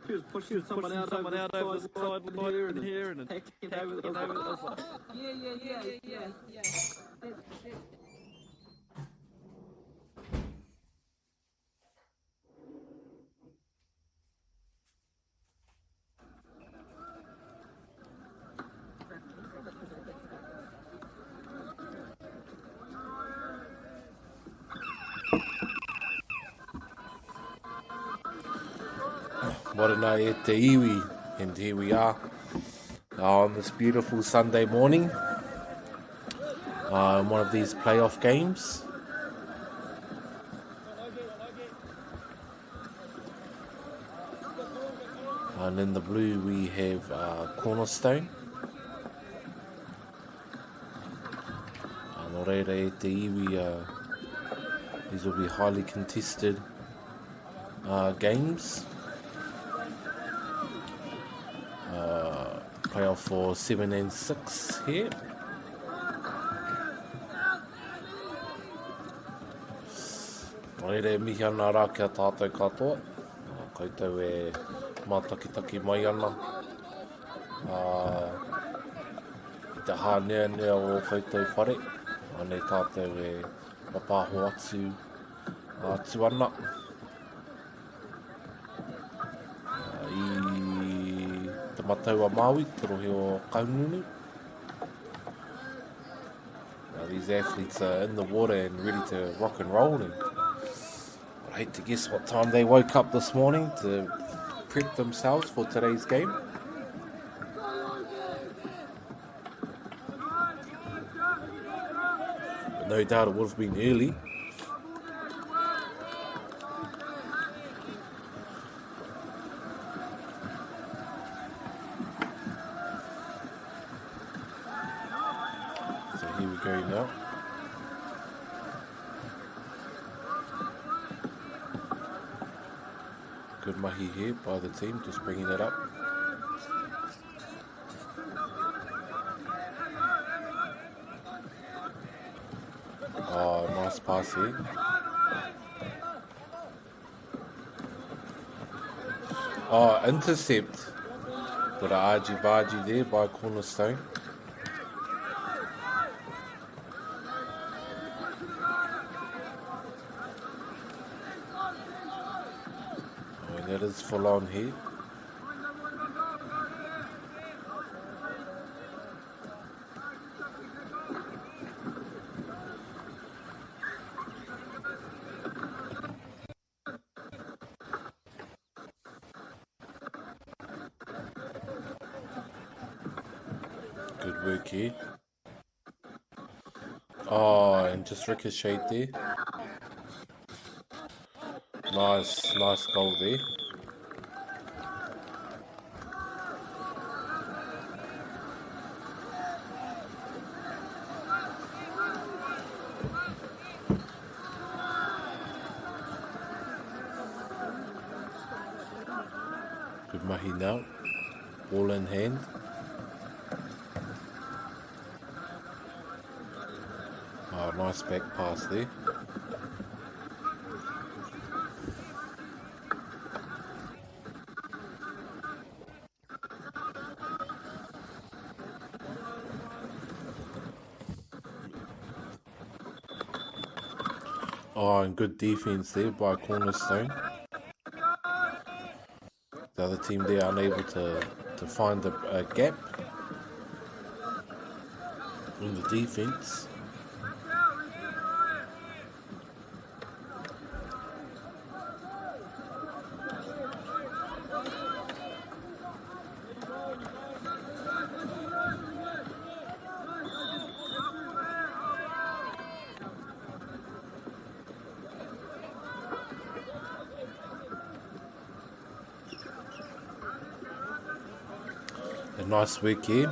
She was pushing someone out over the sideline here and taking over. I was like, yeah. What a night at the iwi, and here we are on this beautiful Sunday morning. in one of these playoff games. And in the blue we have Cornerstone. Nō reira e te iwi, these will be highly contested games. Playoff for 7 and 6 here. Nō reira e mihi ana rā kia tātou katoa. Koutou e mātakitaki mai ana. Te hānea nea o koutou whare. Ane tātou e mapāho atu ana. I te mataua Māui, te rohe o Kaununu. Now these athletes are in the water and ready to rock and roll. And I hate to guess what time they woke up this morning to prep themselves for today's game. But no doubt it would have been early. So here we go now. Good mahi here by the team, just bringing it up. Oh, nice pass here. Oh, intercept. But a argy-bargy there by Cornerstone. Oh, that is full on here. Good work here. Oh, and just ricocheted there. Nice goal there. Good mahi now. Ball in hand. Oh, nice back pass there. Oh, and good defense there by Cornerstone. The other team there unable to find a gap in the defense. A nice work here.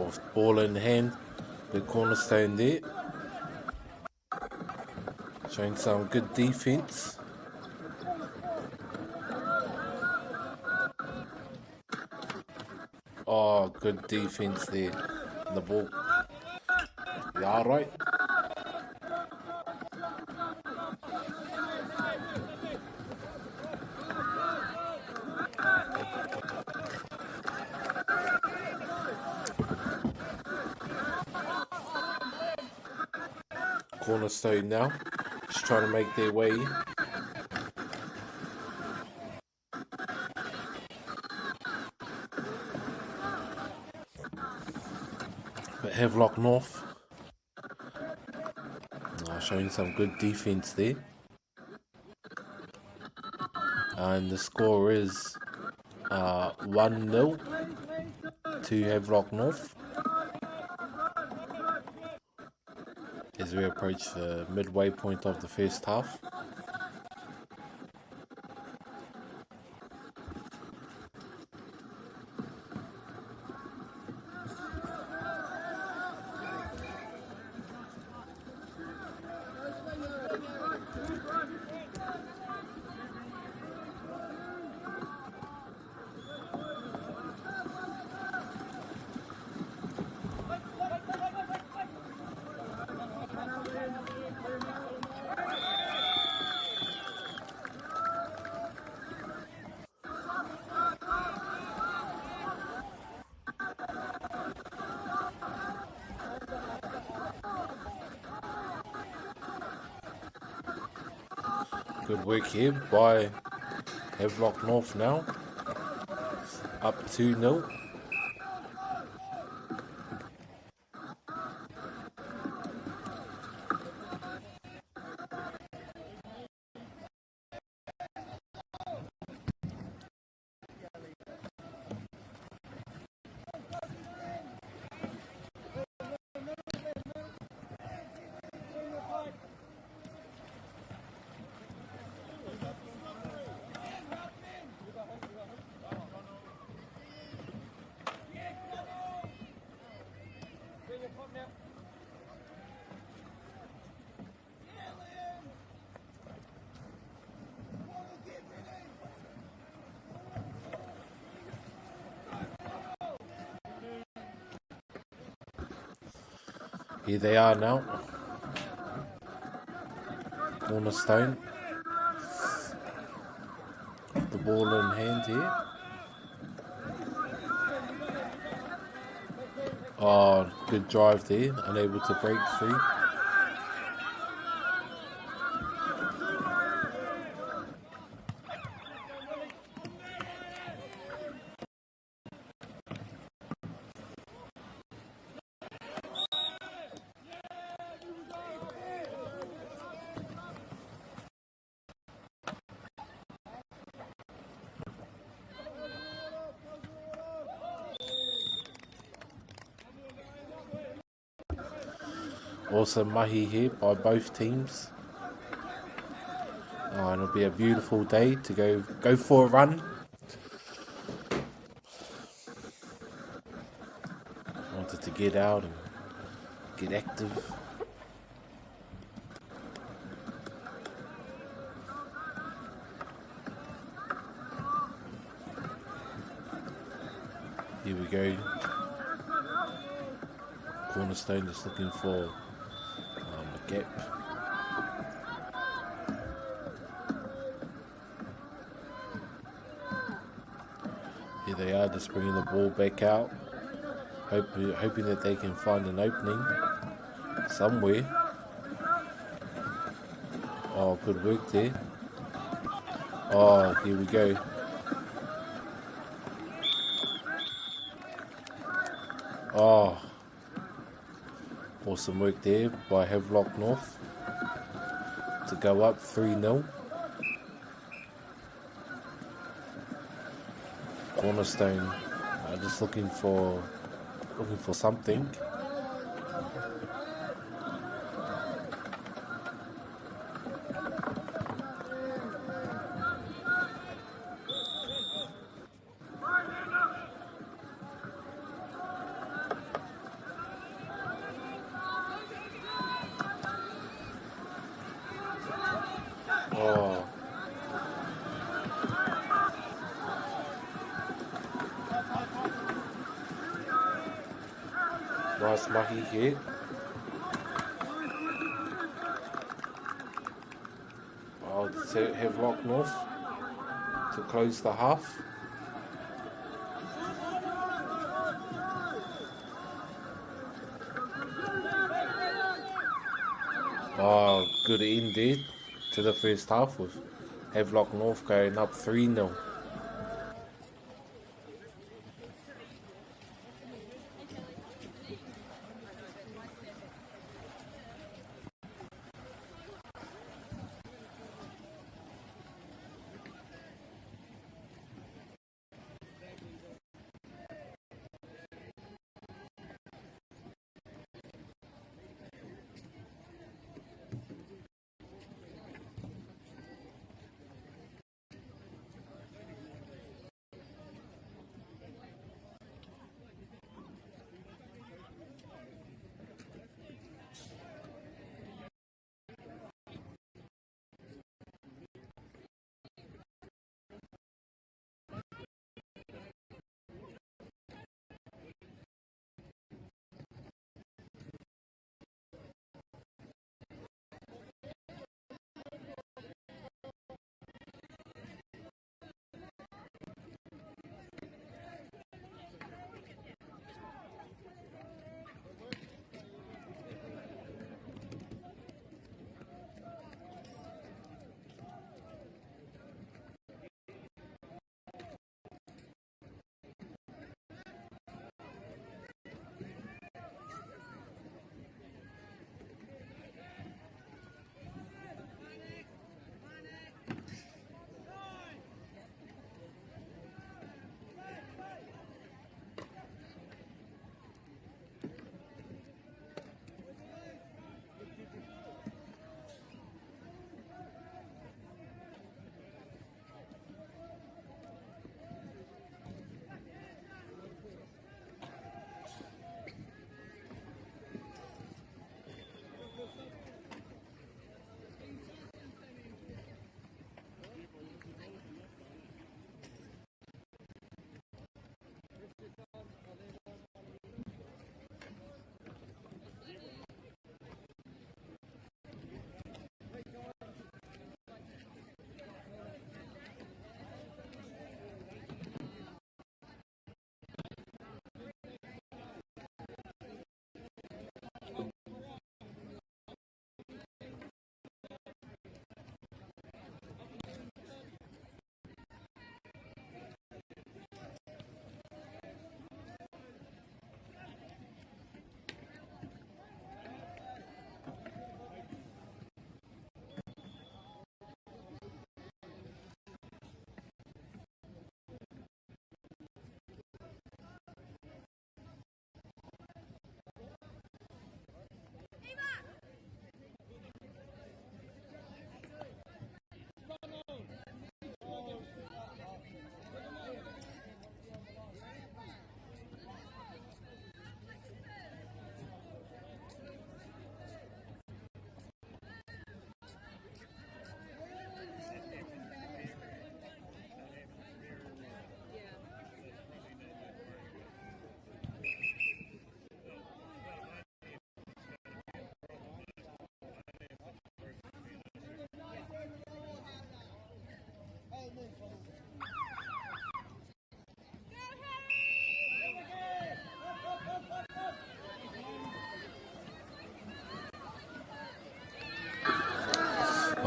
With ball in hand, the Cornerstone there. Showing some good defense. Oh, good defense there. The ball. Yeah, right. Cornerstone now, just trying to make their way. But Havelock North showing some good defense there. And the score is 1-0 to Havelock North as we approach the midway point of the first half. Good work here by Havelock North now. Up 2-0. Here they are now. Cornerstone. The ball in hand here. Oh, good drive there. Unable to break through. Awesome mahi here by both teams. And it'll be a beautiful day to go for a run. Wanted to get out and get active. Here we go. Cornerstone is looking for a gap. Here they are, just bringing the ball back out, hoping that they can find an opening somewhere. Oh, good work there. Oh, here we go. Oh, awesome work there by Havelock North to go up 3-0. Cornerstone just looking for something. Oh. Nice mahi here. Oh, Havelock North to close the half. good end there to the first half with Havelock North going up 3-0.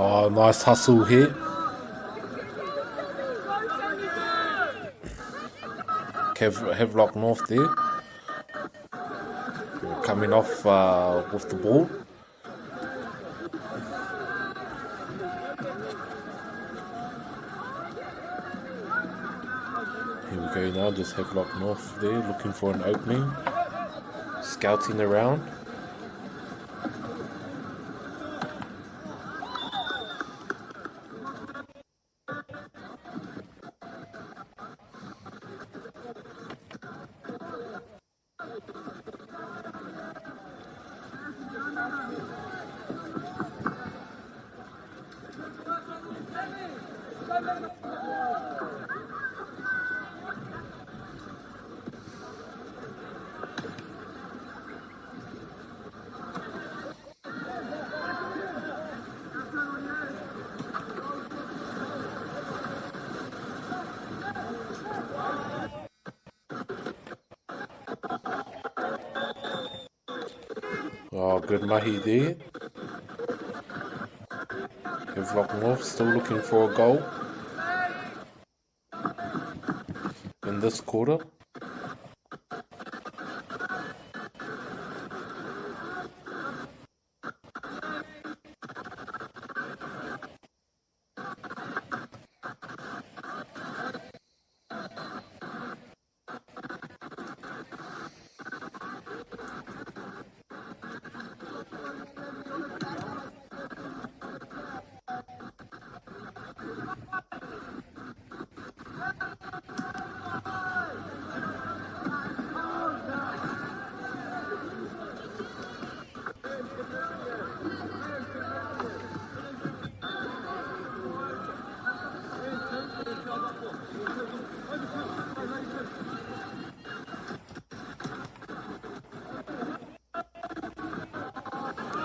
Oh, nice hustle here. Havelock North there. Coming off with the ball. Here we go now, just Havelock North there, looking for an opening. Scouting around. Oh, good mahi there. Havelock North still looking for a goal in this quarter.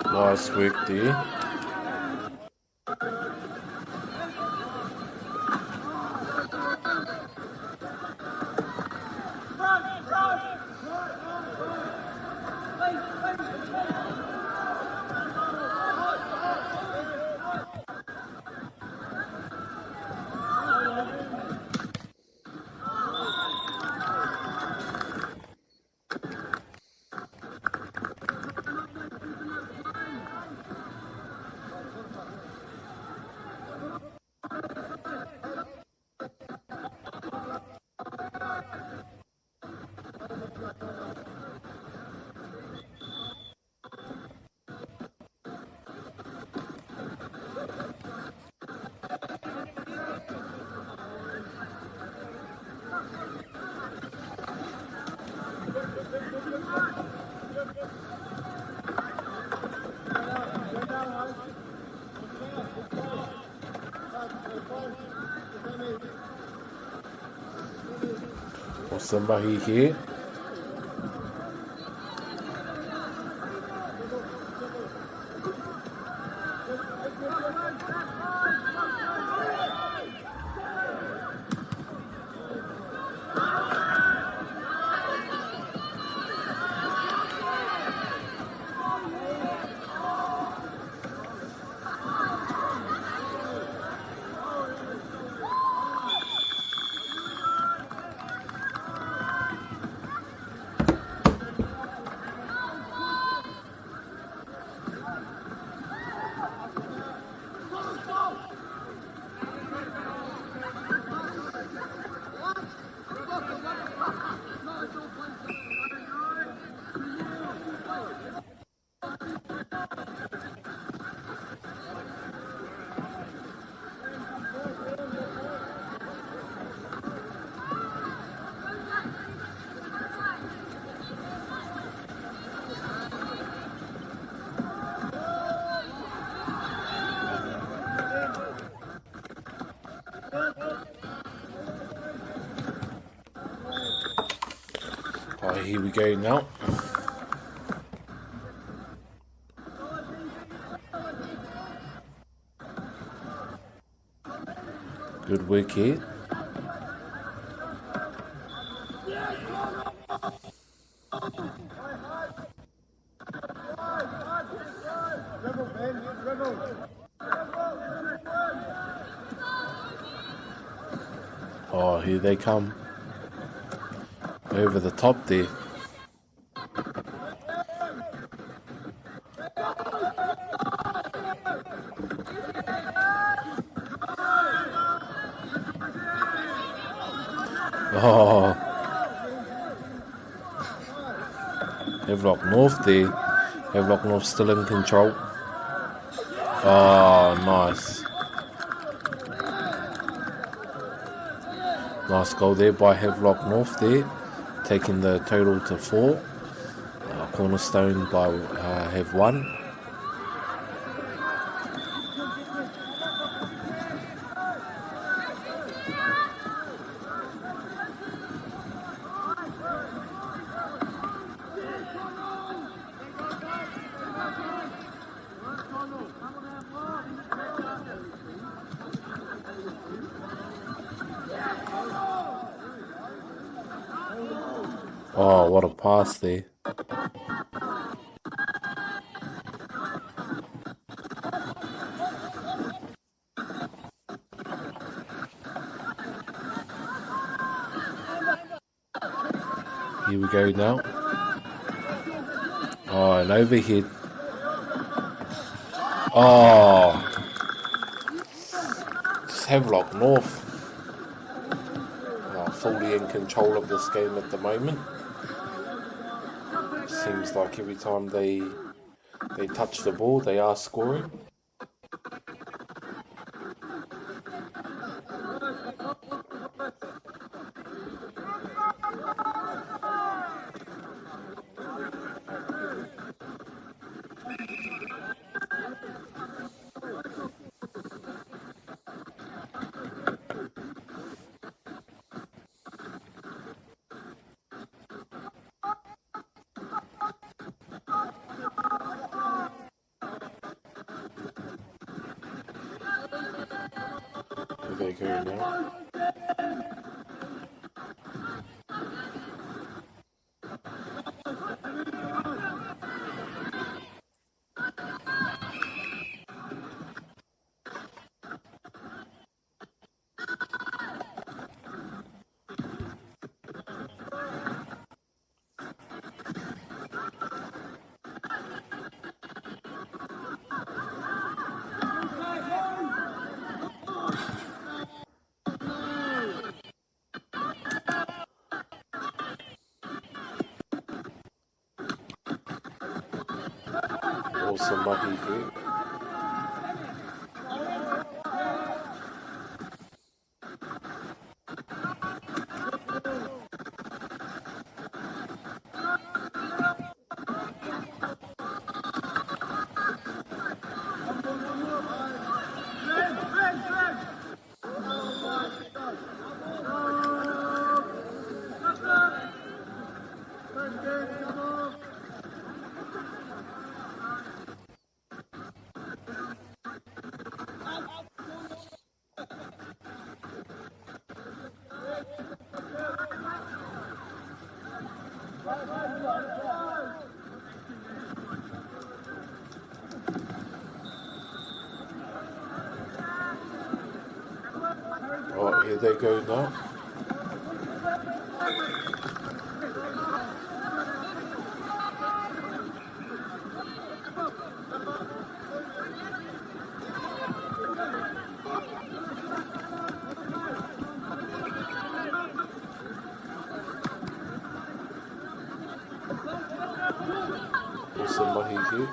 Nice work there. Or somebody here. Here we go now. Good work here. Oh, here they come. Over the top there. Oh, Havelock North there. Havelock North still in control. Oh, nice. Nice goal there by Havelock North there, taking the total to 4. Cornerstone by Have 1. Oh, what a pass there. Here we go now. Oh, an overhead. Oh, it's Havelock North. Fully in control of this game at the moment. Seems like every time they touch the ball, they are scoring. There they go now. Awesome mahi here. Oh, here they go now. Awesome mahi here.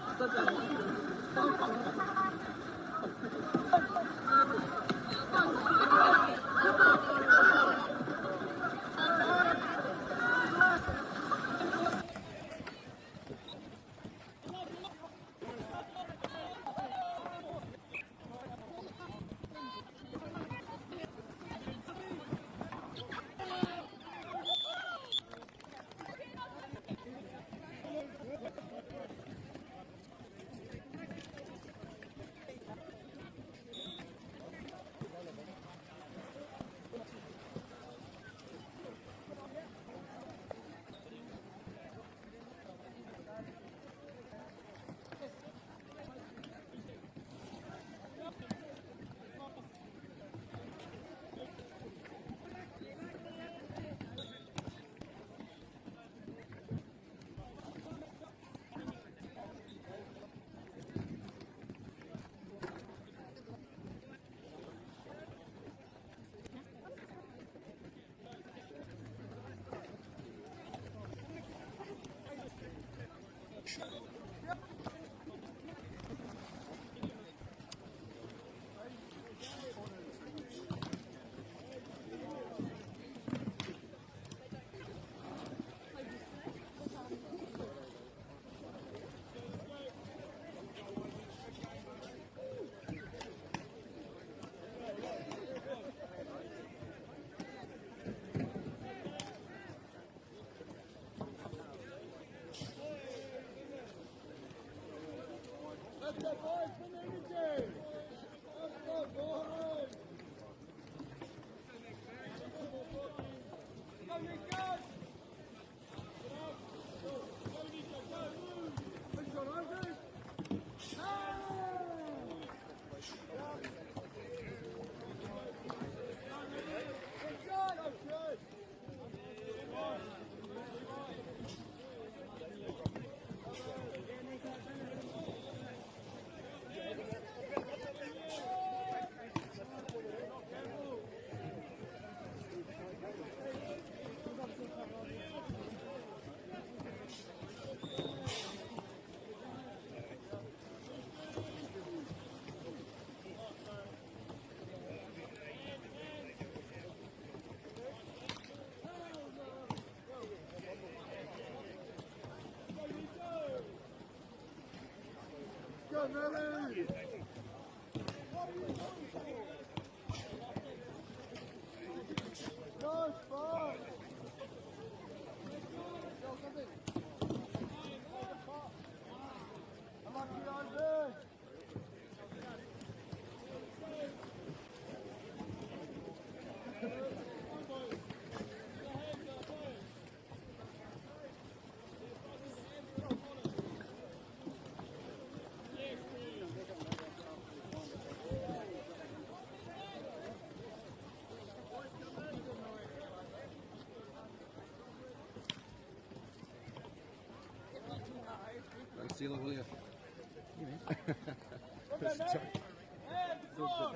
Don't steal it, will you?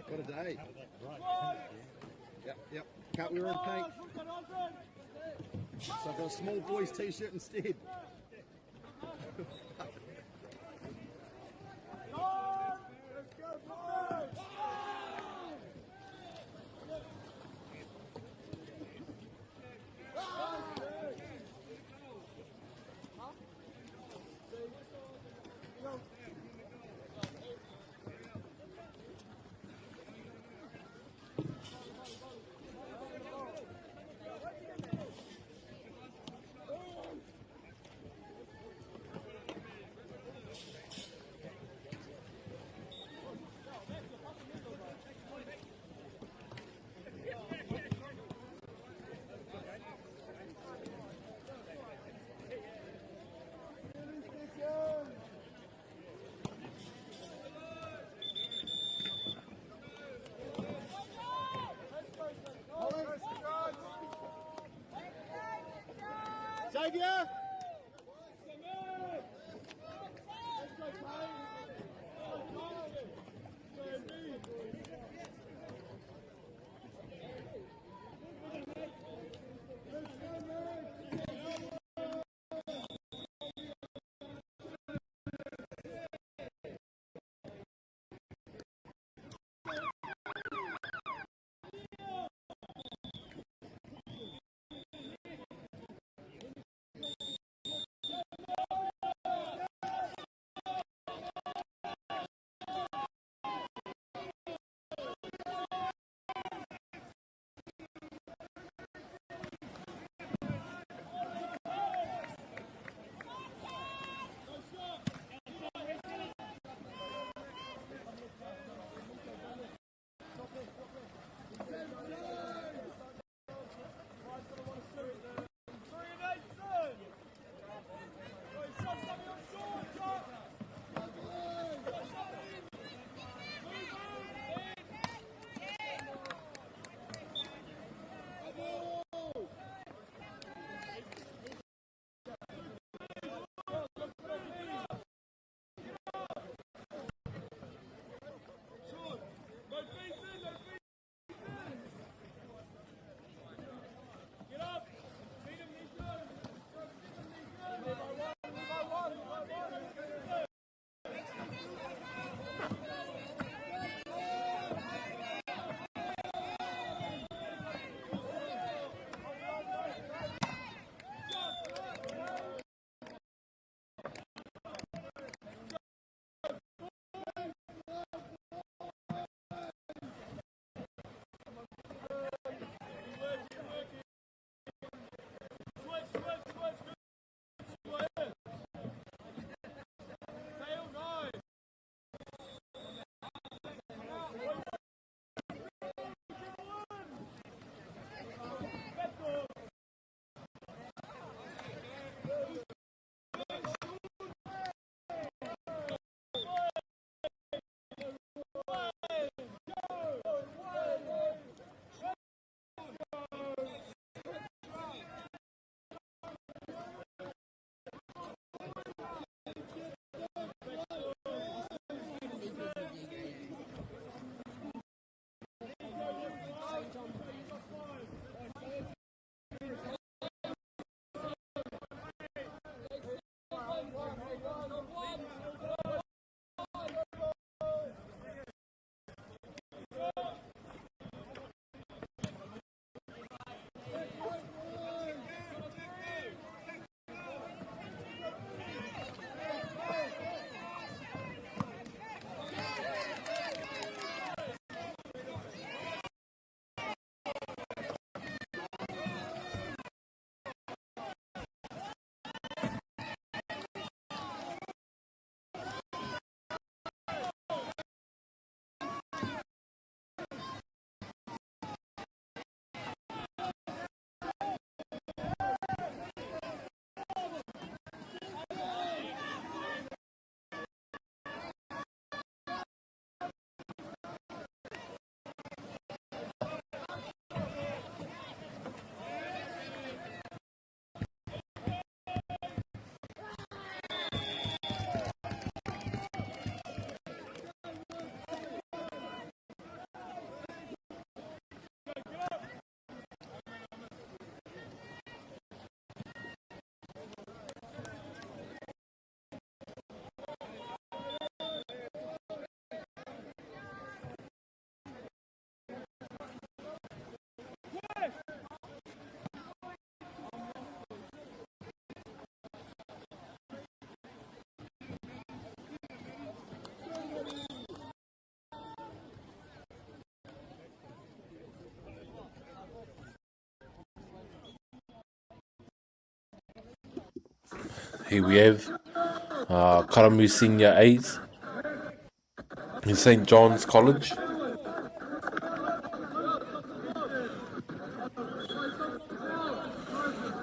What a day. Yep. Can't we wear in pink? So I've got a small boys t-shirt instead. Xavier! Here we have Karamu Senior A's in St. John's College.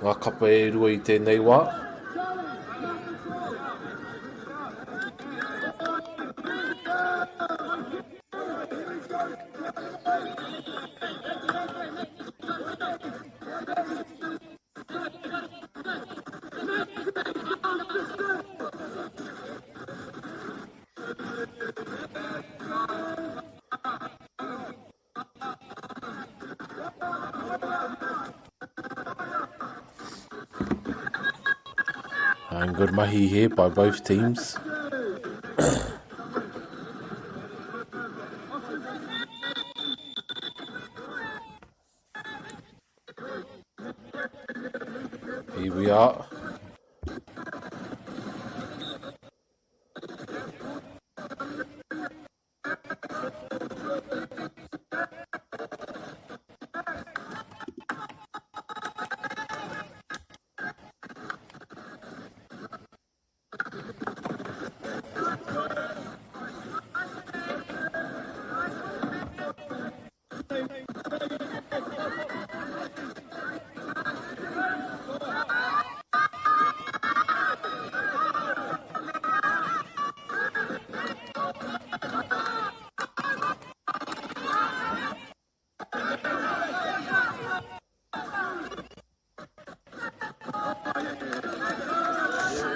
Ngā kapa e rua I tēnei wā. And good mahi here by both teams. Here we are.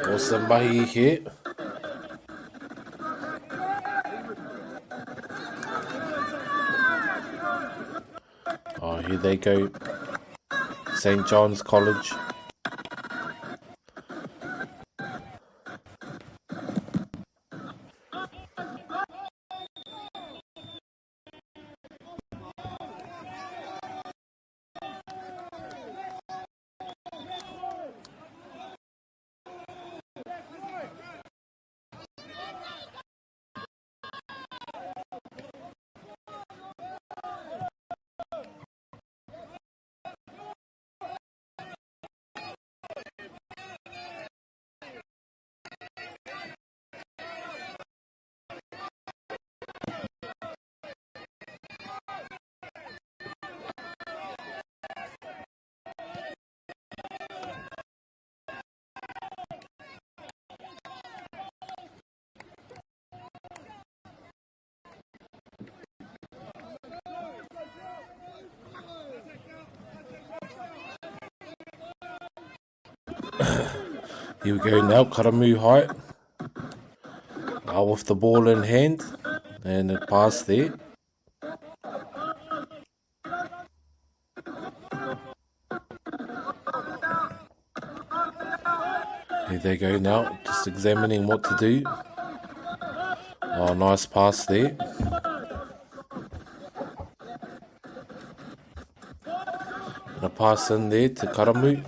Awesome mahi here. Oh, here they go. St. John's College. Here we go now, Karamu High. With the ball in hand. And it passed there. Here they go now, just examining what to do. Oh, nice pass there. And a pass in there to Karamu.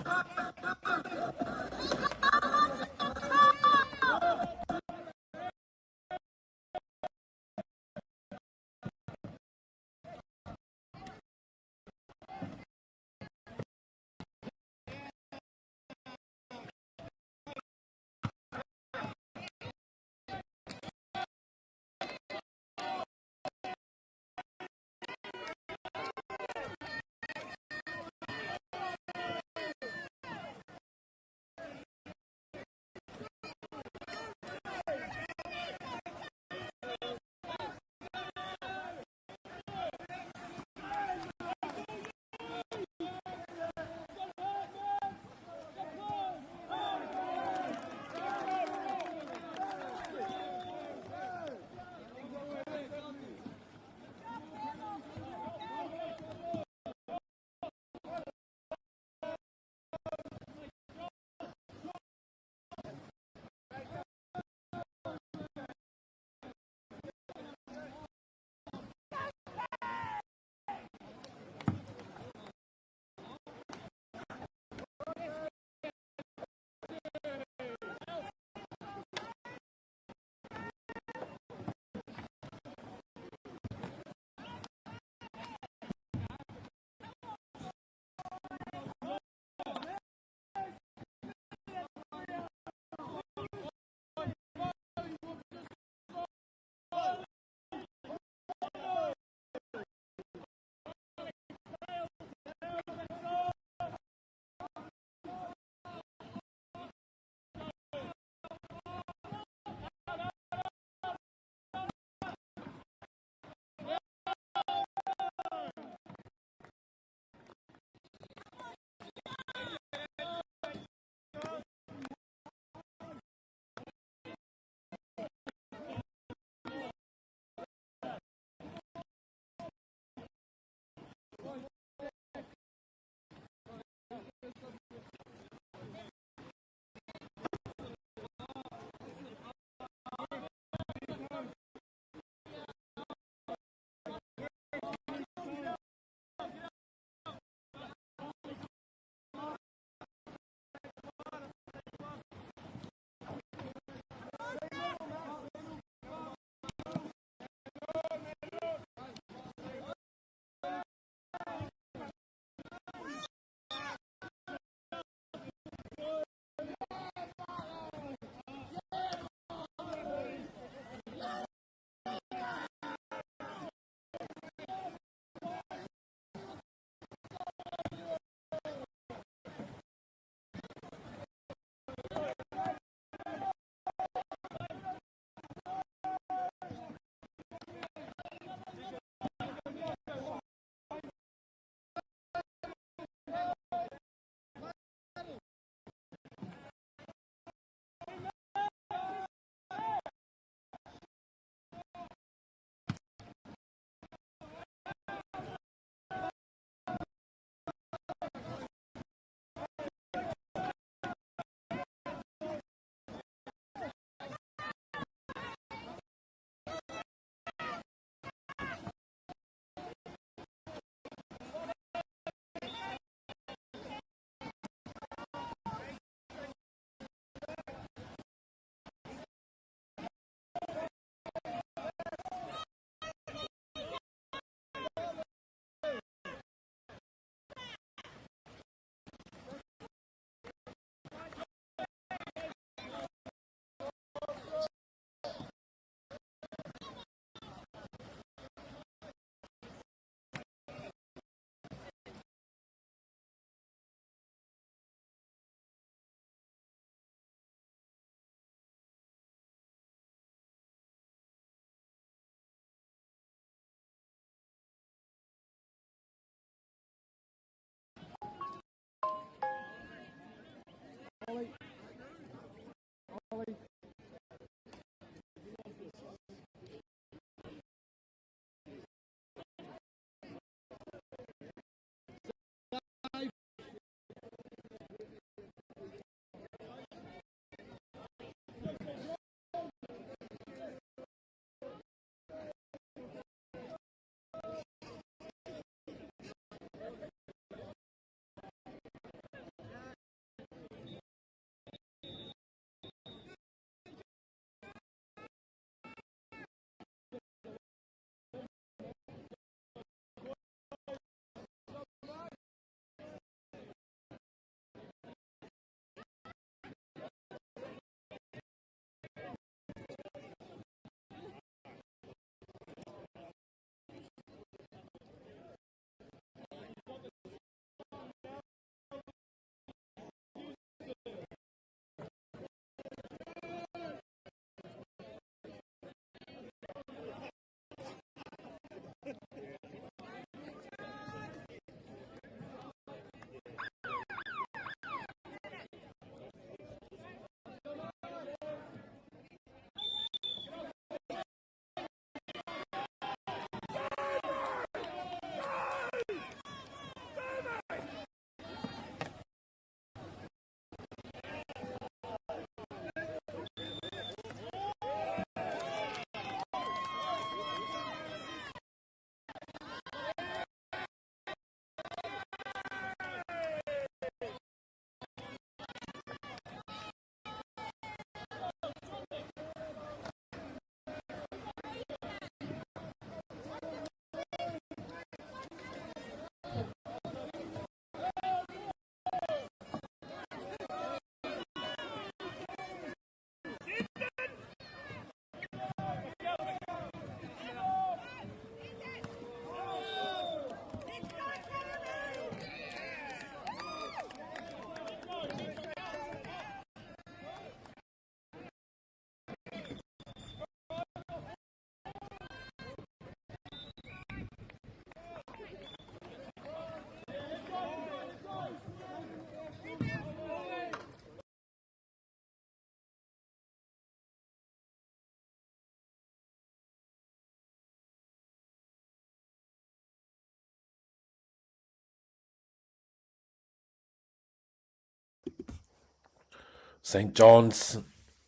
St. John's.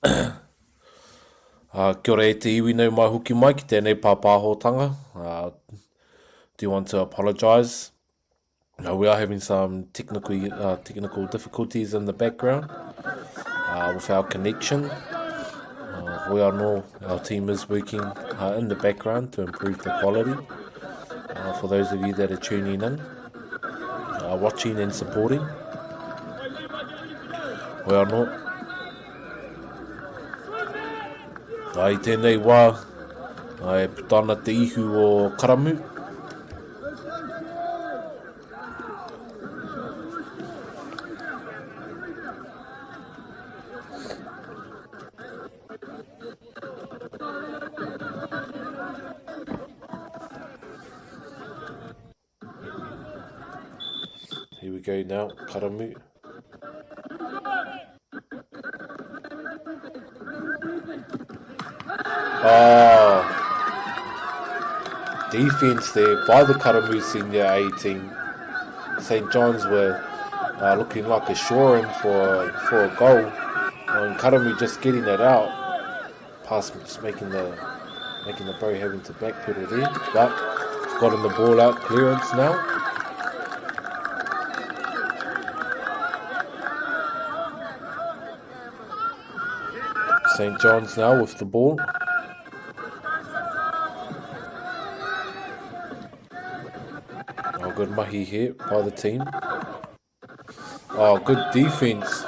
Kia ora e te iwi nei mai hoki mai ki tēnei pāpāhotanga. Do want to apologise. We are having some technical difficulties in the background with our connection. We are know our team is working in the background to improve the quality. For those of you that are tuning in, watching and supporting, we are not. Ai tēnei wā, ai putana te ihu o Karamu. Here we go now, Karamu. Defence there by the Karamu senior A team. St. John's were looking like a shoring for a goal. And Karamu just getting it out. Pass just making the Bro having to backpedal there. But gotten the ball out, clearance now. St. John's now with the ball. Good mahi here by the team. Good defense.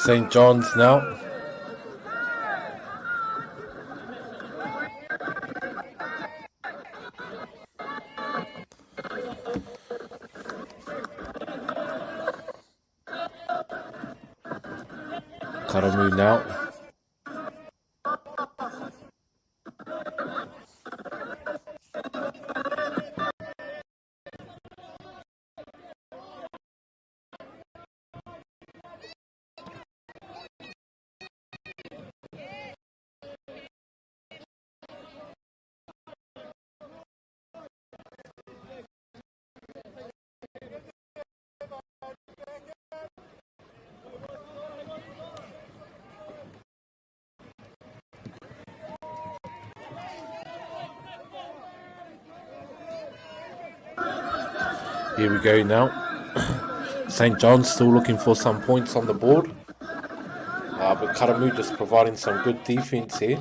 St. John's now. Karamu now. Here we go now. St. John's still looking for some points on the board. But Karamu just providing some good defense here.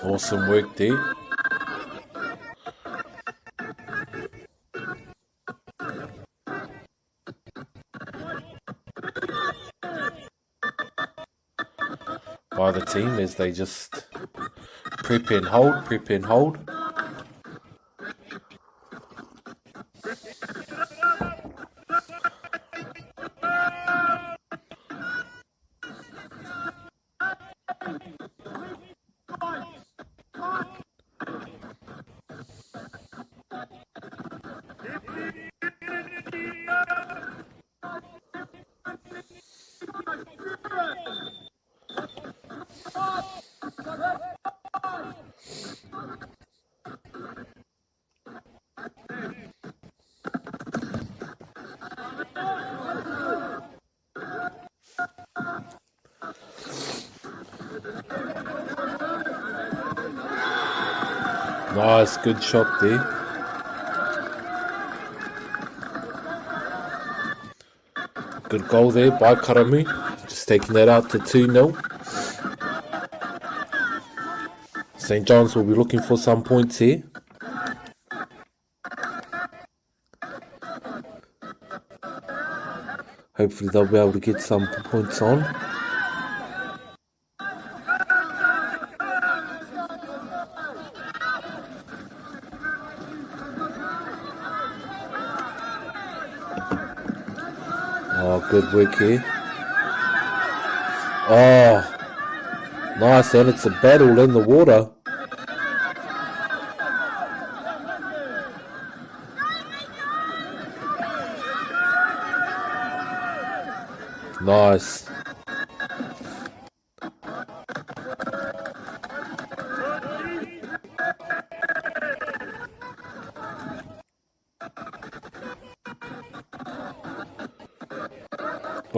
Awesome work there. by the team as they just prep and hold, prep and hold. Nice, good shot there. Good goal there by Karamu. Just taking that out to 2-0. St. John's will be looking for some points here. Hopefully they'll be able to get some points on. Oh, good work here. Oh, nice, and it's a battle in the water. Nice.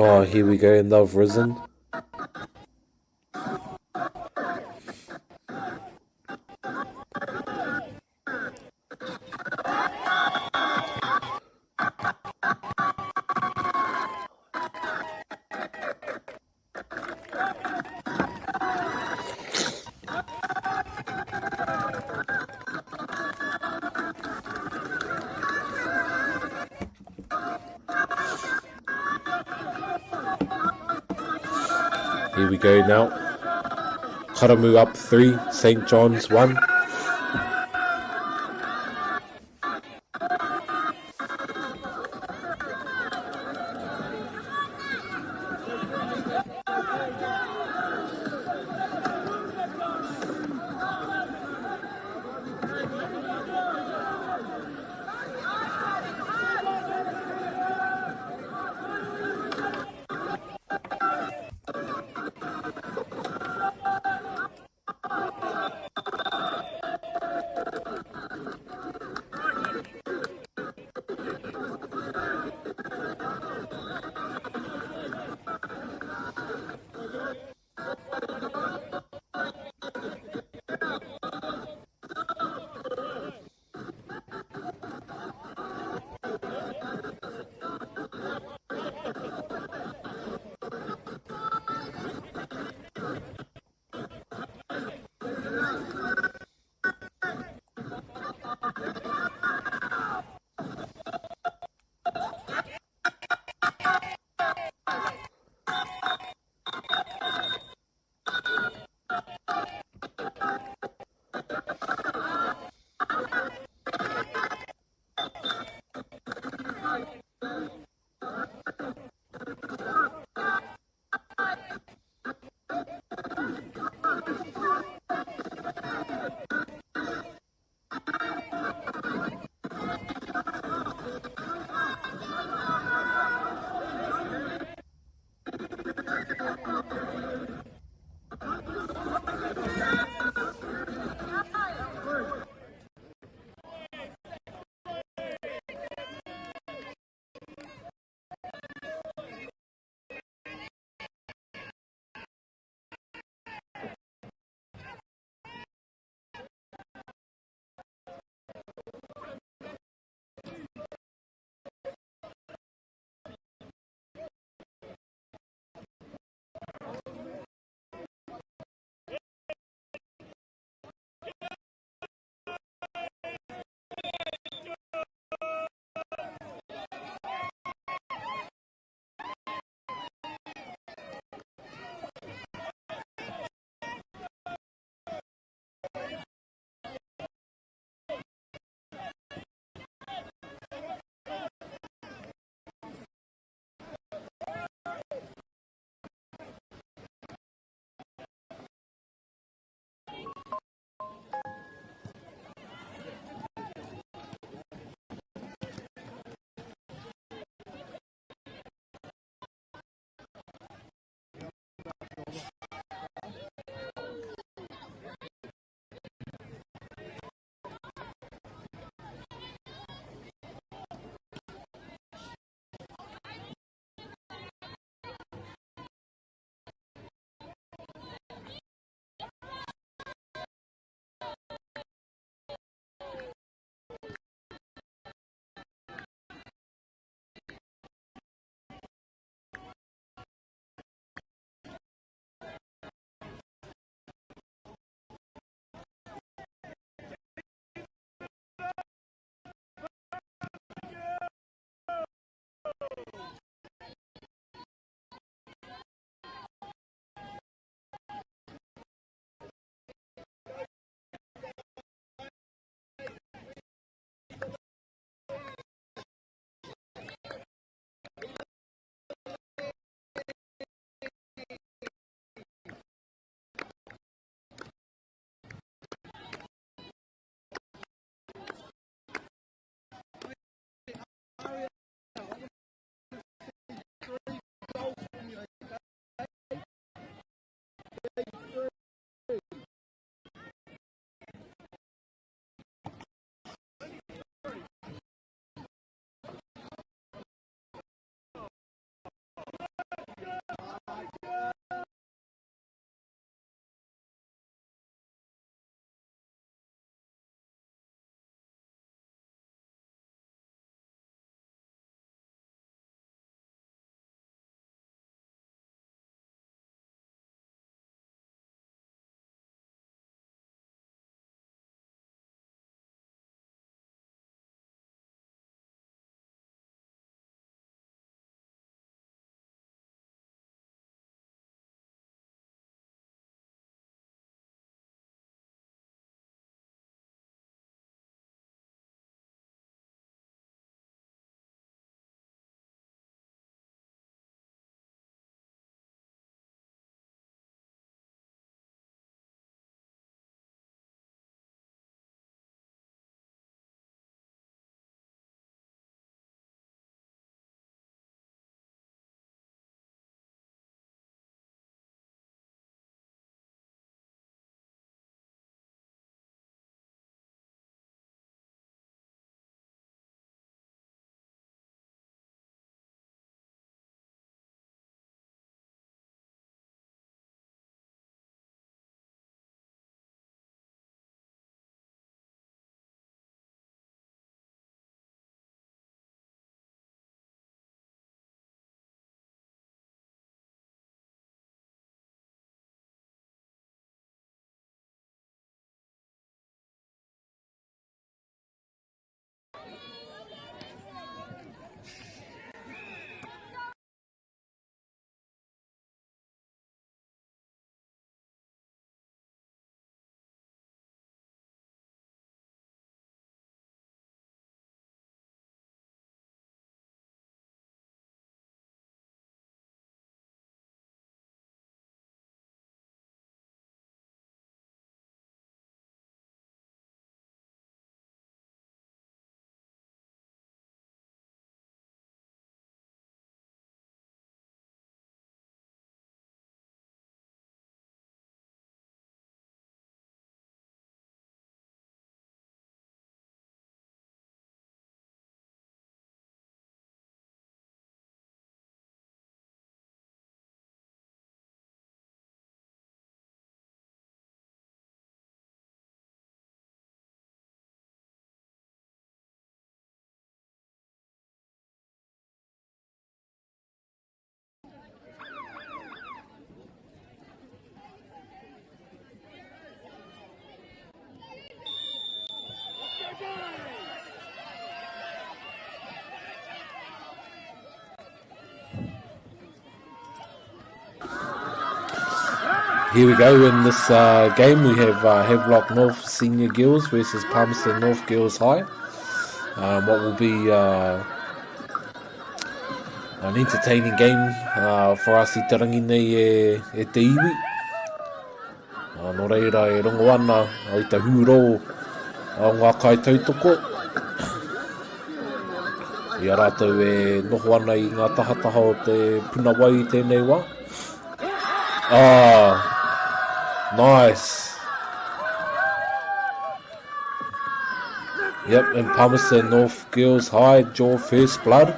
Oh, here we go, and they've risen. Here we go now. Karamu up 3, St. John's 1. Here we go. In this game, we have Havelock North Senior Girls versus Palmerston North Girls High. What will be an entertaining game for us I tarangi nei e te iwi. No reira e rongo ana o I te huro o ngā kai tautoko. I a rātou e noho ana I ngā tahataha o te puna wai I tēnei wā. Nice. Yep, and Palmerston North Girls High draw first blood.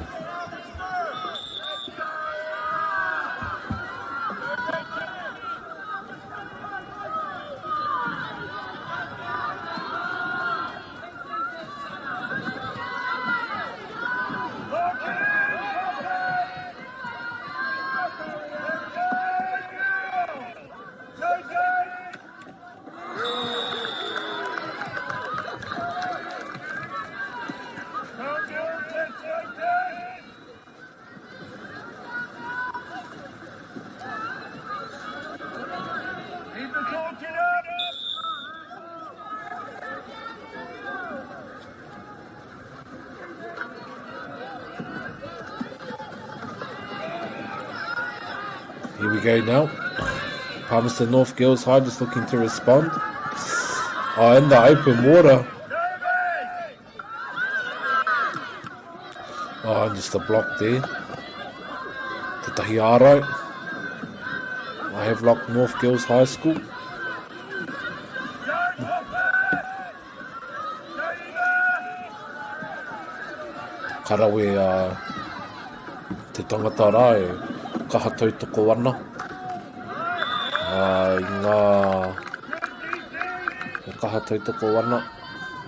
Here we go now. Palmerston North Girls High just looking to respond. In the open water. Just a block there. Te tahi ārai. I have locked North Girls High School. Karawe te tangata rā e kaha tautoko ana. I ngā kaha tautoko ana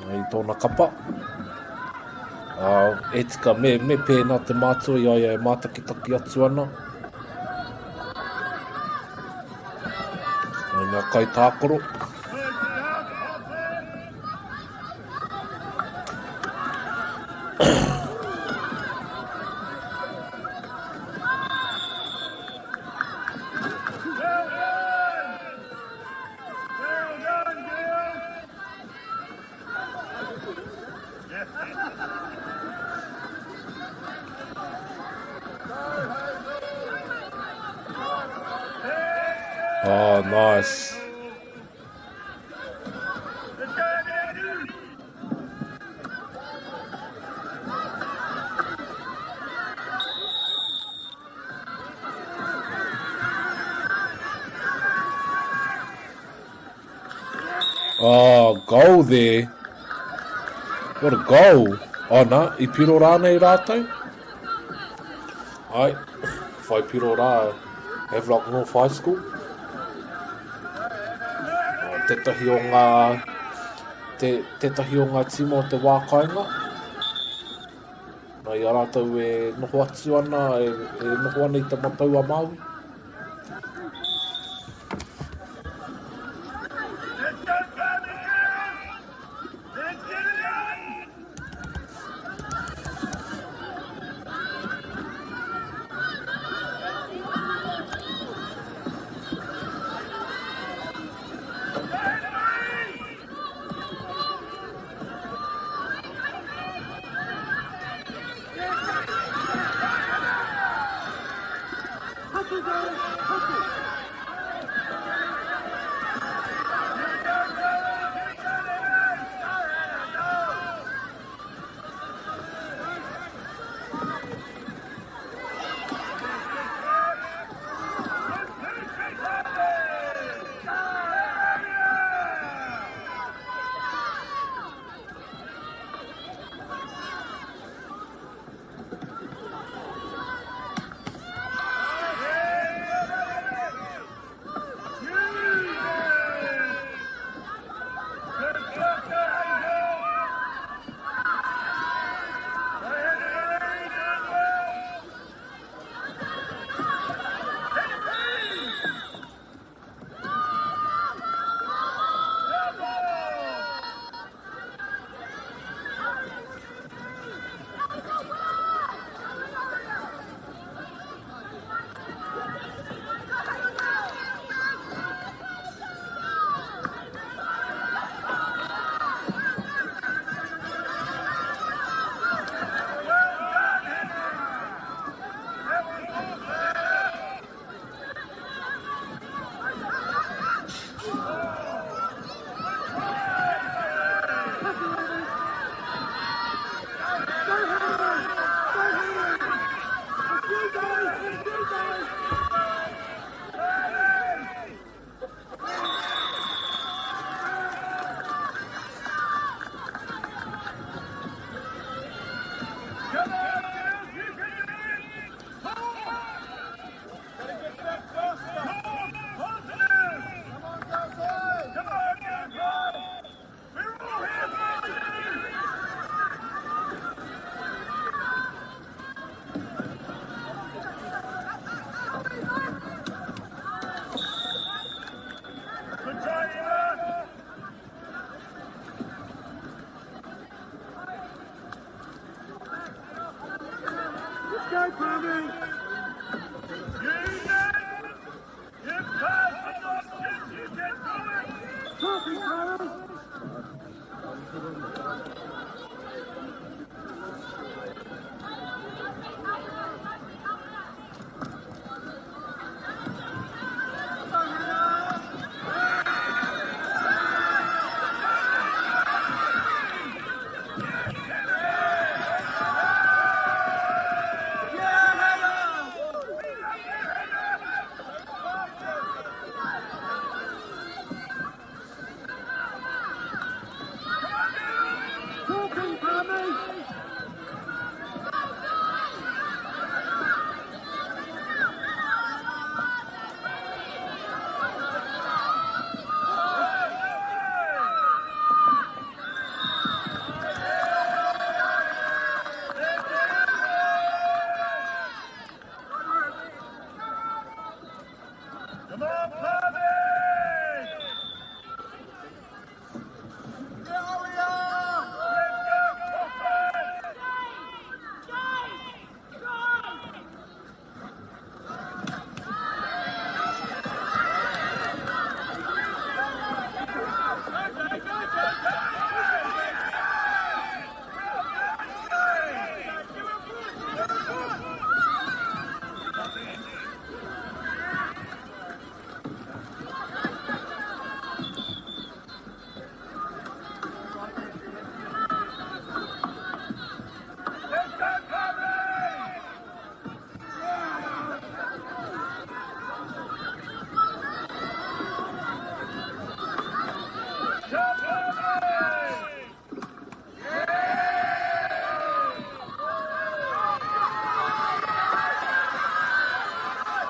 I tōna kapa. E tika me pēnā te mātua I ai e mātakitaki atu ana. I ngā kai tākoro. Nice. Goal there. What a goal. Nā, I piro rā nei rātou. Ai, whai piro rā Havelock North High School. Tētahi o ngā tima o te wākainga. Nā I a rātou e noho atu ana, e noho ana I te matau a Māui.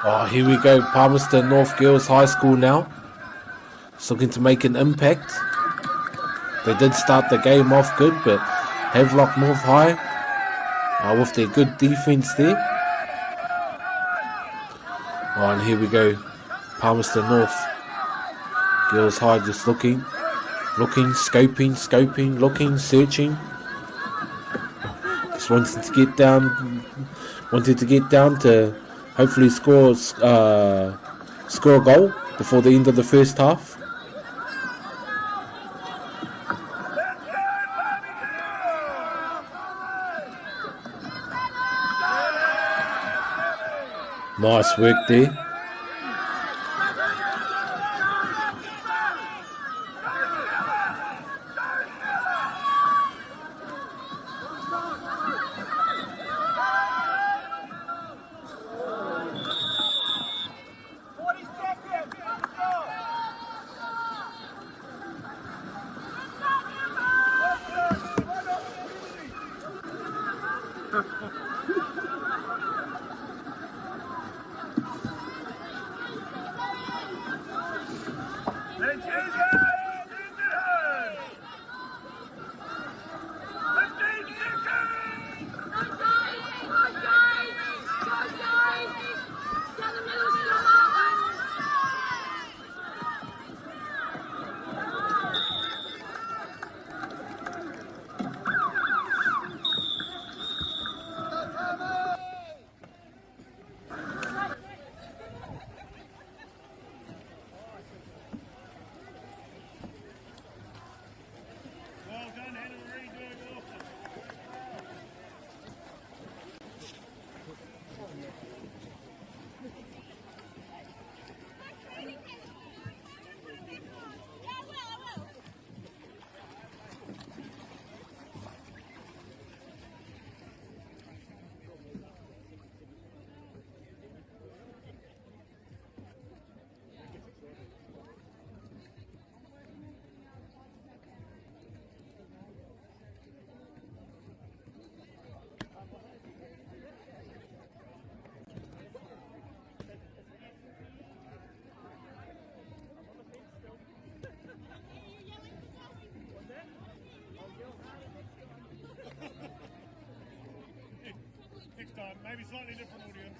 Oh, here we go. Palmerston North Girls High School now. It's looking to make an impact. They did start the game off good, but Havelock North High with their good defense there. Oh, and here we go. Palmerston North Girls High just looking, scoping, looking, searching. Just wanted to get down to hopefully score a goal before the end of the first half. Nice work there. Maybe slightly different audience.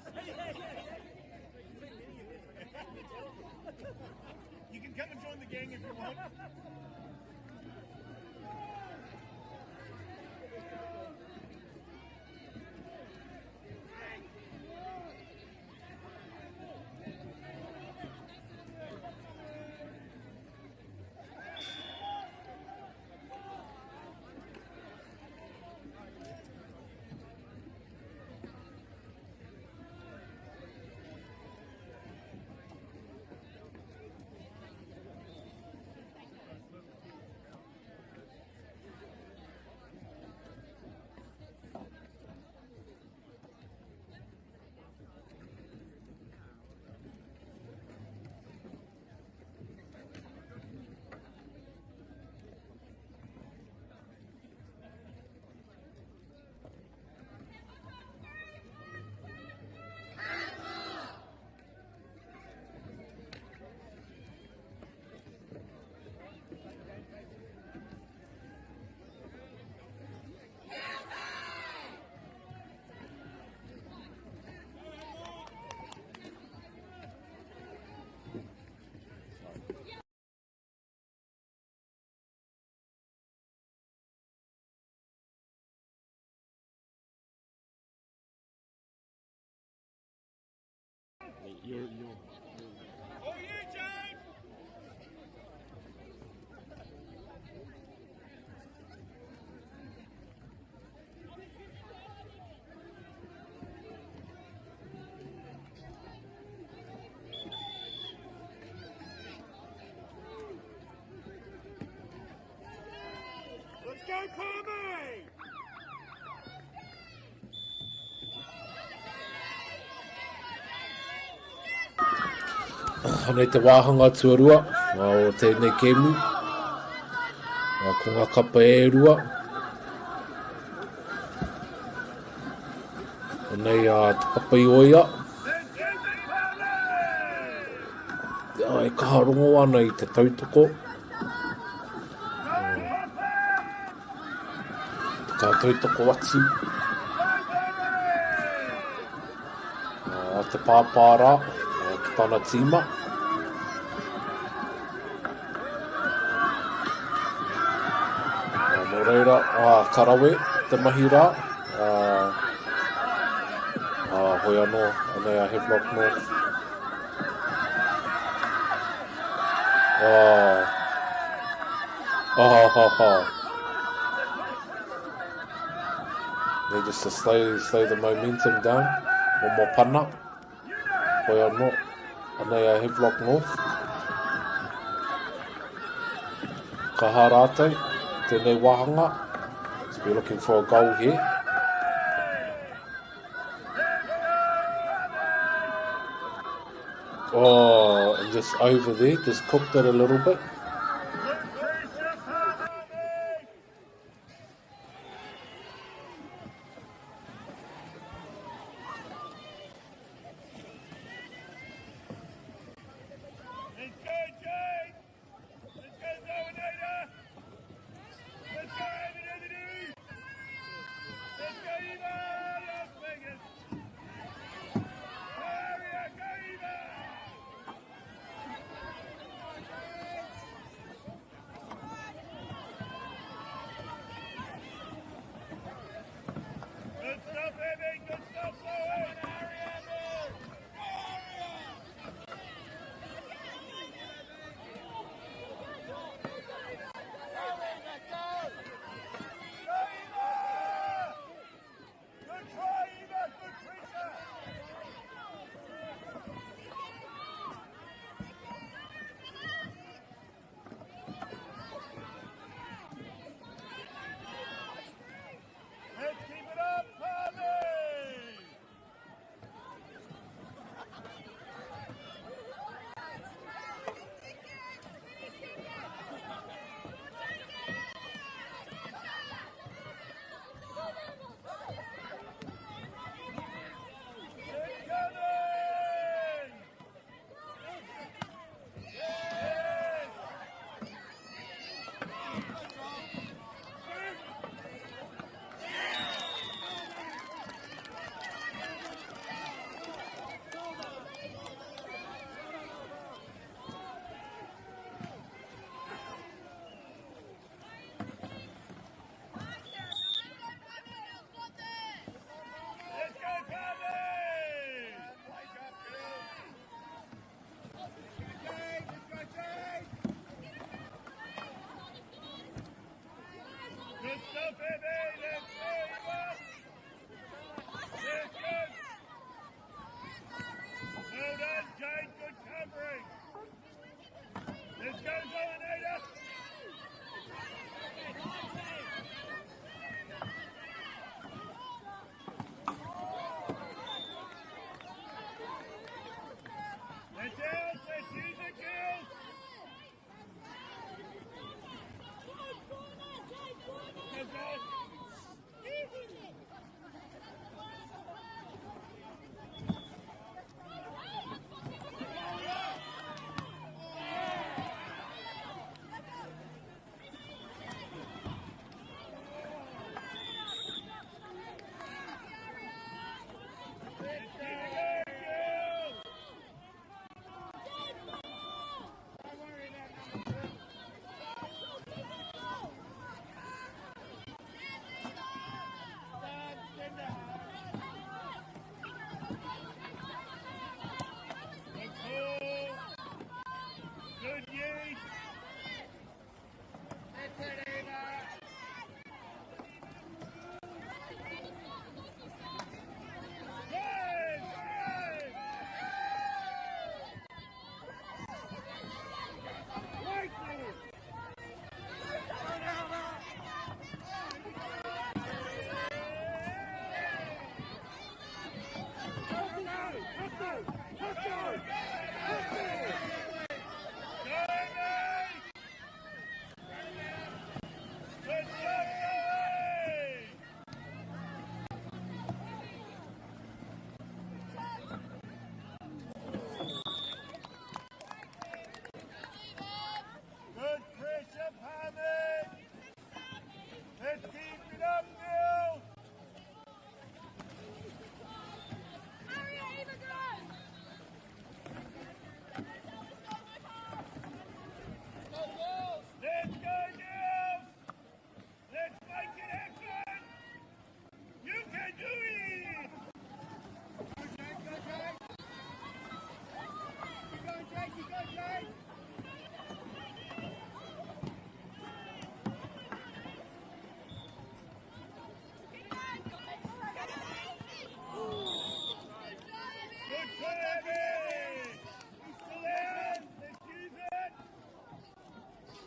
You can come and join the gang if you want. You're. Let's go, Palmy! Hanei te wāhanga tuarua o tēnei kēmu. Ko ngā kapa e rua. Hanei te papa i oia. E kaha rongo ana i te tautoko. Ka tautoko wati. Te pāpāra. Ki tāna tīma. Mō reira, karawe, te mahi rā. Hoi anō, anei a Havelock North. Need just to slow the momentum down. One more pana. Hoi anō, anei a Havelock North. Ka hā rātou, tēnei wāhanga. So we're looking for a goal here. And just over there, just cooked it a little bit.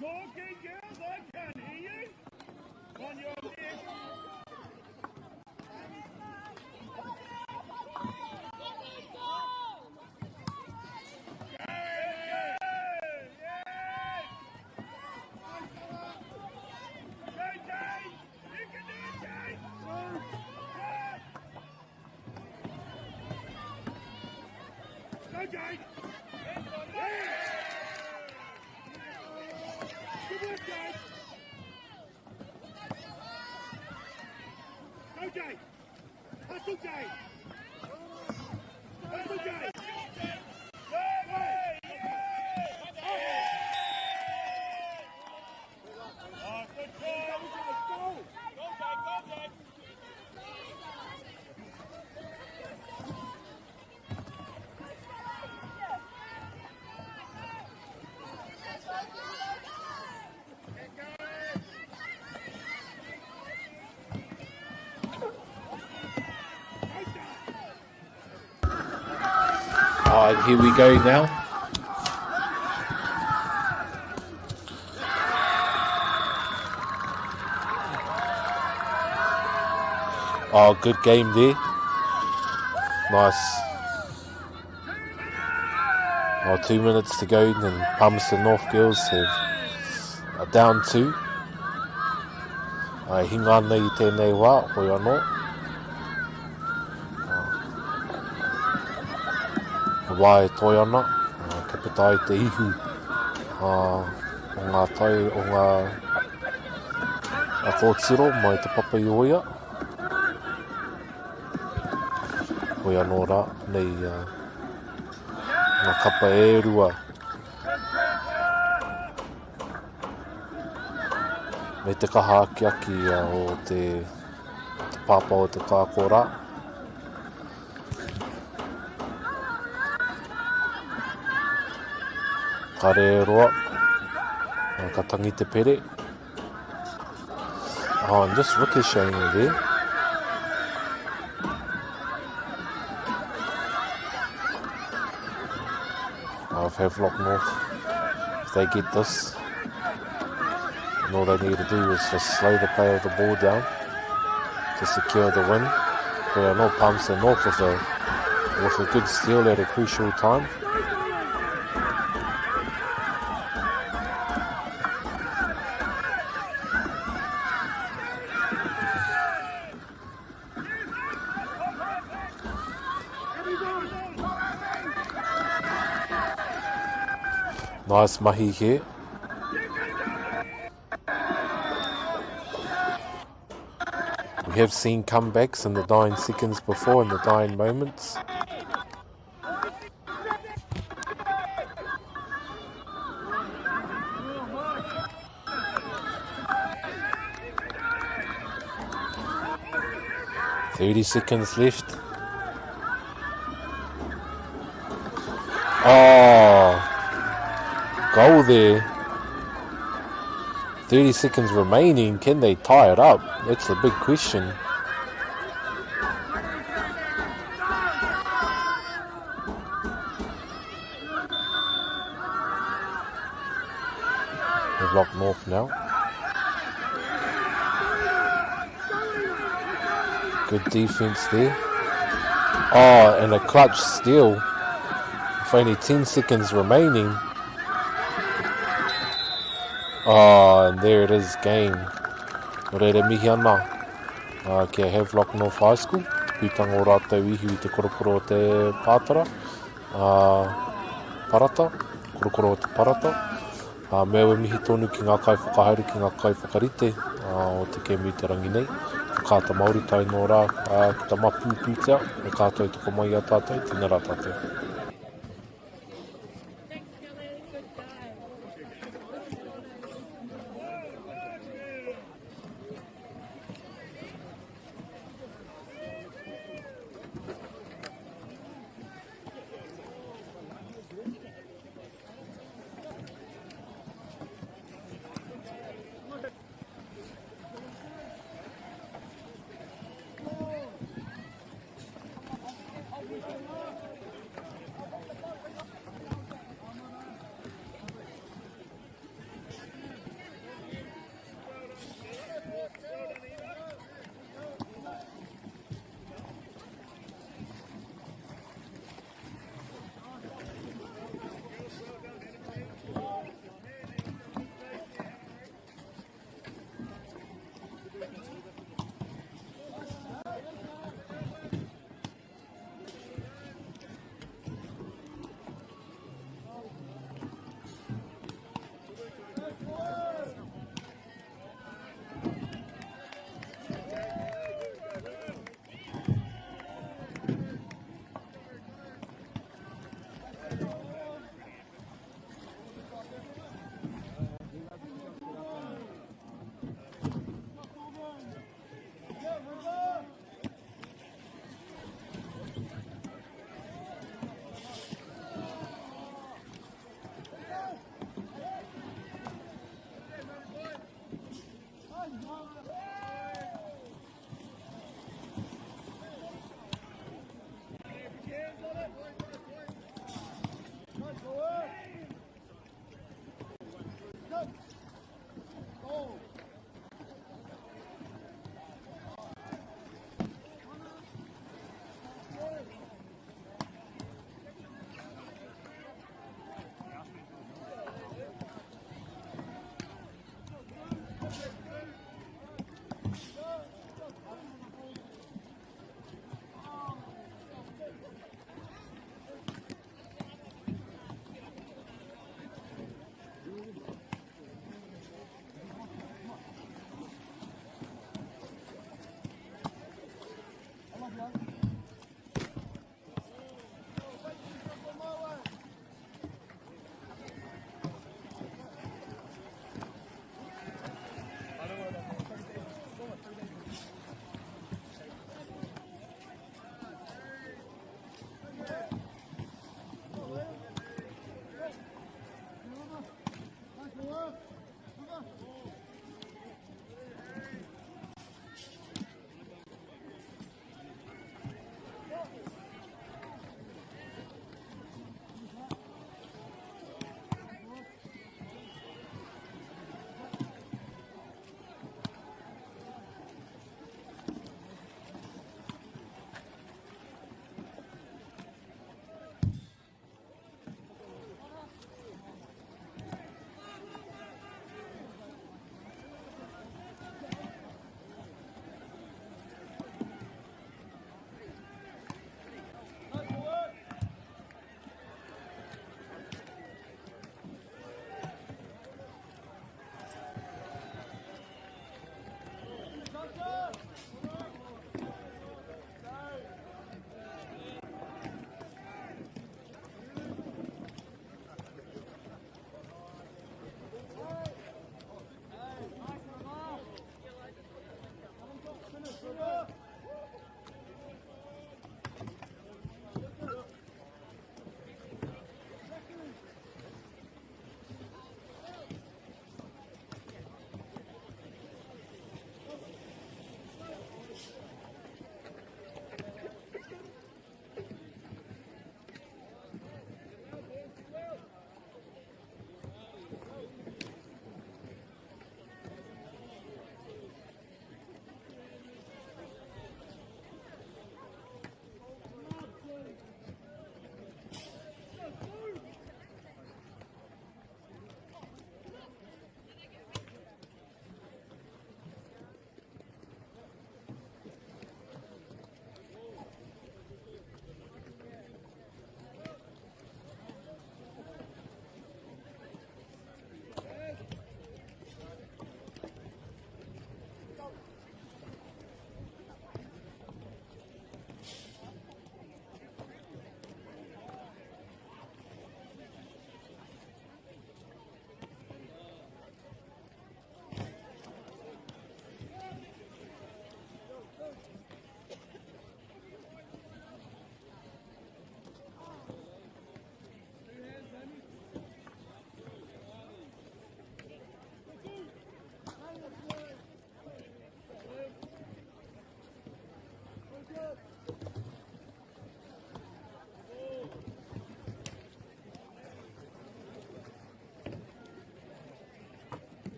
Talking girls, I can't hear you. On your knees. Okay. Hustle, Jay. Hustle, Jay. Alright, here we go now. Oh, good game there. Nice. Oh, 2 minutes to go, and Palmerston North girls have down 2. Hinga nei tēnei wā, hoi anō. Wā e toi ana, ka pita i te ihu o ngā tai o ngā Tōtiro mai te papa i oia. Hoi anō rā, nei ngā kapa e rua. Me te kaha aki o te pāpā o te kāko rā. Ka re roa, ka tangi te pere. Oh, and just ricocheting there. Of Havelock North, if they get this, and all they need to do is just slow the play of the ball down to secure the win. But I know Palmerston North with a good steal at a crucial time. Nice mahi here. We have seen comebacks in the dying seconds before, in the dying moments. "30 seconds left." Oh! Goal there. 30 seconds remaining. Can they tie it up? That's the big question. They've locked North now. Good defense there. Oh, and a clutch steal. With only 10 seconds remaining. Oh, and there it is, game. Reire mihi ana kia Havelock North High School. Pūtanga o rātou ihu I te korokoro o te pātara. Parata. Korokoro o te parata. Mea ua mihi tonu ki ngā kai whakahaere, ki ngā kai whakarite o te kēmu te rangi nei. Kāta Māori tai nō rā ki ta mapu pūtea. E kātou toko mai a tātou, tēnā rā tātou.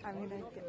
I'm gonna get.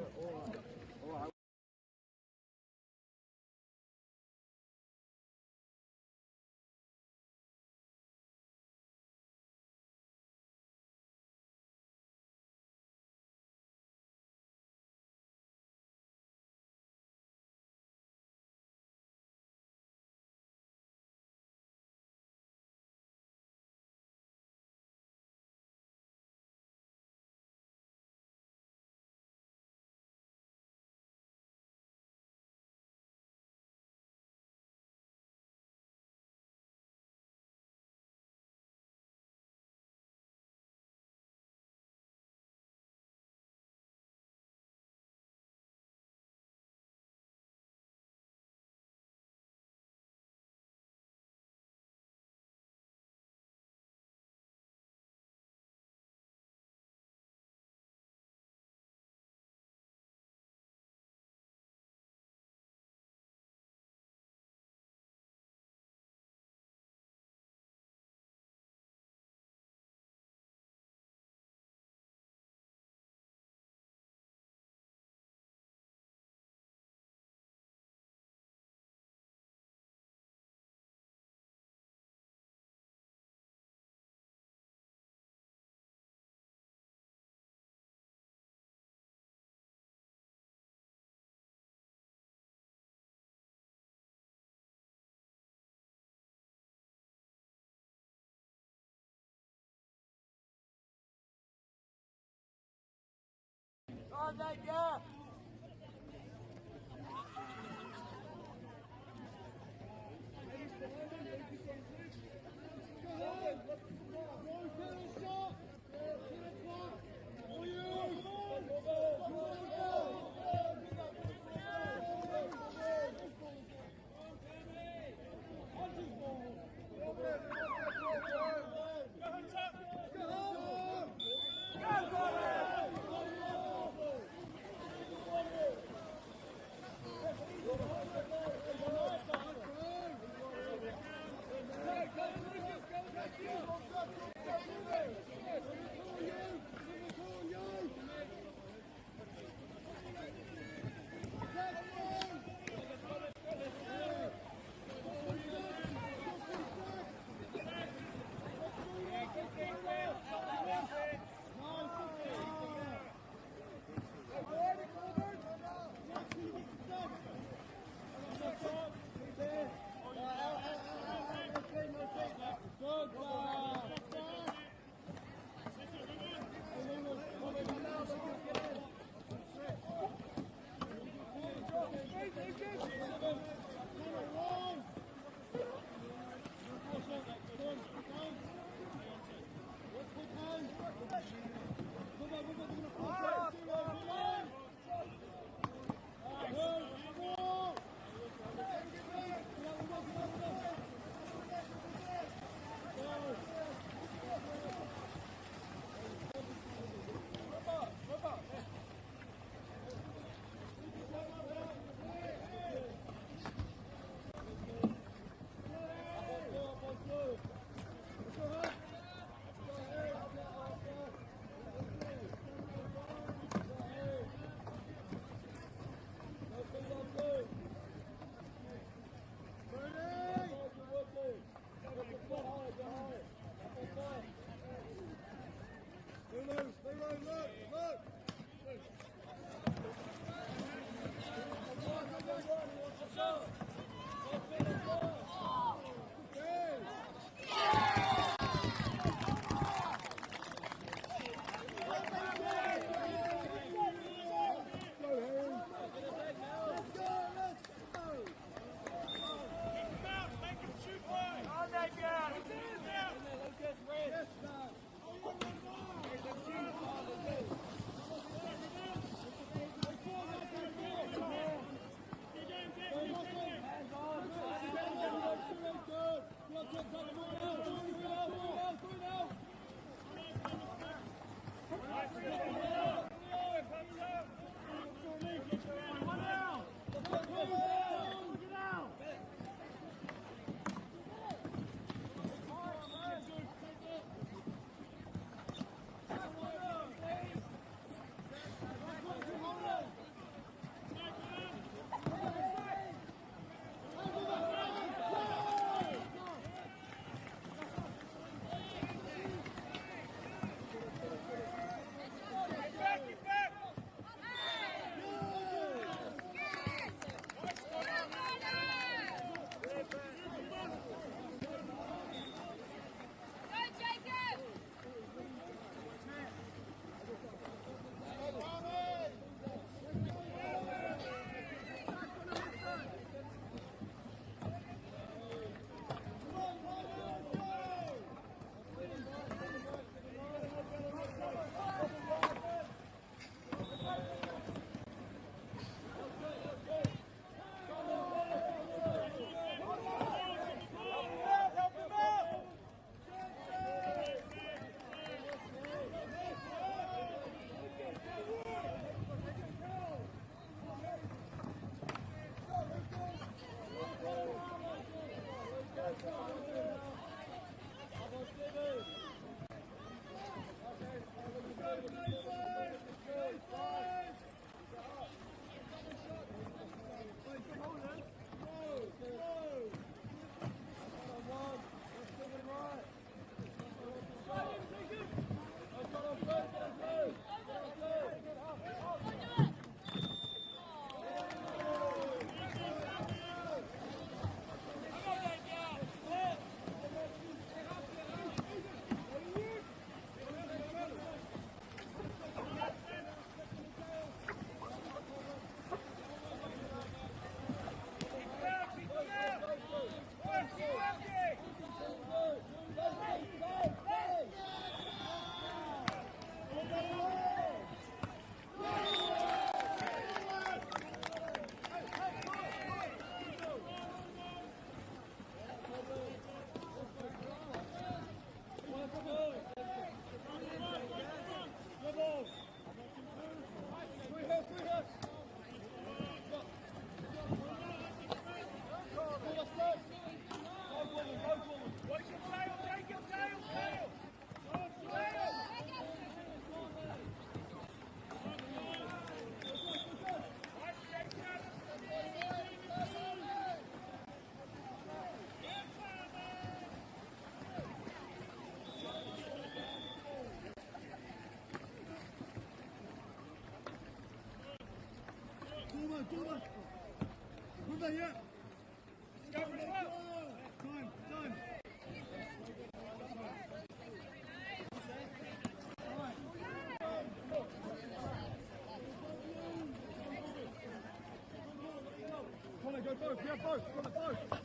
Go both, yeah, both, go both.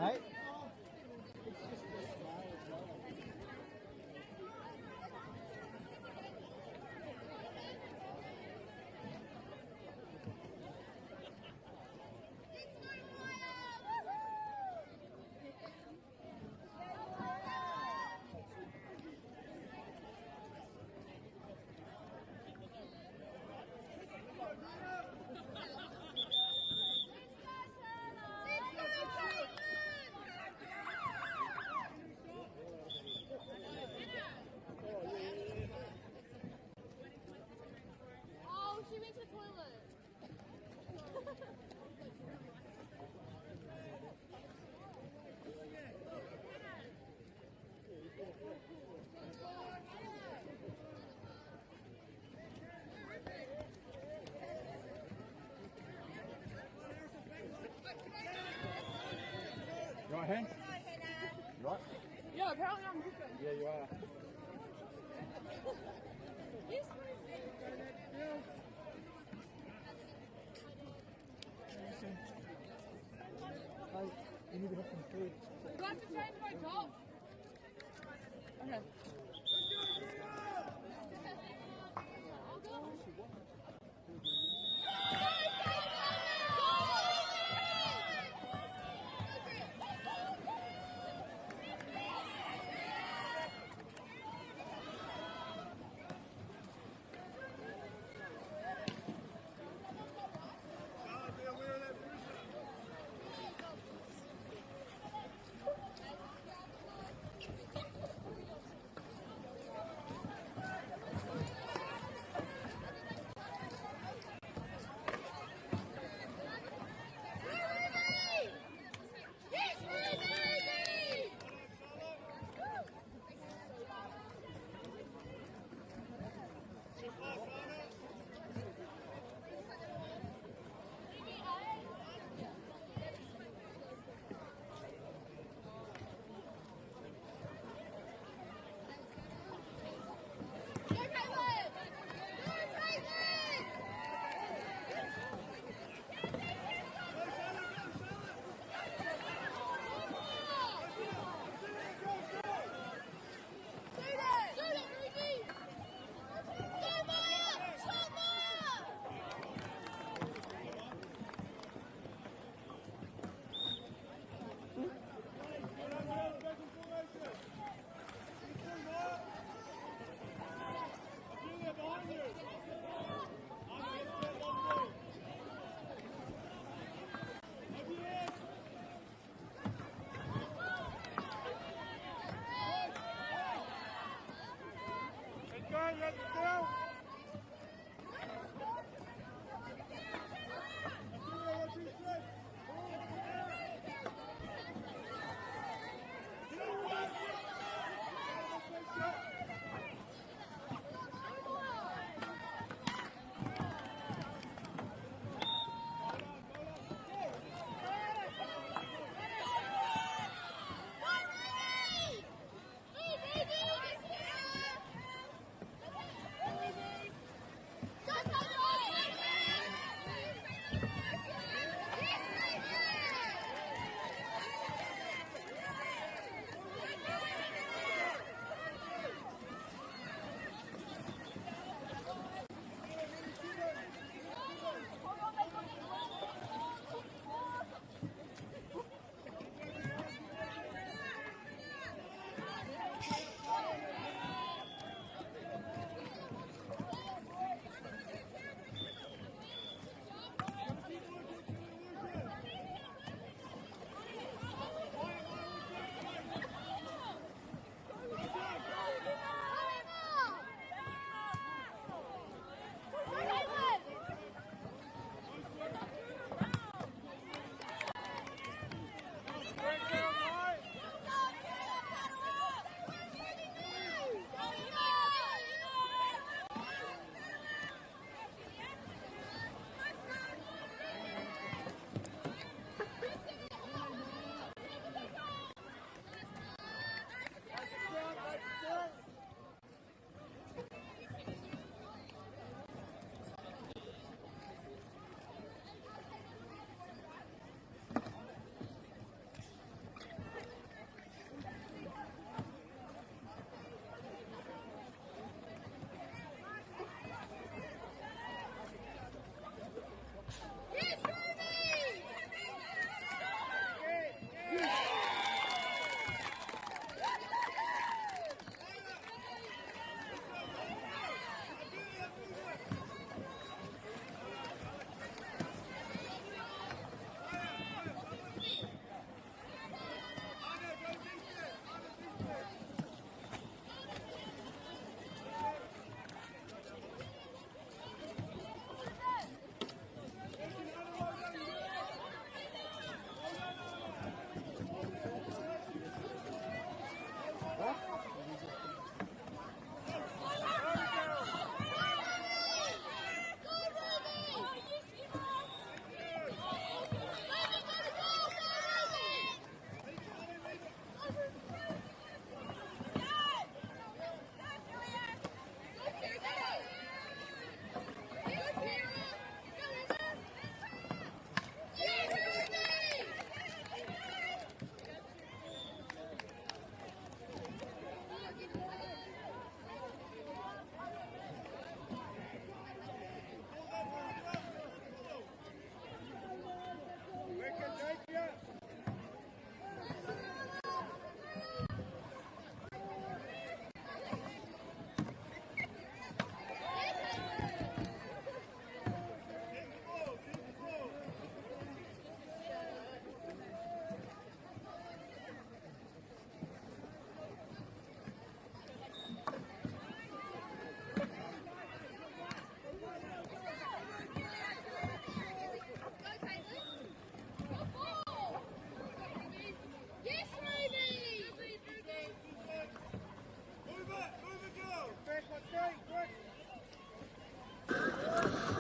Hey? Oh, she went to the toilet. Right hand? Right? Yeah, apparently I'm moving. Yeah, you are. Yes. You need to have some food. Do I have to change my top? Okay.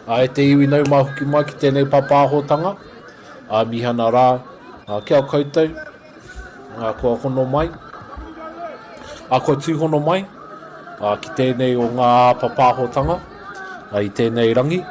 E te iwi nau mahuki mai ki tēnei papahotanga. Mihana rā, kia o koutou, kua hono mai. Kua tūhono mai, ki tēnei o ngā papahotanga, I tēnei rangi.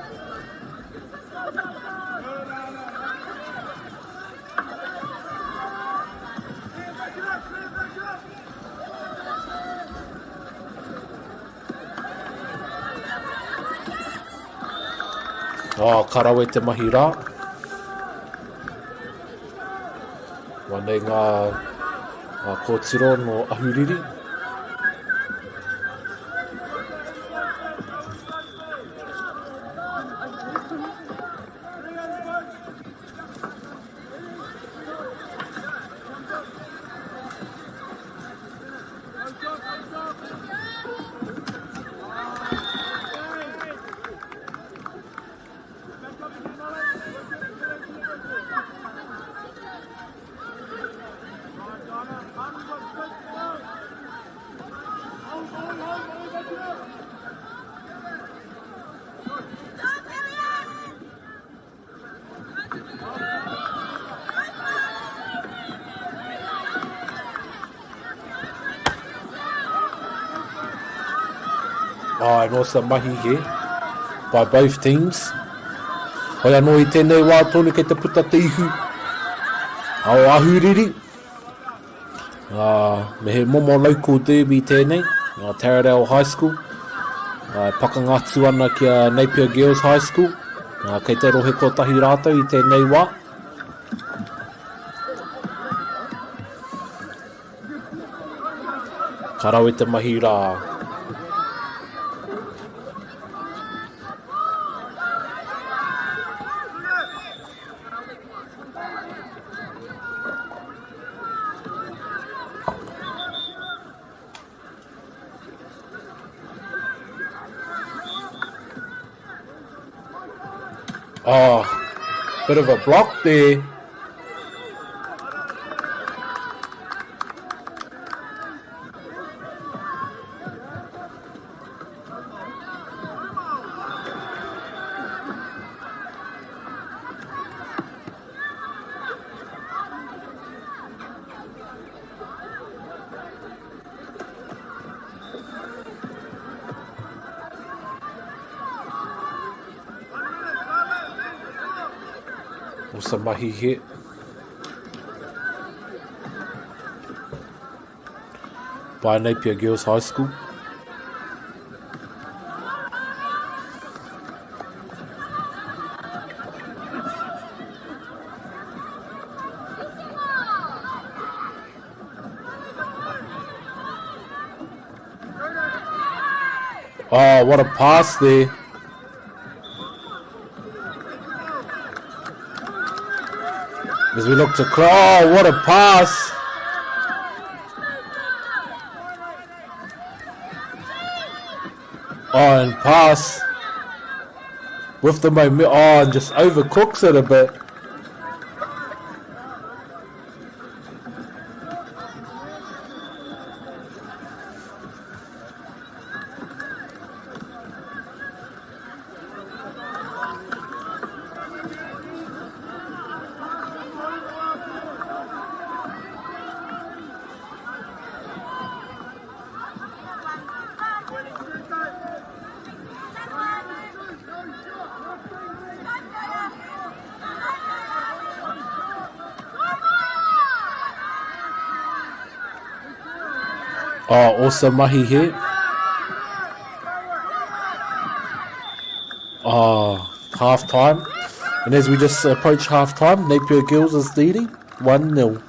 Karawe te mahi rā. Wanei ngā kōtiro no ahuriri. And also mahi here by both teams. Hoi anō I tēnei wā tonu kei te puta te ihu ao ahuriri. Me he momo local derby tēnei, Taradale High School. Pakangatu ana kia Napier Girls High School. Kei te rohe kotahi rātou I tēnei wā. Karawe te mahi rā. Bit of a block there. Also mahi hit. By Napier Girls High School. What a pass there. As we look to what a pass. And pass with the moment. And just overcooks it a bit. Also mahi here. Half time. And as we just approach half time, Napier Girls is leading 1-0.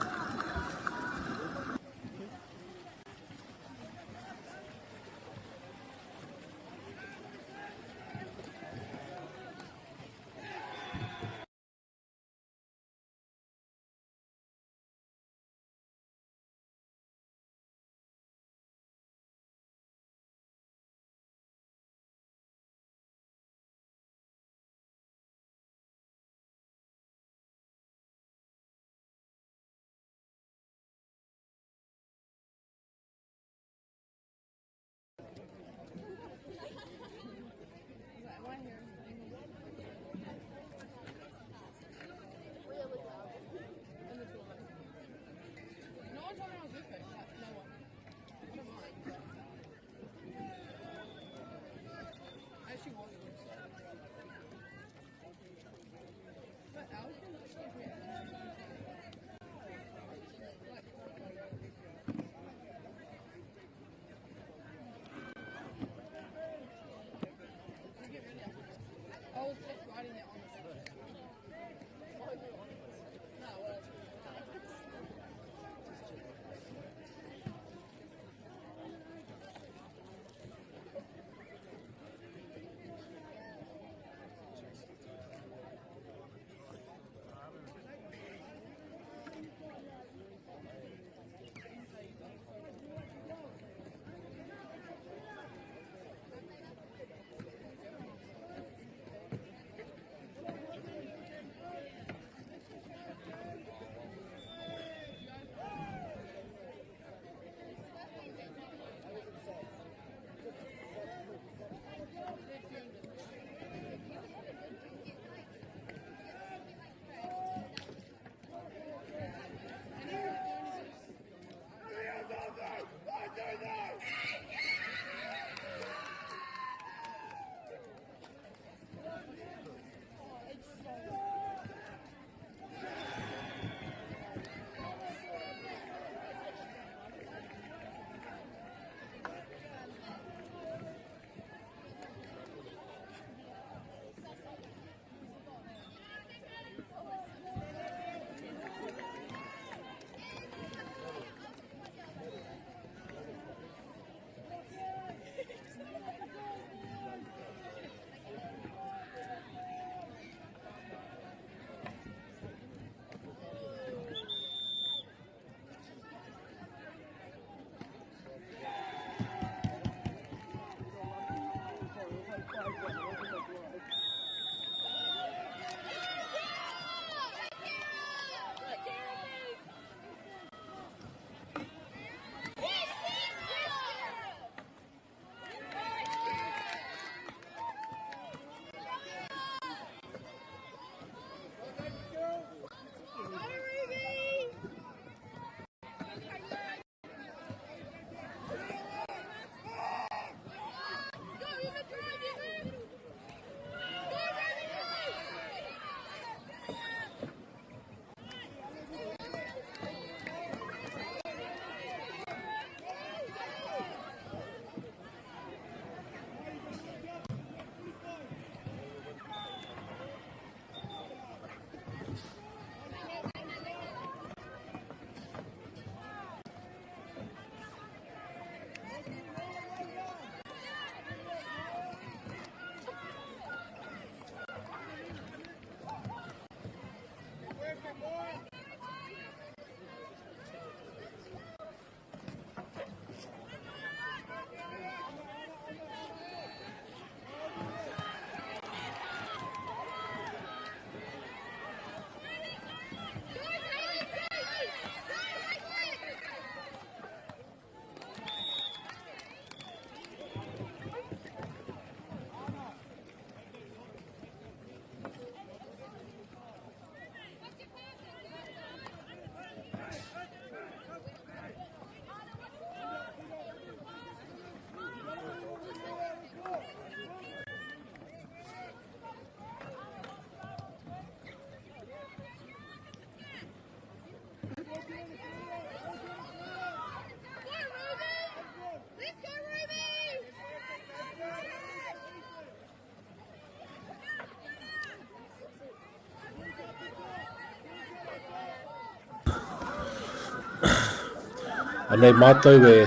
Anei mātou e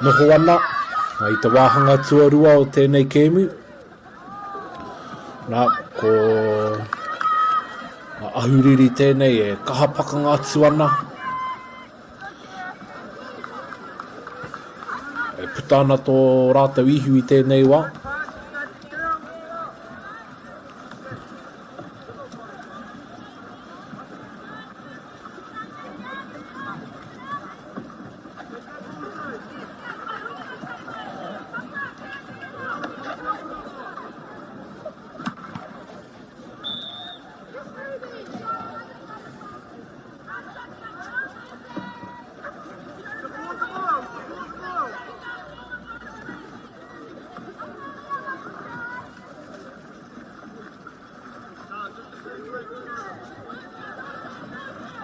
noho ana i te wāhanga tuarua o tēnei kēmu. Nā, ko ahuriri tēnei e kaha pakanga atu ana. E puta ana tō rātou ihu i tēnei wā.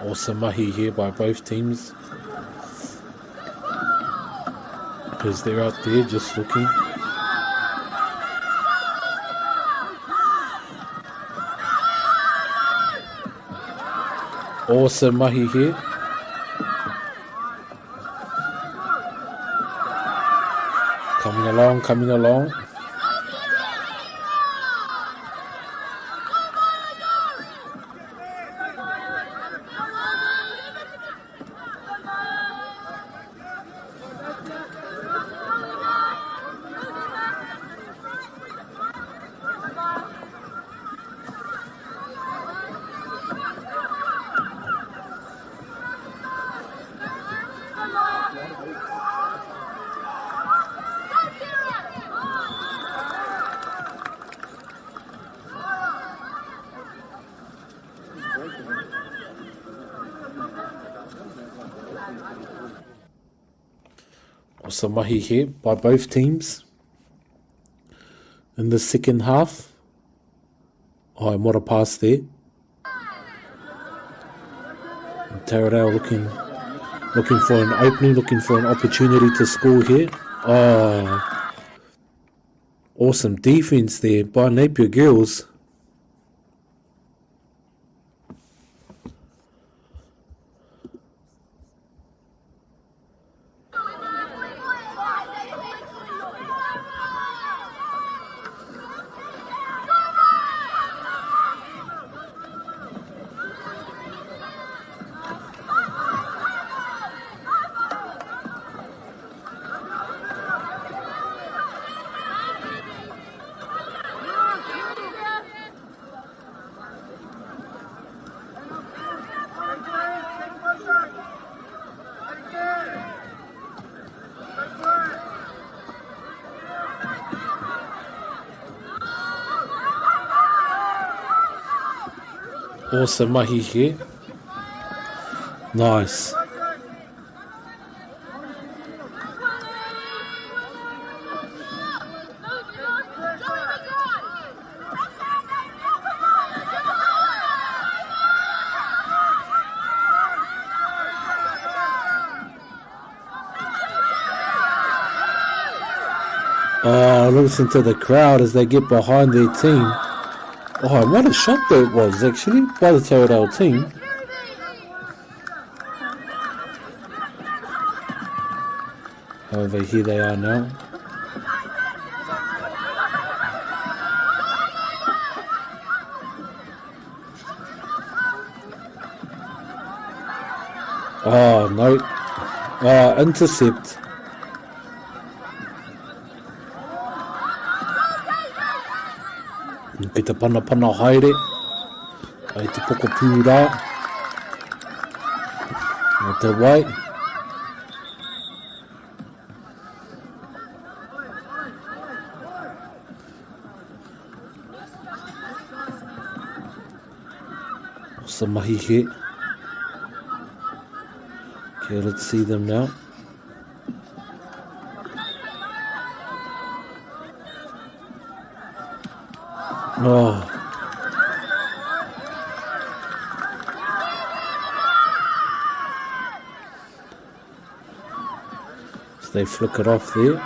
Awesome mahi here by both teams, because they're out there just looking. Awesome mahi here. Coming along, coming along. Awesome mahi here by both teams in the second half. Oh, and what a pass there. And Taradale looking for an opening, looking for an opportunity to score here. Oh, awesome defense there by Napier Girls. Awesome mahi here. Nice. Oh, listen to the crowd as they get behind their team. Oh, what a shot that was, actually, by the Taradale team. However, here they are now. Oh, no. Oh, intercept. Ki te pana haere. Ai te poko pūrā. O te wai. O mahi he. Okay, let's see them now. Oh. So they flick it off there.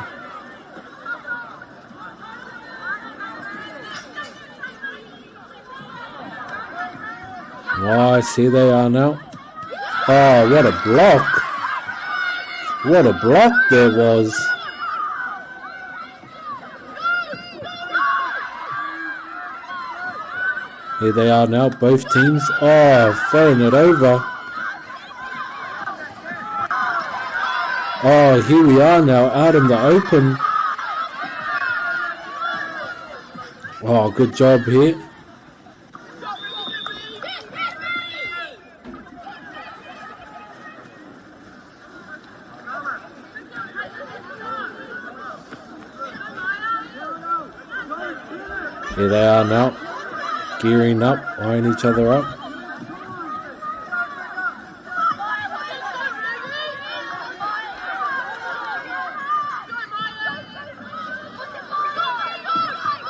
Nice, here they are now. Oh, what a block. What a block there was. Here they are now, both teams. Oh, throwing it over. Oh, here we are now, out in the open. Oh, good job here. Here they are now, gearing up, eyeing each other up.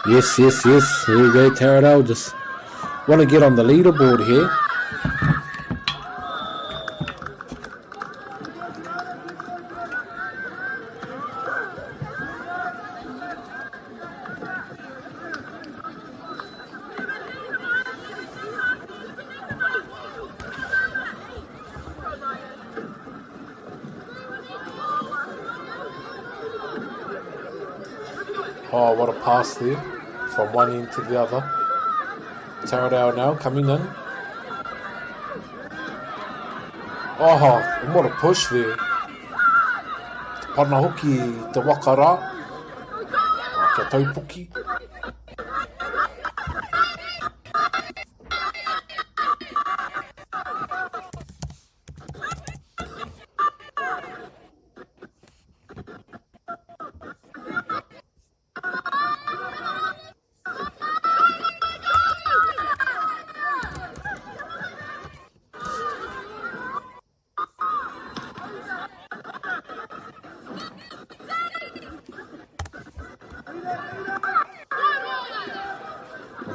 Yes, yes, yes. Here we go, Taradale. Just want to get on the leaderboard here. Oh, what a pass there from one end to the other. Taradale now coming in. Oh, and what a push there. Panahoki te wakara. Kia taupuki.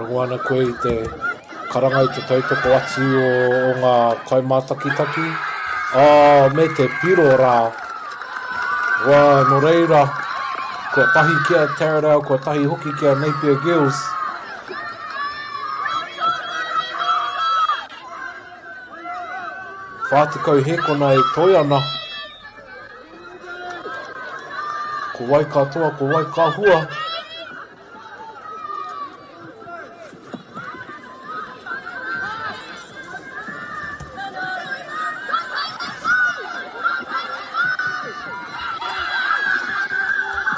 Rongoana koe i te karanga i te tautoko atu o ngā kaimātakitaki. Oh, me te piro rā. Wā, no reira. Kua tahi kia Taradale, kua tahi hoki kia Napier Girls. Whātikau hekona e Toiana. Ko wai katoa, ko wai kahua.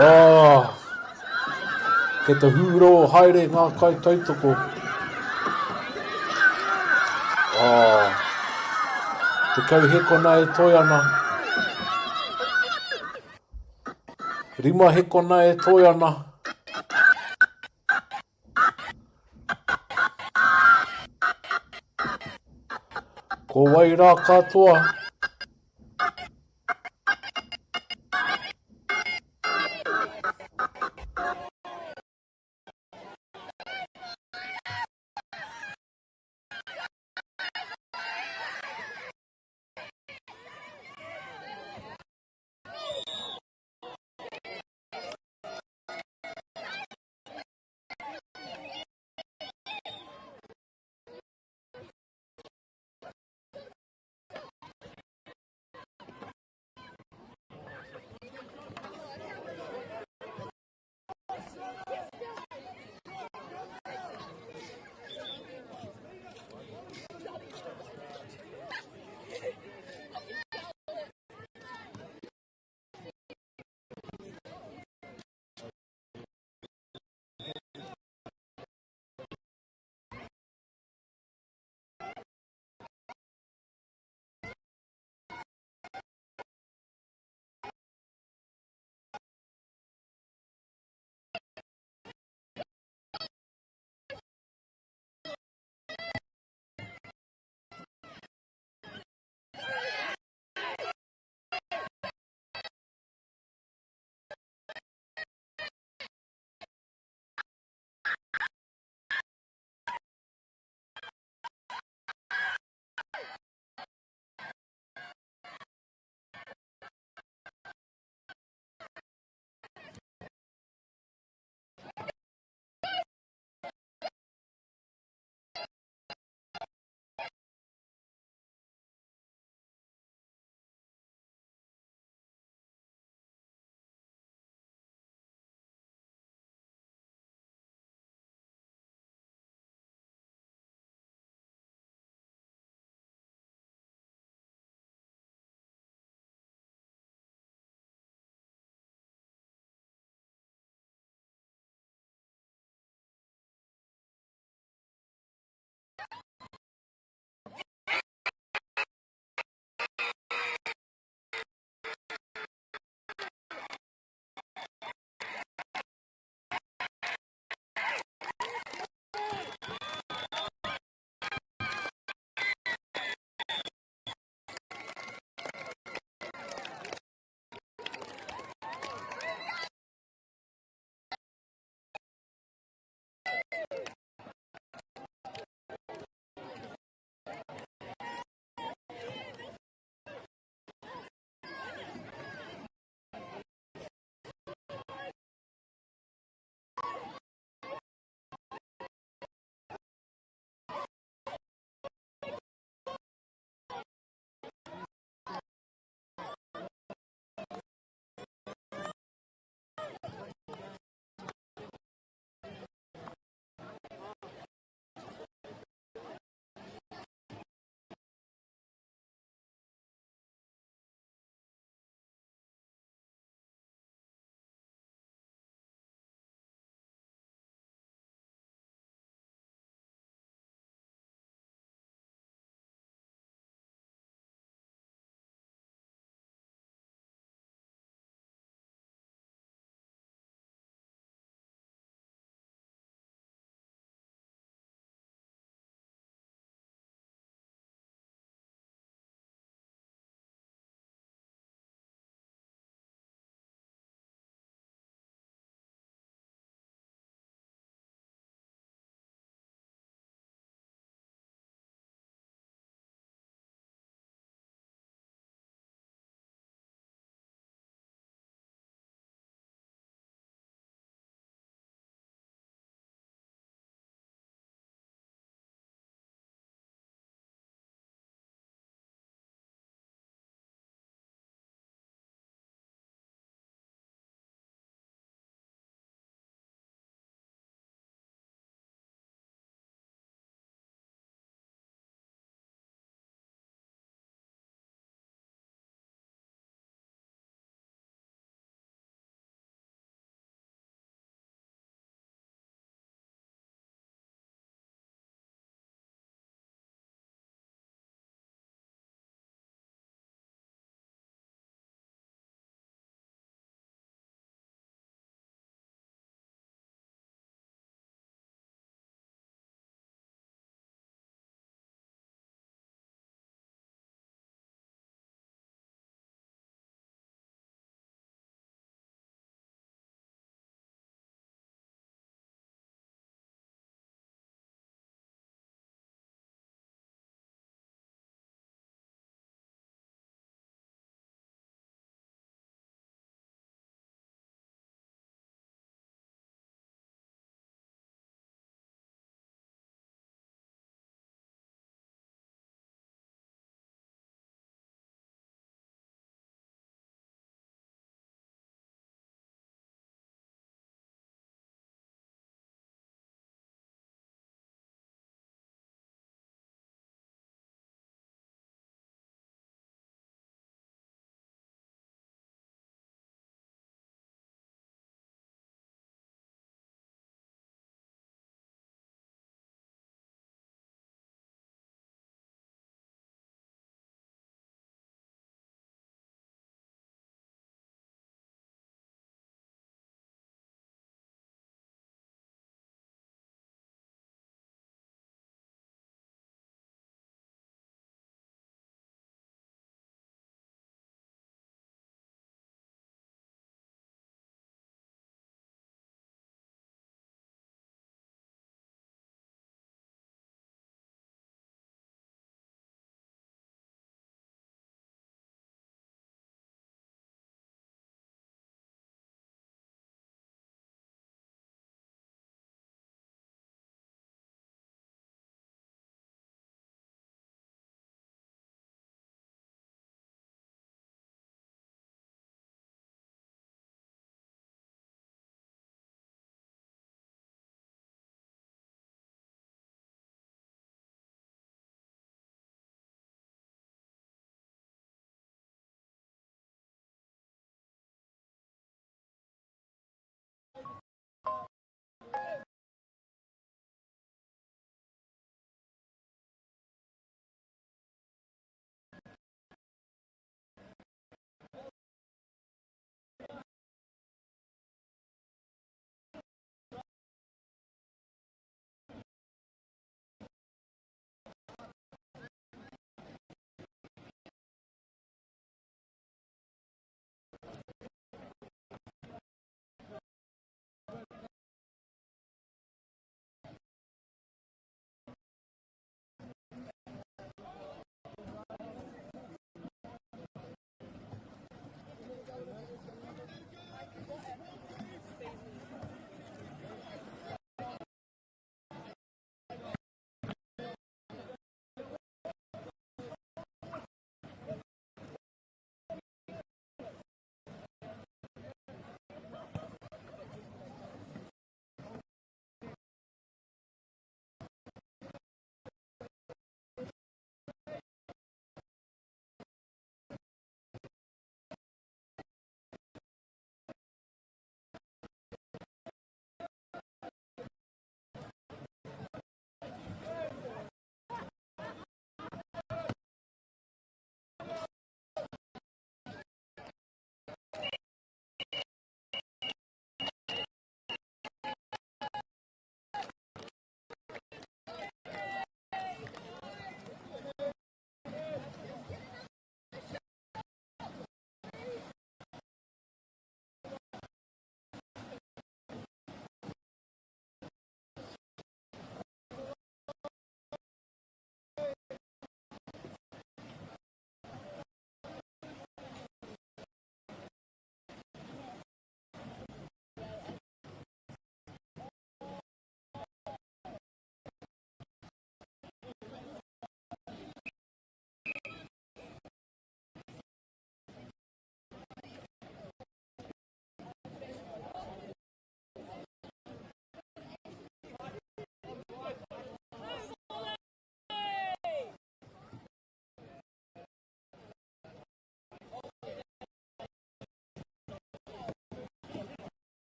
Oh, ke te hūro haere ngā kai tautoko. Oh, te kauhekona e Toiana. Rima hekona e Toiana. Ko wai rā katoa.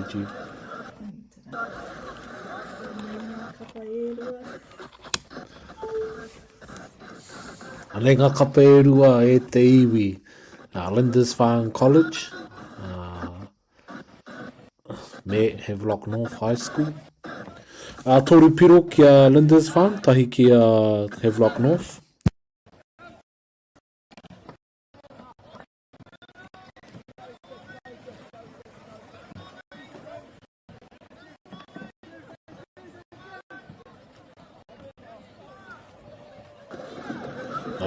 Fiji. Ale ngā kapaerua e te iwi. Lindisfarne College. Me Havelock North High School. Toru piro kia Lindisfarne, tahi kia Havelock North.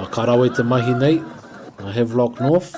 Ka rawe te mahi nei, Havelock North.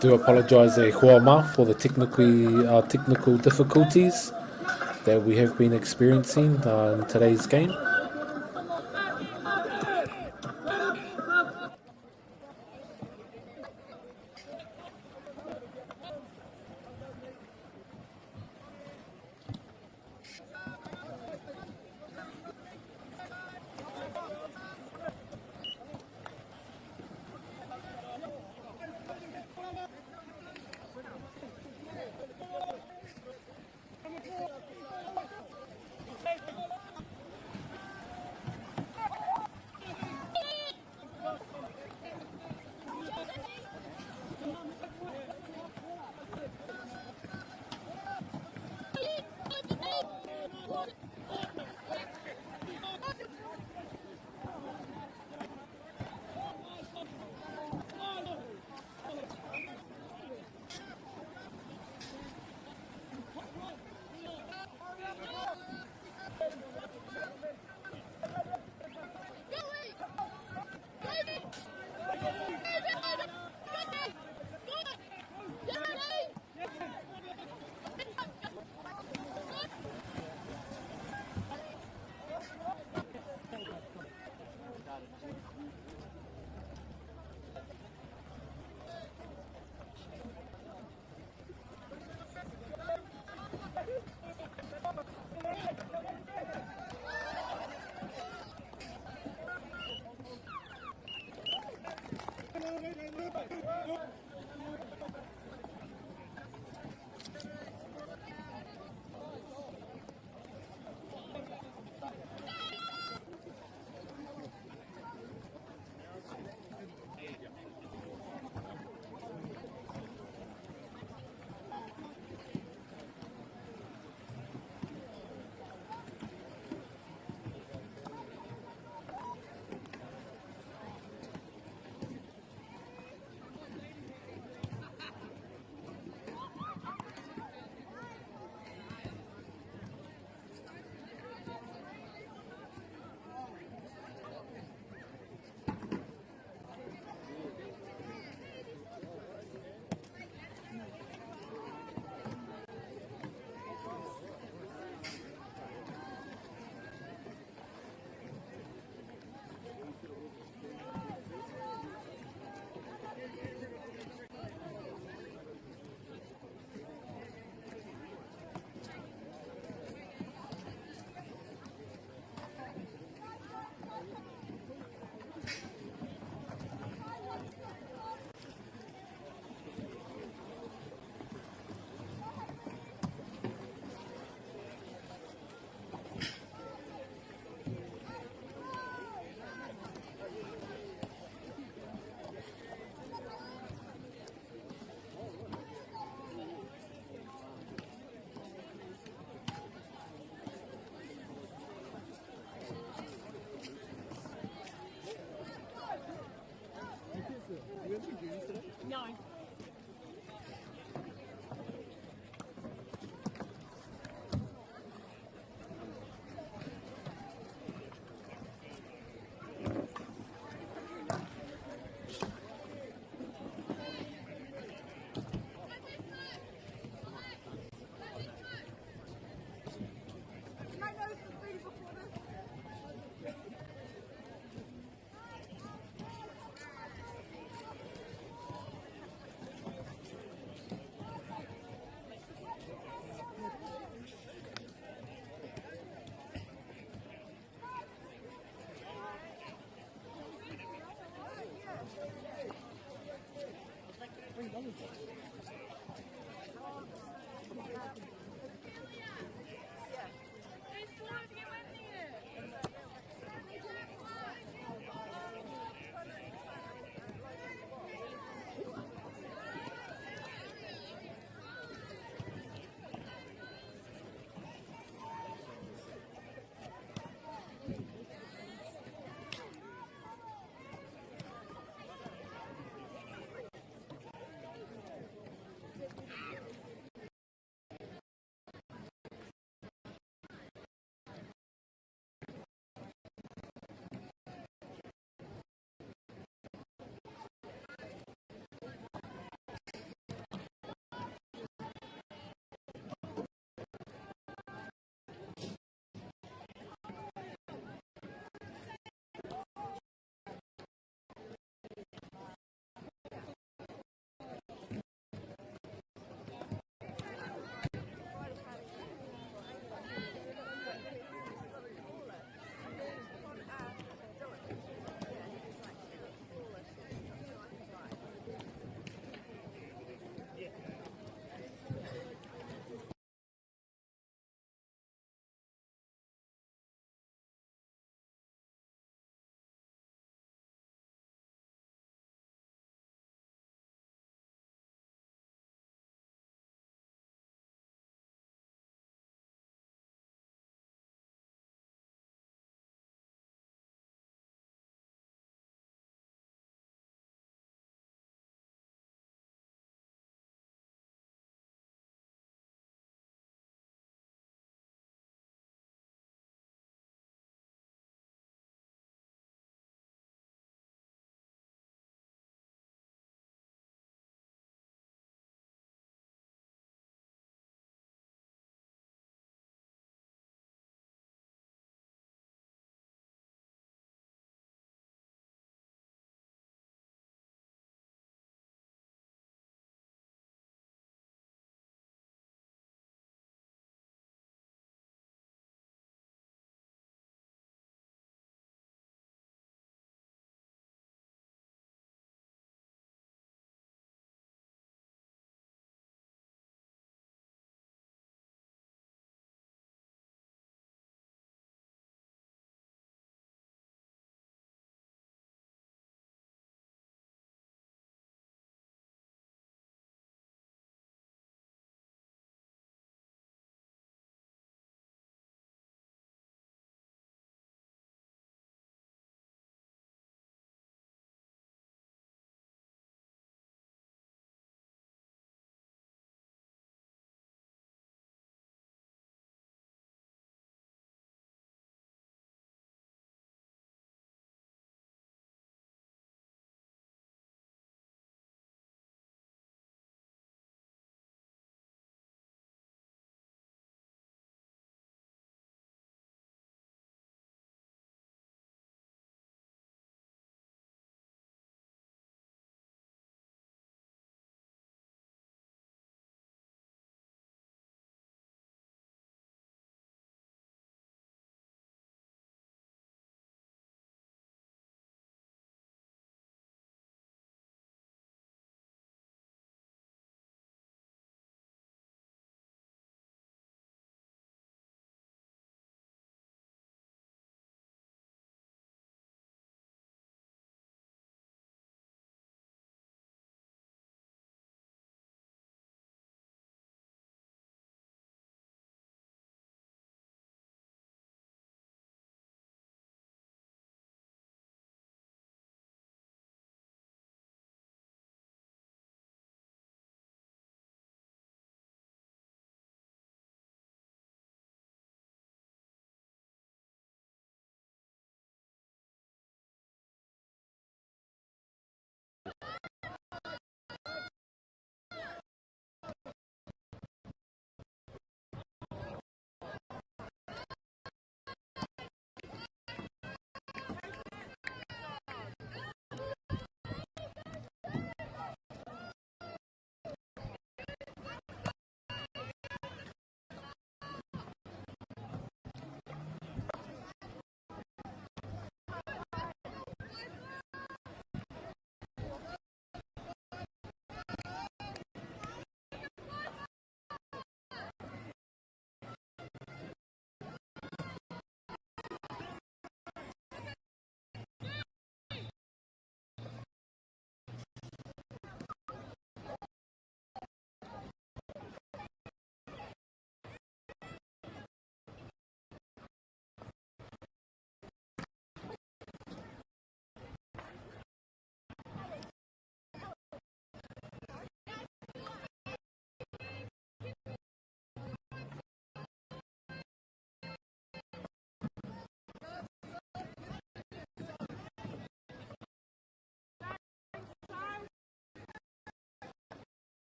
Do apologise e Huama for the technical difficulties that we have been experiencing in today's game.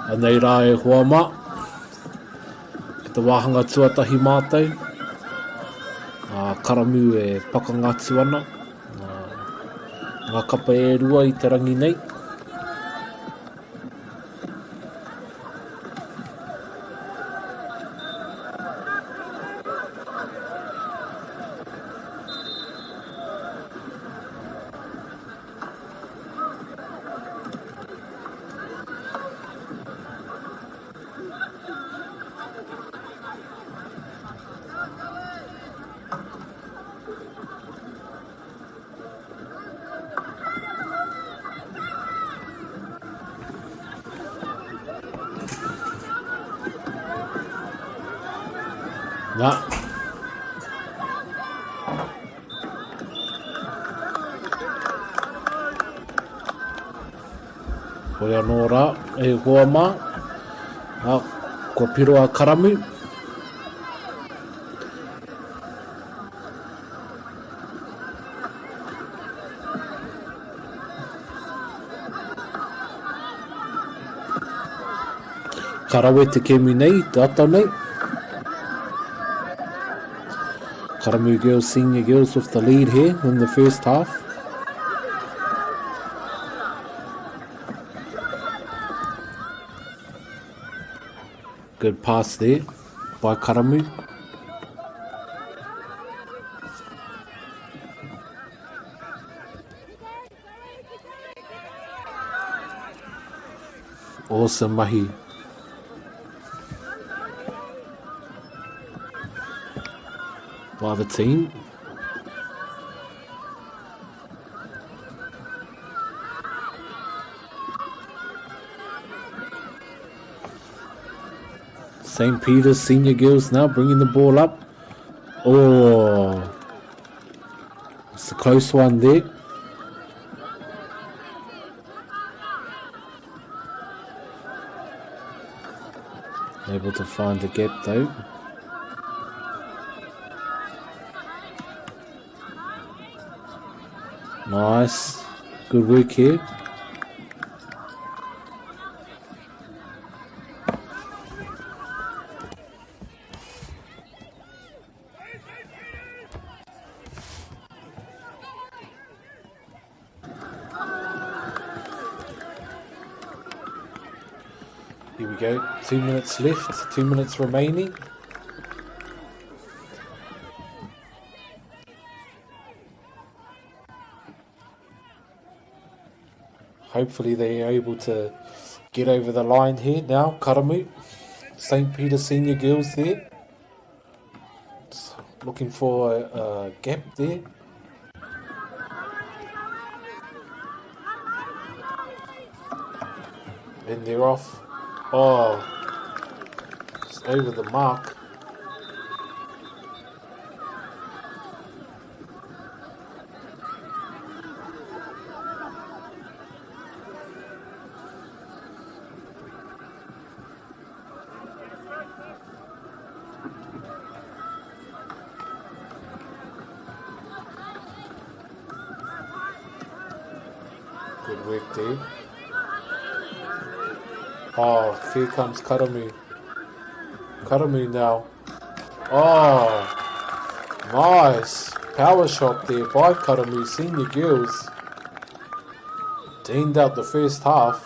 Anei rā e hoa mā. E te wāhanga tuatahi mātou. Karamu e pakangatu ana. Ngā kapa e rua i te rangi nei. Ngā. Hoi anō rā, e hoa mā. Kua piro a Karamu. Karawe te kemi nei, te atau nei. Karamu girls, senior girls with the lead here in the first half. Good pass there by Karamu. Awesome mahi. By the team. St. Peter's senior girls now bringing the ball up. Oh, it's a close one there. Able to find the gap though. Nice. Good work here. Here we go. 2 minutes left. 2 minutes remaining. Hopefully they are able to get over the line here now. Karamu, St. Peter senior girls there. Looking for a gap there. And they're off. Oh, it's over the mark. Good work there. Oh, here comes Karamu. Karamu now. Oh, nice. Power shot there by Karamu senior girls. Deaned out the first half.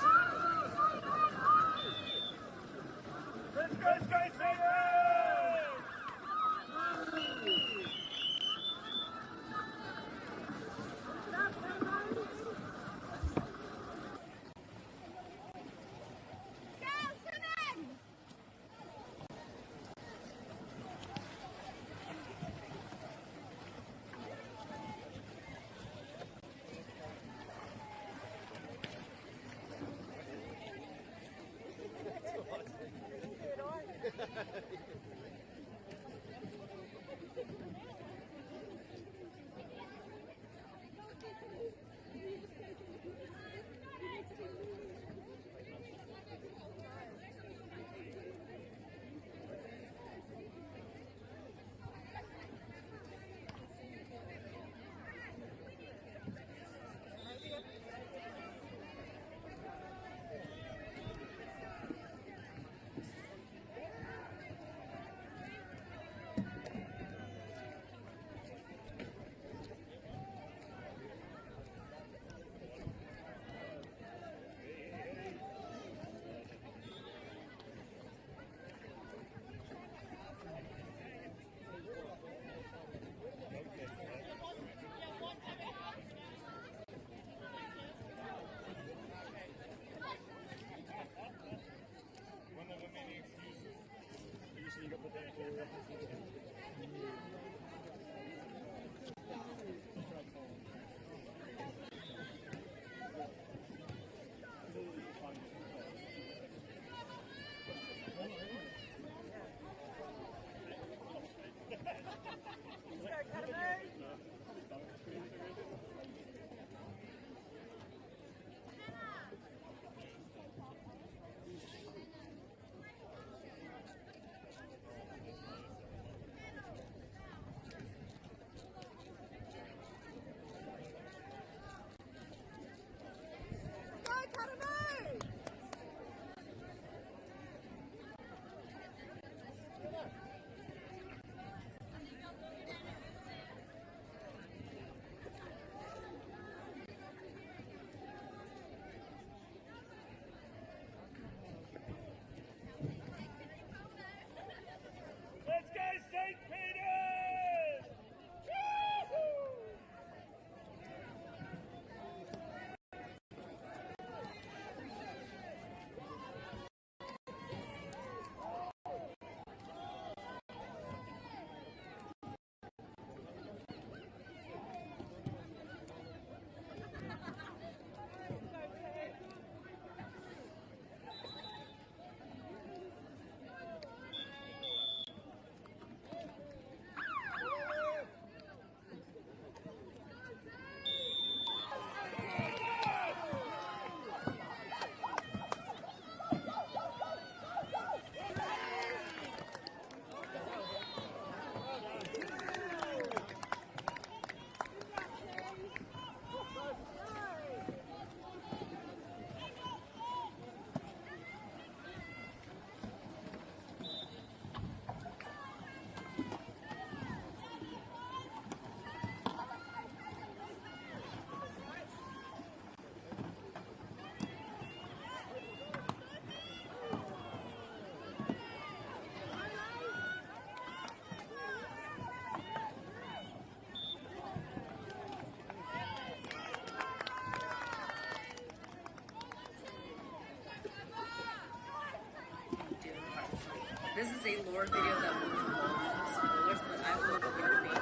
This is a lore video that will involve spoilers, but I will give the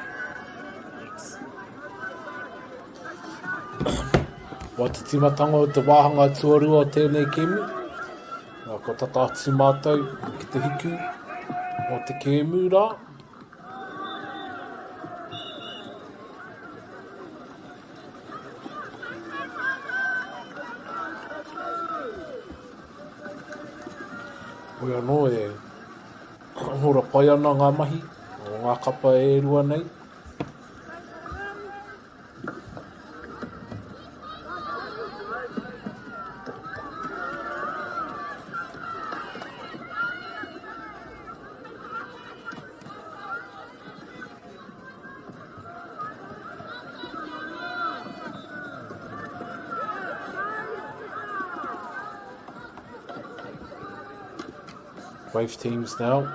Wā te timatanga o te wāhanga tuarua o tēnei kēmu. Nā ko tata atu mātou ki te hiku o te kēmu rā. Oi anō e hora pai ana ngā mahi o ngā kapa e rua nei. Both teams now.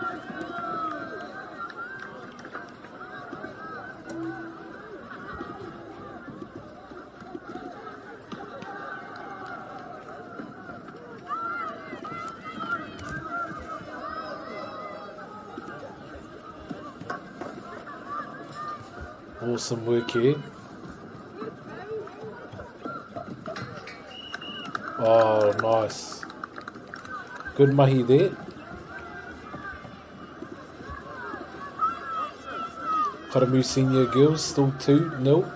Awesome work here. Oh, nice. Good mahi there. Karamu Senior Girls still 2-0.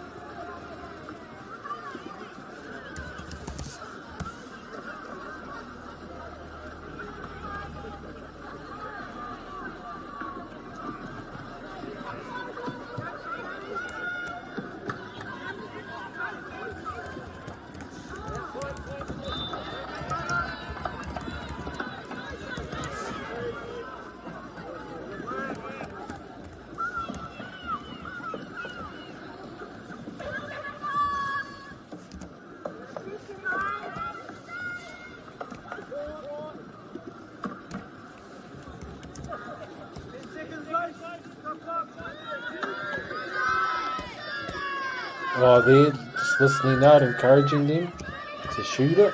Oh, they're just listening out, encouraging them to shoot it.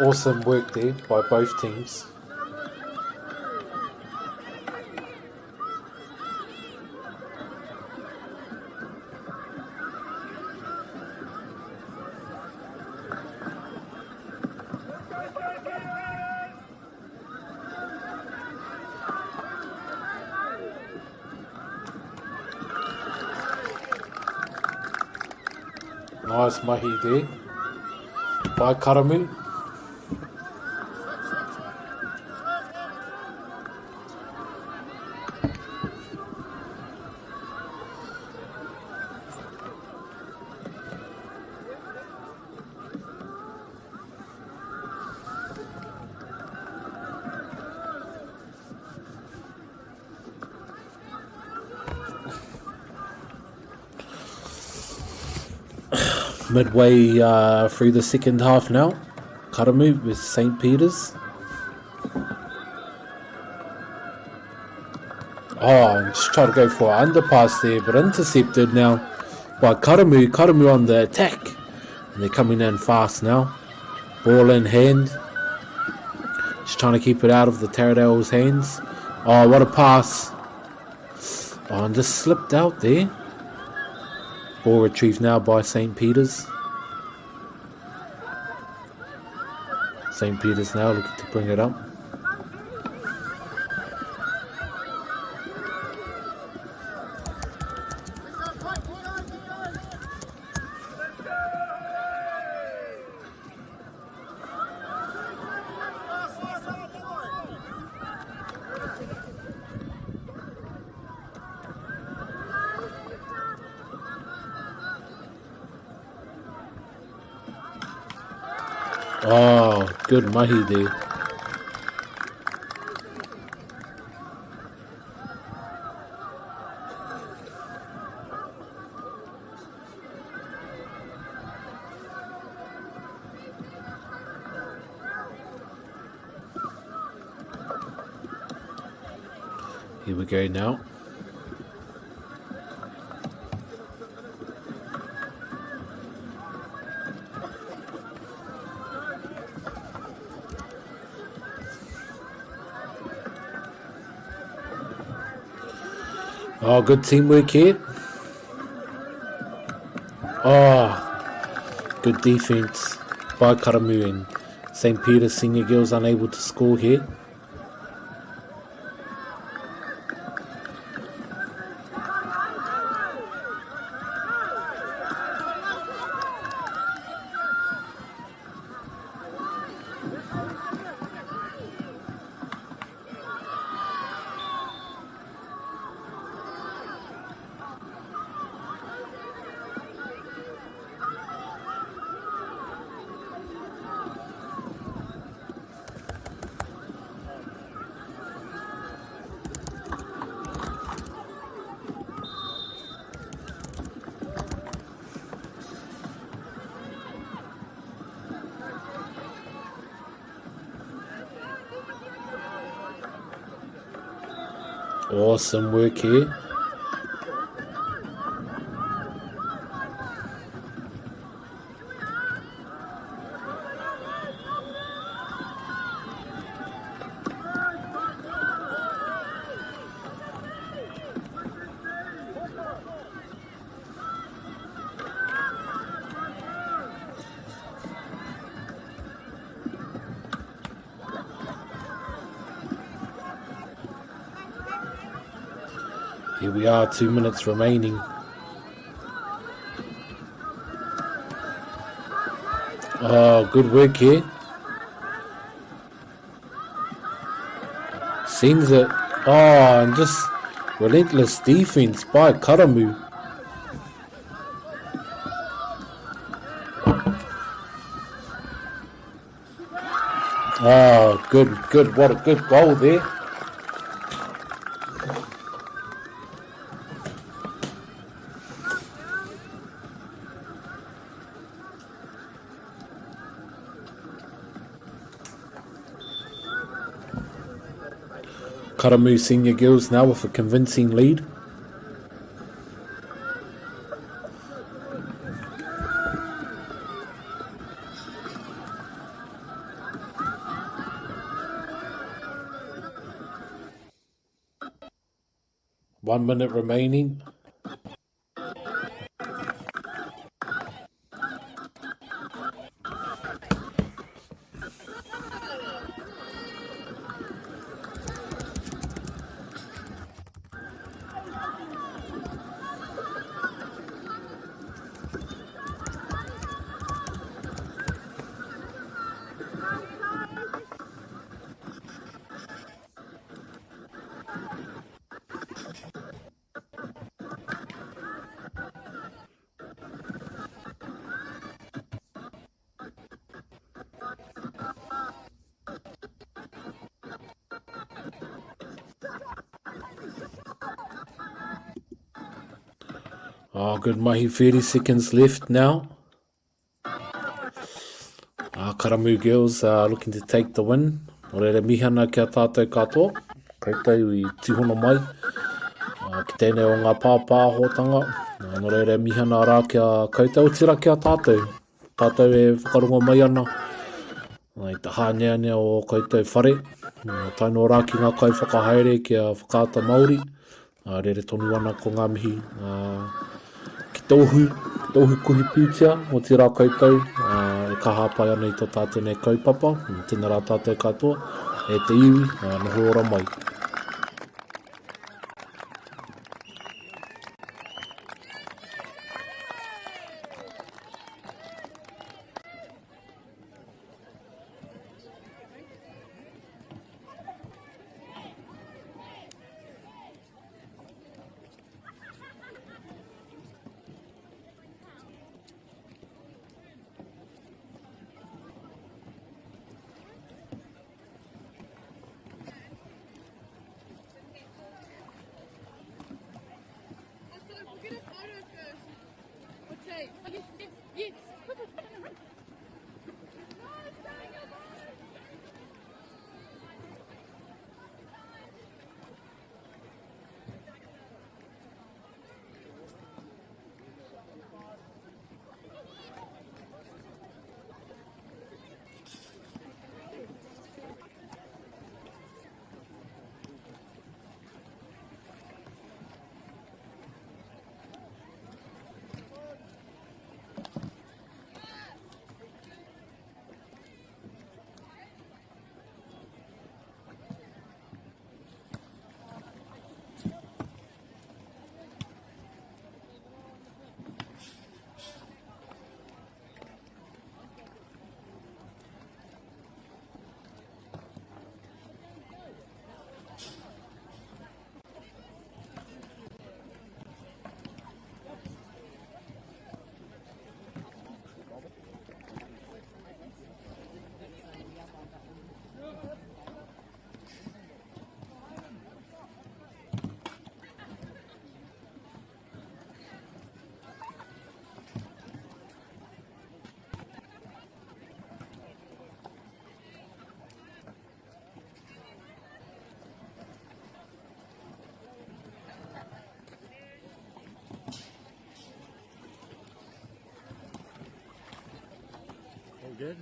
Awesome work there by both teams. Nice mahi there by Karamu. Midway through the second half now. Karamu with St. Peter's. Just try to go for an underpass there, but intercepted now by Karamu. Karamu on the attack. And they're coming in fast now. Ball in hand. Just trying to keep it out of the Taradale's hands. Oh, what a pass. Oh, and just slipped out there. Ball retrieved now by St. Peter's. St. Peter's now looking to bring it up. Oh, good mahi there. Here we go now. Oh, good teamwork here. Oh, good defense by Karamu, and St. Peter's Senior Girls unable to score here. Awesome work here. Here we are, 2 minutes remaining. Oh, good work here. Sends it. Oh, and just relentless defense by Karamu. Oh, good. What a good goal there. Karamu Senior Girls now with a convincing lead. 1 minute remaining. Oh, good mahi, 30 seconds left now. Karamu girls are looking to take the win. O reira mihana kia tātou katoa. Koutou i tihona mai. Ki tēnei o ngā pāpāhotanga. Nō reira mihana rā kia koutou tira kia tātou. Tātou e whakarongo mai ana. I te hāneanea o koutou whare. Taino rā ki ngā kai whakahaere kia whakaata Māori. Rere tonu ana ko ngā mihi. Ki tōhu kuhi pūtia o te rā koutou. E ka hāpai ana i tō tātou nei kaupapa. Tēnā rā tātou katoa. E te iwi, noho ora mai. Get a photo first. Okay. Yes, yes. Good.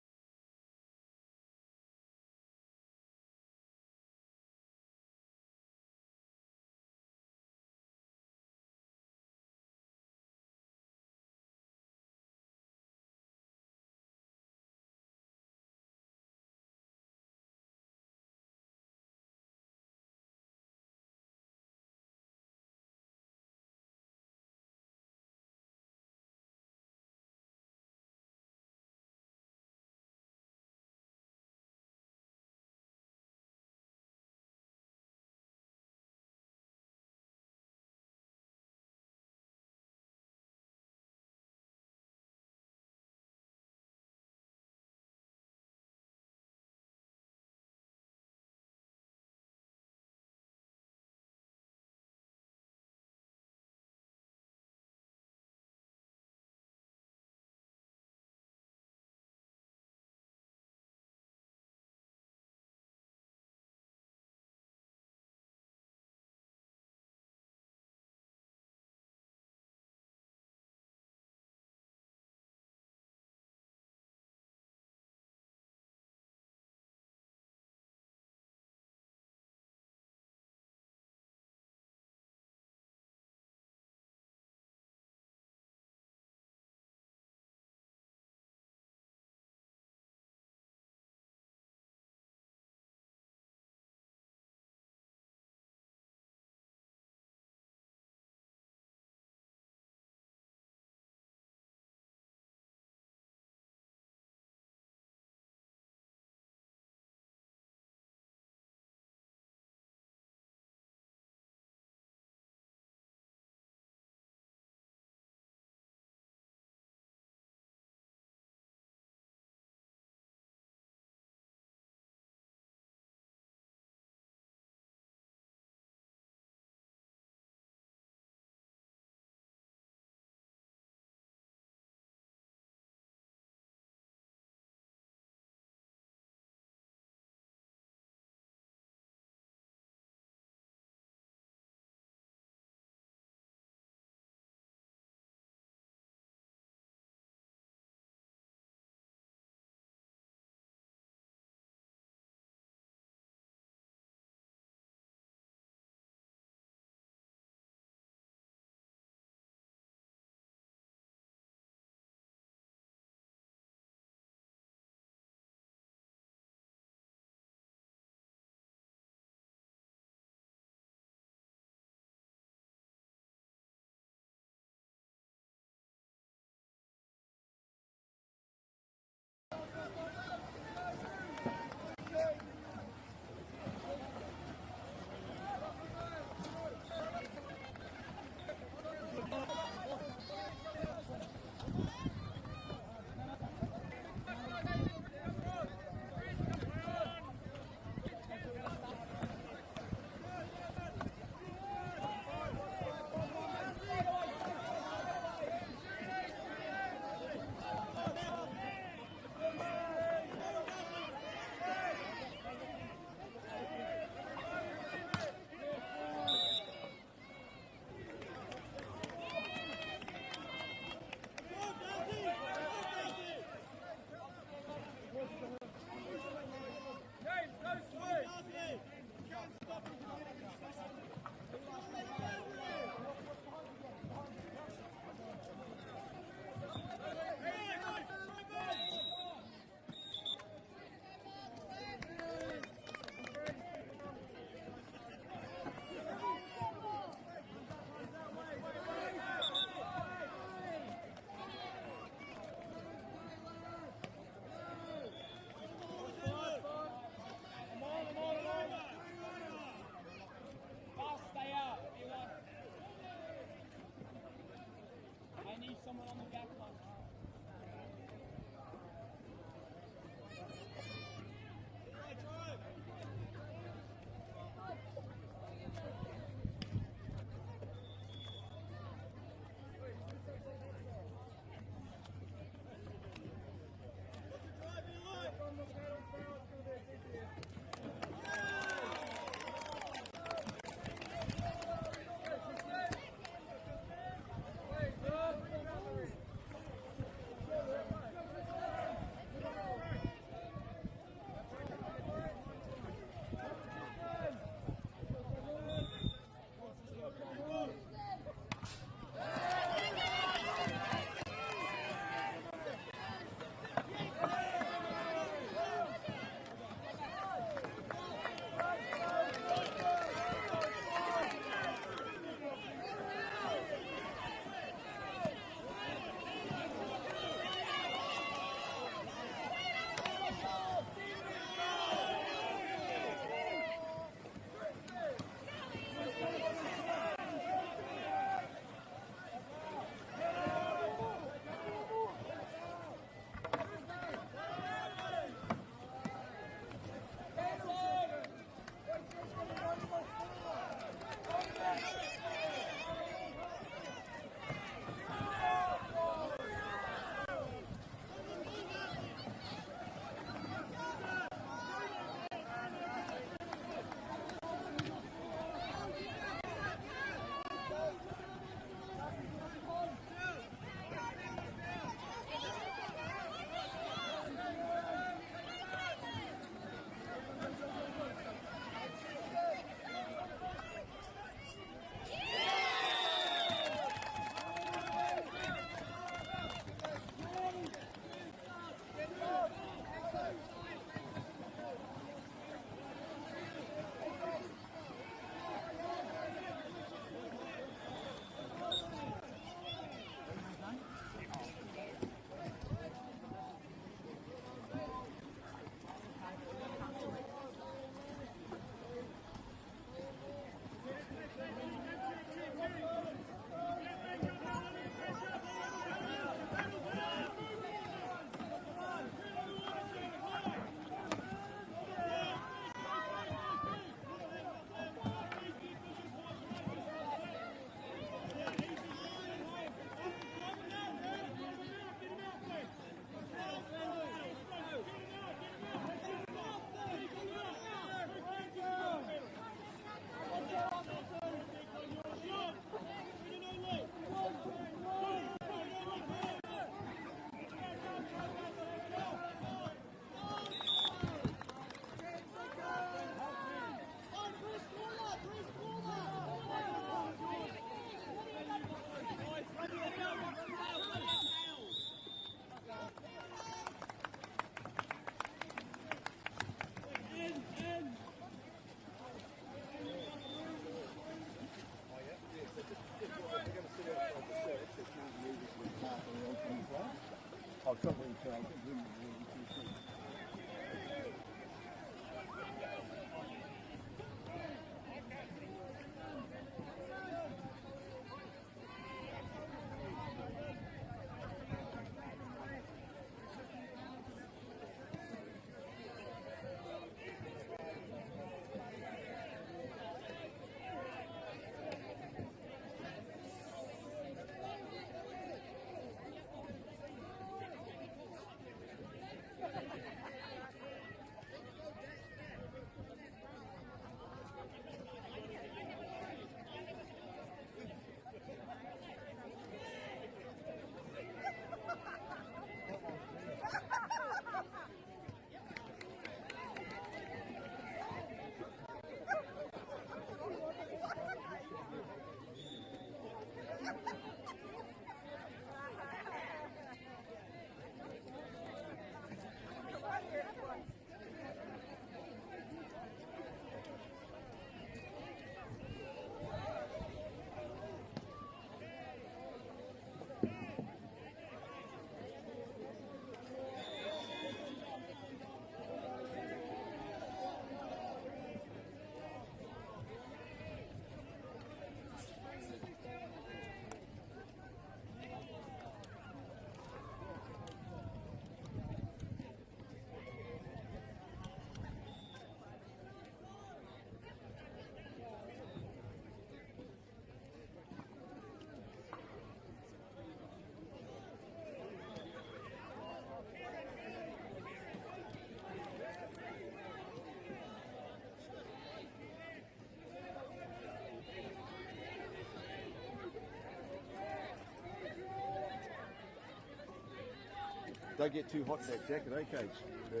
Don't get too hot in that jacket, eh, Cage? Yeah.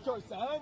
Go, Sam.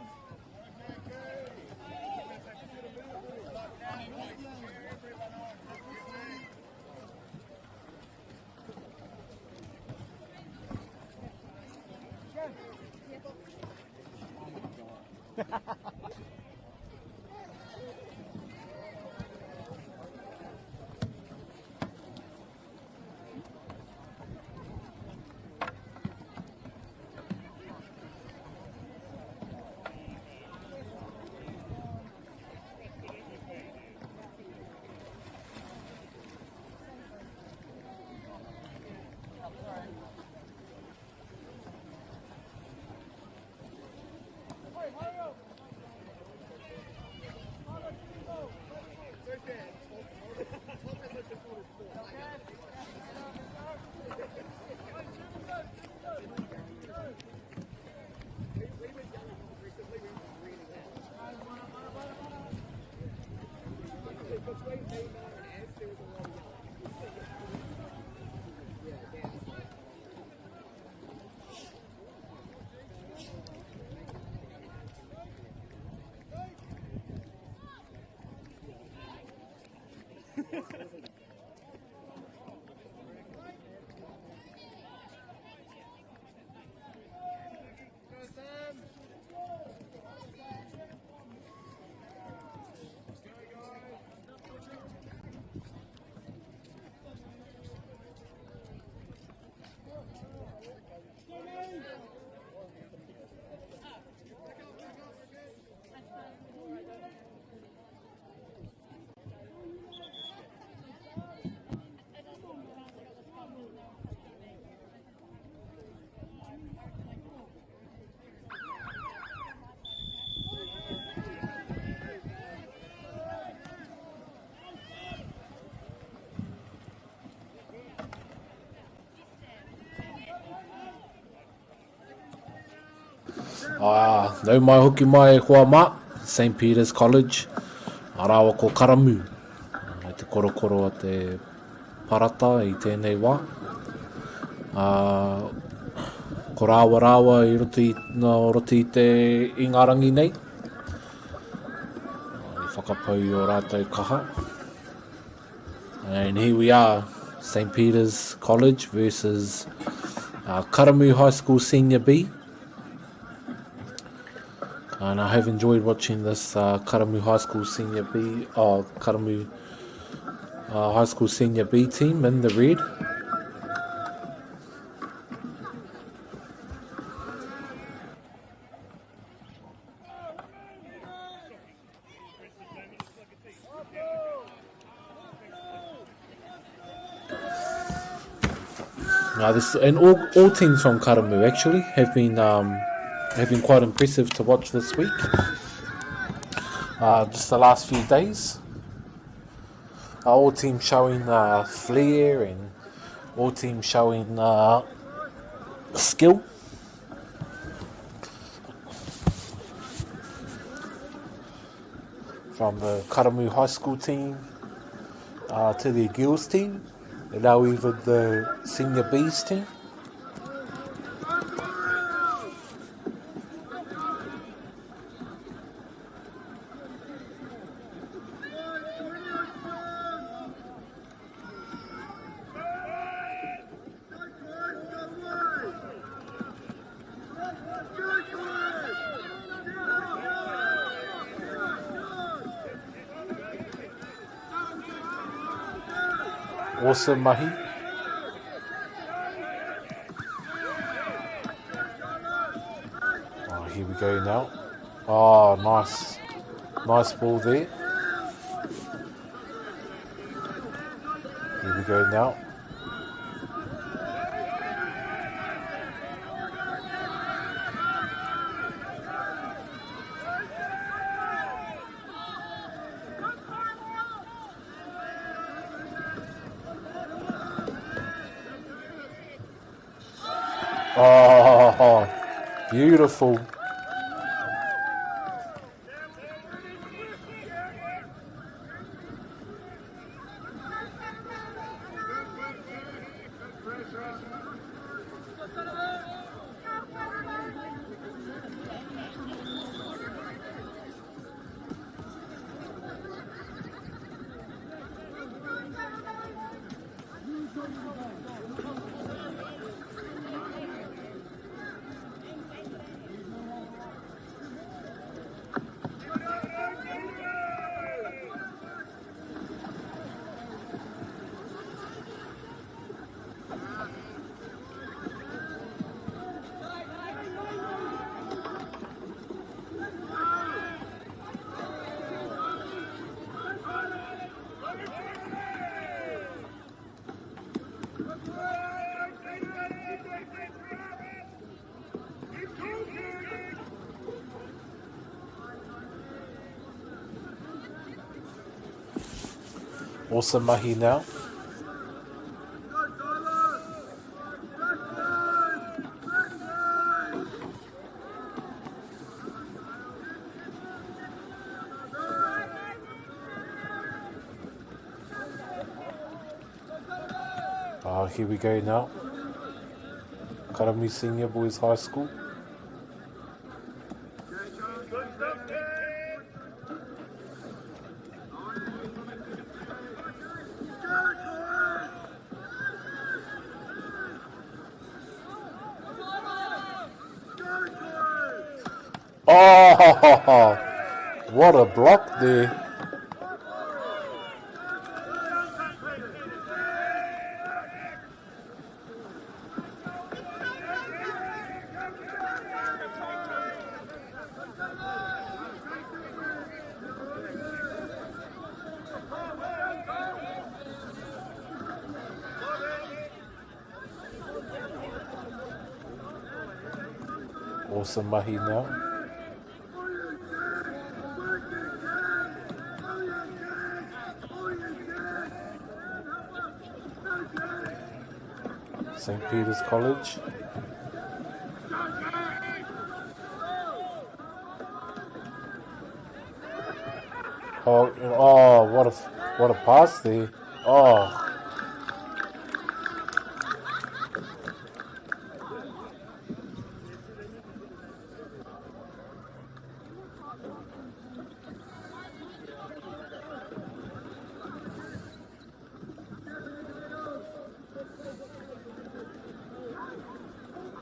Nau mai hoki mai hoa mā, St. Peter's College, arawa ko Karamu. E te korokoro a te parata i tēnei wā. Ko rāwa i roto i te ingarangi nei. I whakapau o rātou kaha. And here we are, St. Peter's College versus Karamu High School Senior B. And I have enjoyed watching this Karamu High School Senior B, Karamu High School Senior B team in the red. Now all teams from Karamu actually have been quite impressive to watch this week. Just the last few days. All teams showing flair and all teams showing skill. From the Karamu High School team to the girls team, and now even the Senior B's team. Awesome mahi. Oh, here we go now. Oh, nice. Nice ball there. Here we go now. Oh, beautiful. Awesome mahi now. Here we go now. Karamu Senior Boys High School. Oh, what a block there. Awesome mahi now. St. Peter's College. Oh, what a pass there. Oh.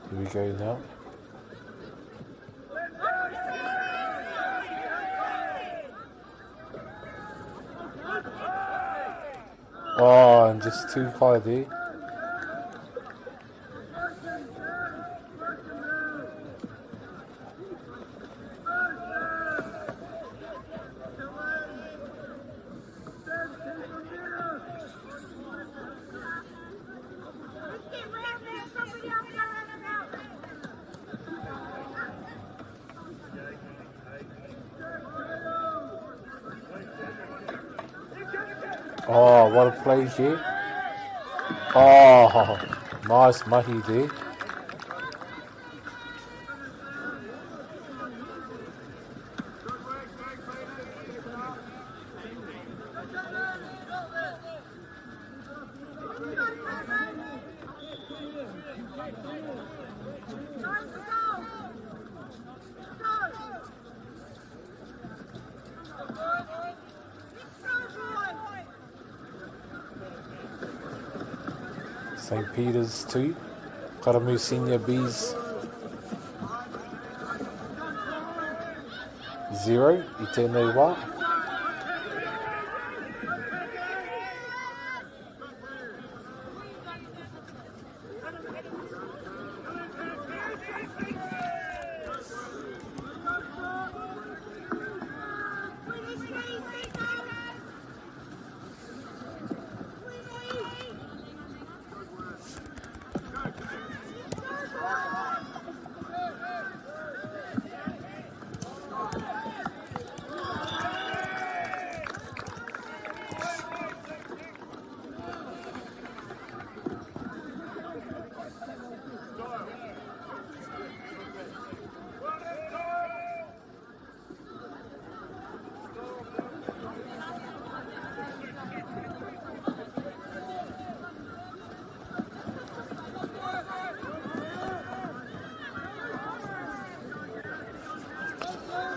Here we go now. Oh, and just too high there. Oh, what a play here. Oh, nice mahi there. St. Peter's 2, Karamu Senior B's 0, Itenewa.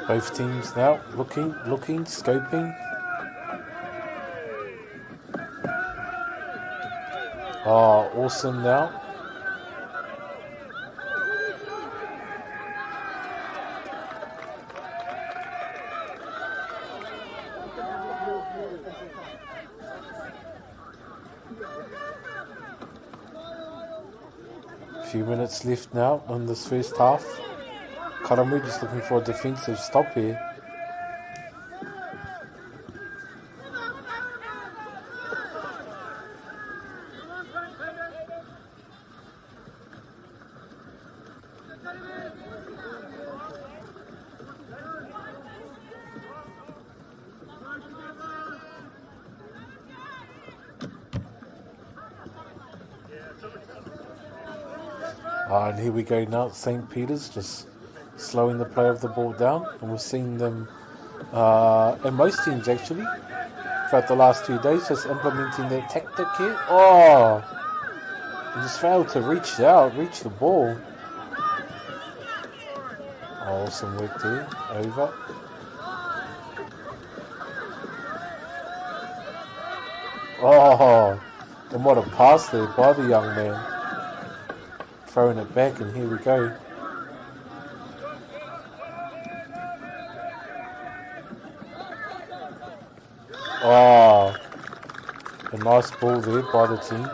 Both teams now looking, scoping. Oh, awesome now. Few minutes left now on this first half. Karamu just looking for a defensive stop here. And here we go now, St. Peter's just slowing the play of the ball down. And we've seen them, and most teams actually, throughout the last 2 days, just implementing their tactic here. Oh, they just failed to reach the ball. Awesome work there, over. Oh, and what a pass there by the young man. Throwing it back, and here we go. Oh, a nice ball there by the team.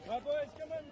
Right, boys, come on.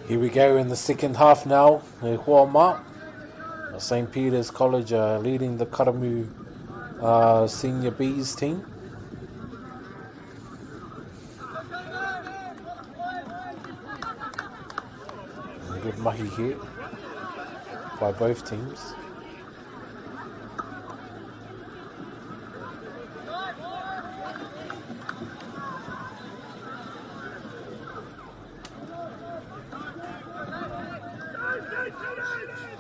Here we go in the second half now. Huama, St. Peter's College leading the Karamu Senior B's team. Good mahi here by both teams.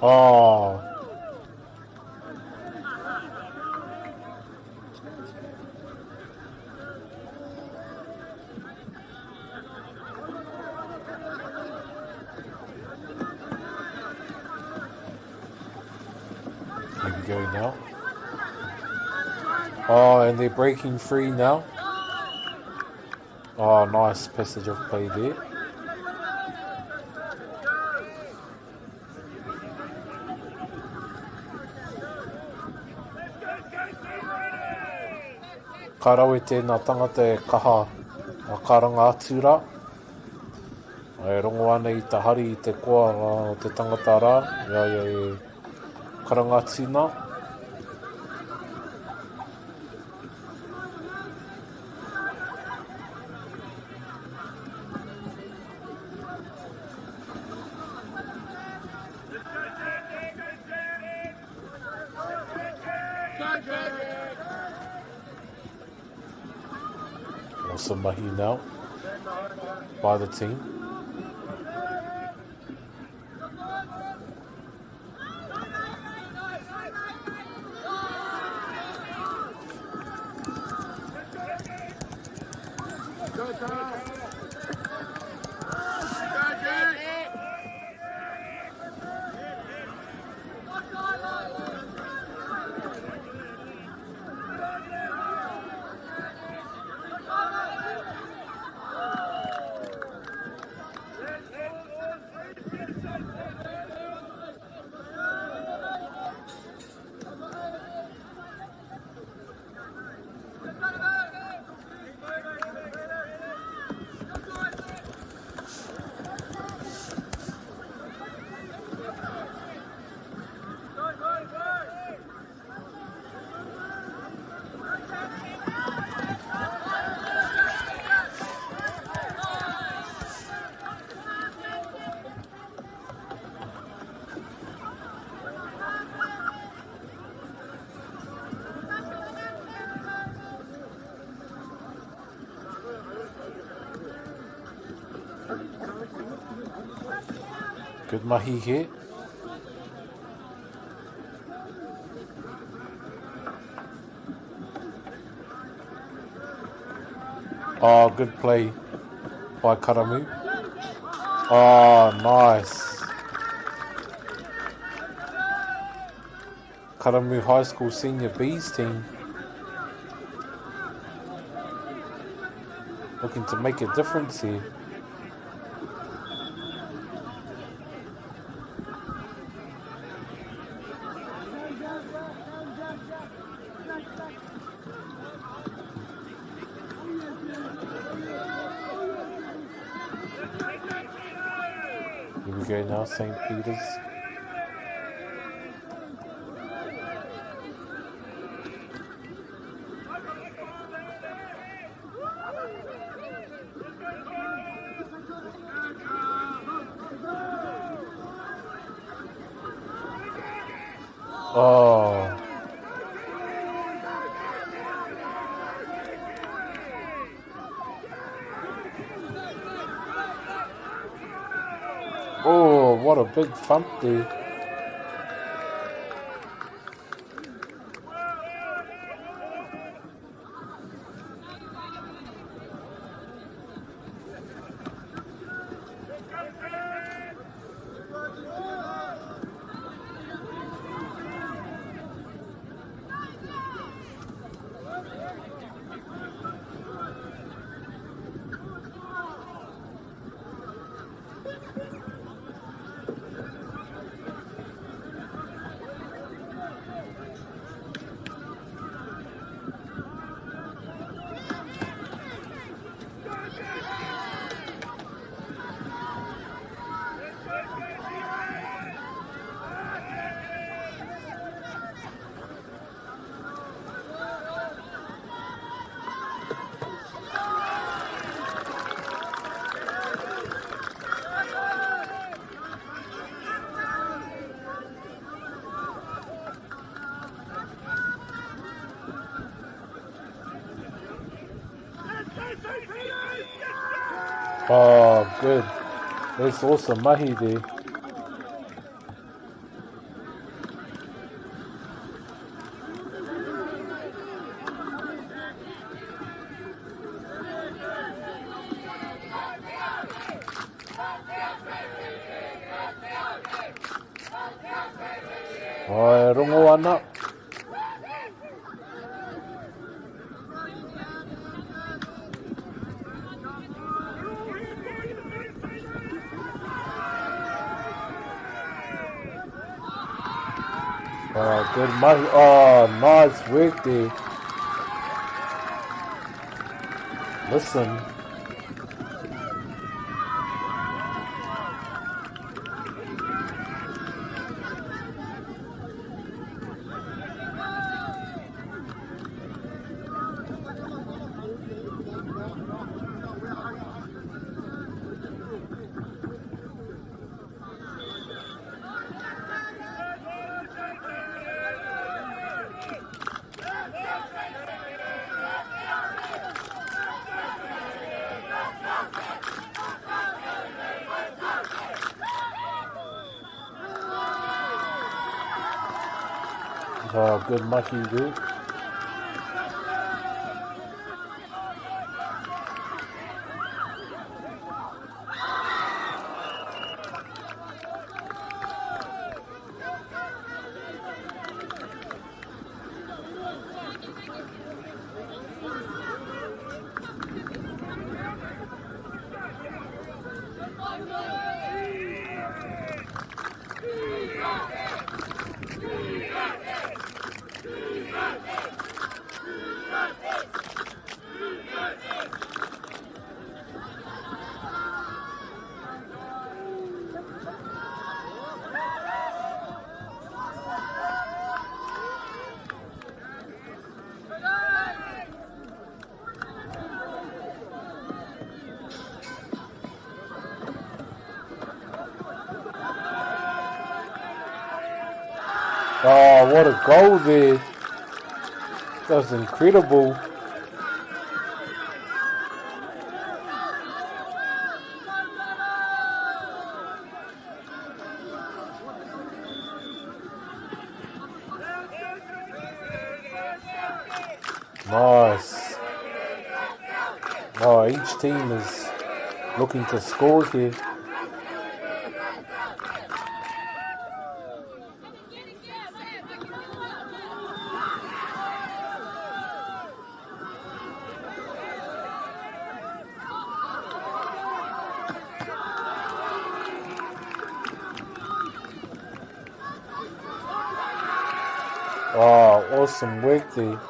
Oh. Here we go now. Oh, and they're breaking free now. Oh, nice passage of play there. Ka rawe tēnā tangata e kaha a karanga atura. E rongo ana i ta hari i te koa o te tangata rā. Ia e karanga atina. Awesome mahi now by the team. Good mahi here. Oh, good play by Karamu. Oh, nice. Karamu High School Senior B's team looking to make a difference here. Here we go now, St. Peter's. Oh. Oh, what a big thump there. Oh, good. That's awesome mahi there. Ai, rongo ana. Good mahi. Oh, nice work there. Listen. Oh, good mahi there. Oh, what a goal there. That was incredible. Nice. Oh, each team is looking to score here. Oh, awesome work there.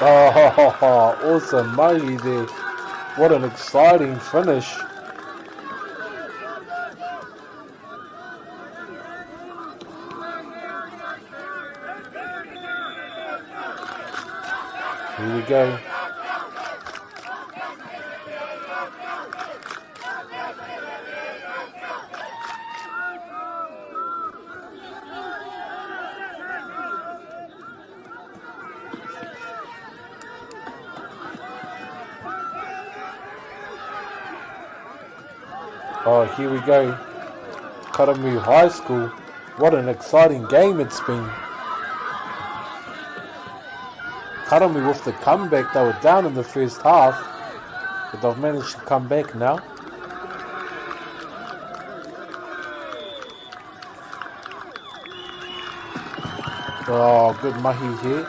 Oh, awesome mahi there. What an exciting finish. Here we go. Oh, here we go. Karamu High School. What an exciting game it's been. Karamu with the comeback. They were down in the first half, but they've managed to come back now. Oh, good mahi here.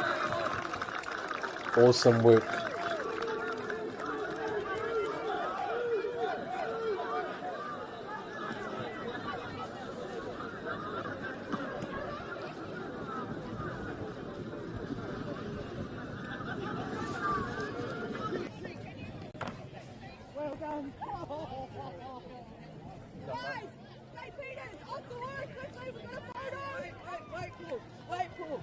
Awesome work. Well done. Guys, St. Peter's, off the line, quickly, we've got a photo! Wait, Paul.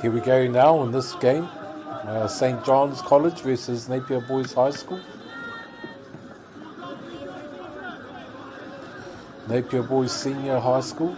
Here we go now in this game. St. John's College versus Napier Boys High School. Napier Boys Senior High School.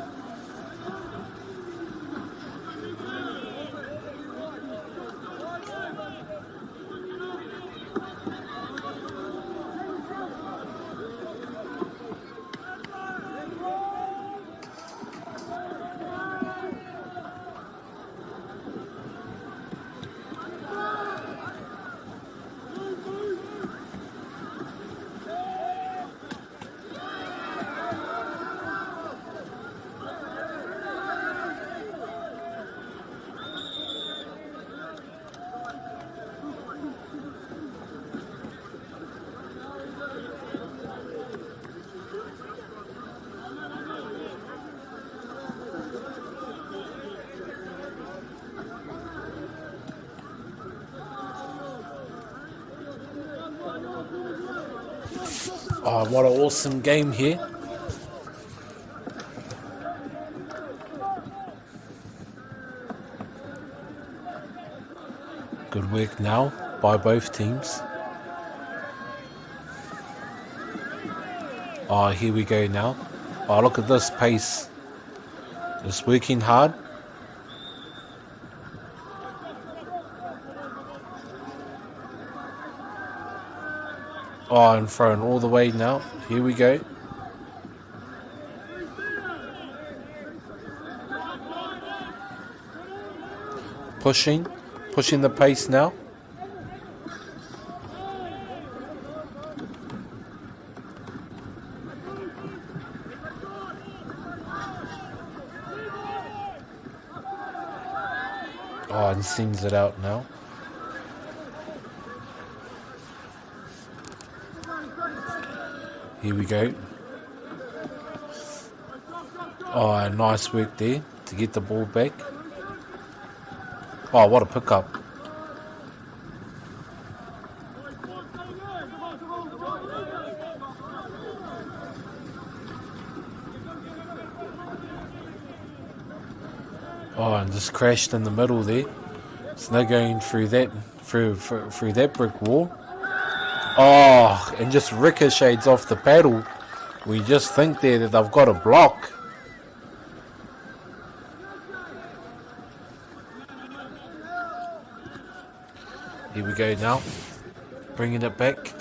Oh, what an awesome game here. Good work now by both teams. Oh, here we go now. Oh, look at this pace. Just working hard. Oh, and thrown all the way now. Here we go. Pushing the pace now. Oh, and sends it out now. Here we go. Oh, nice work there to get the ball back. Oh, what a pickup. Oh, and just crashed in the middle there. It's no going through that through that brick wall. Oh, and just ricochets off the paddle. We just think there that they've got a block. Here we go now. Bringing it back.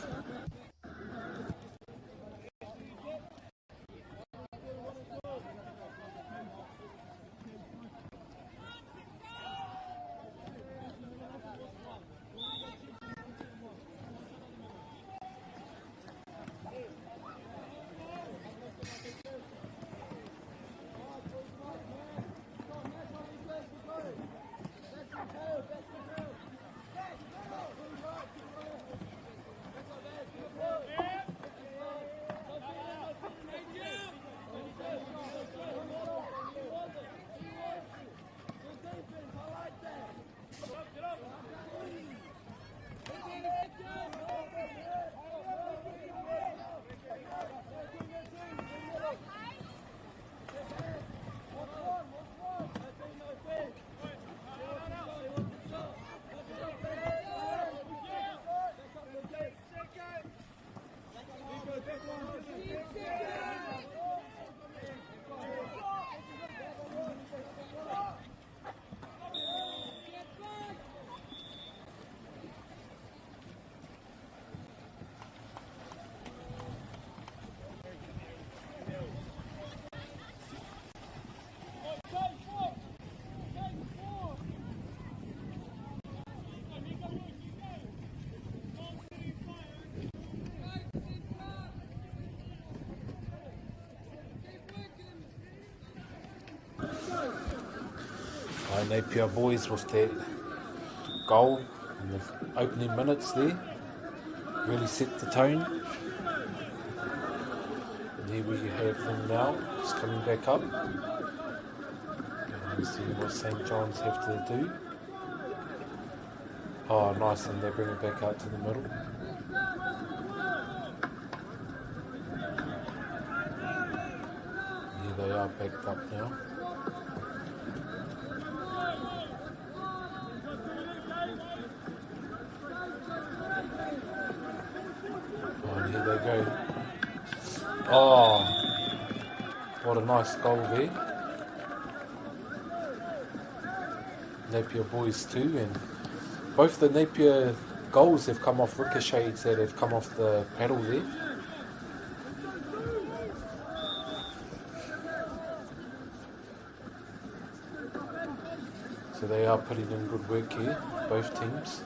Napier Boys with that goal in the opening minutes there. Really set the tone. And here we have them now, just coming back up. And see what St. John's have to do. Oh, nice, and they bring it back out to the middle. Here they are backed up now. go. Oh, what a nice goal there. Napier boys too, and both the Napier goals have come off ricochets that have come off the paddle there. So they are putting in good work here, both teams.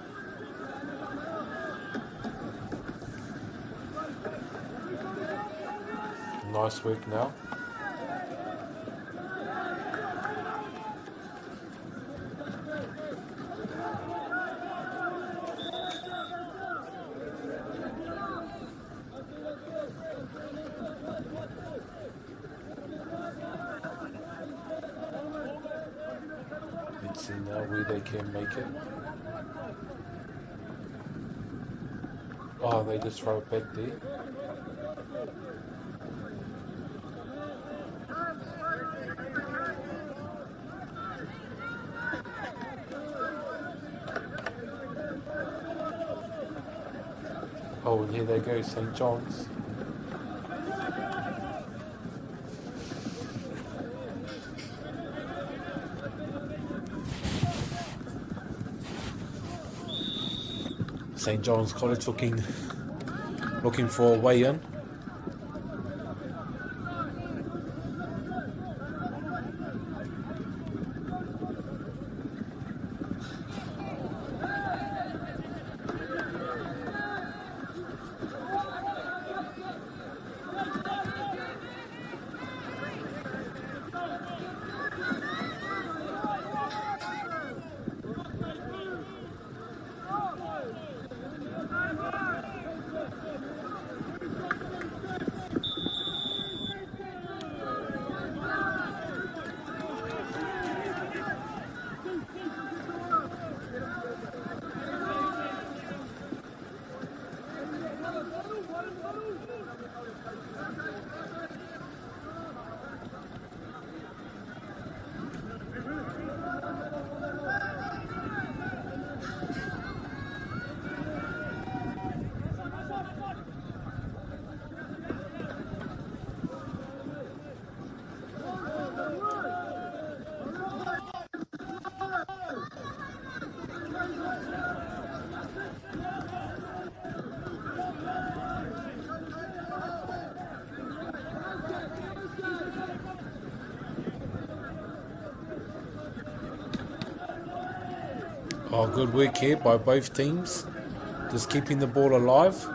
Nice work now. Let's see now where they can make it. Oh, they just throw it back there. Oh, and here they go, St. John's. St. John's College looking for a way in. Oh, good work here by both teams. Just keeping the ball alive.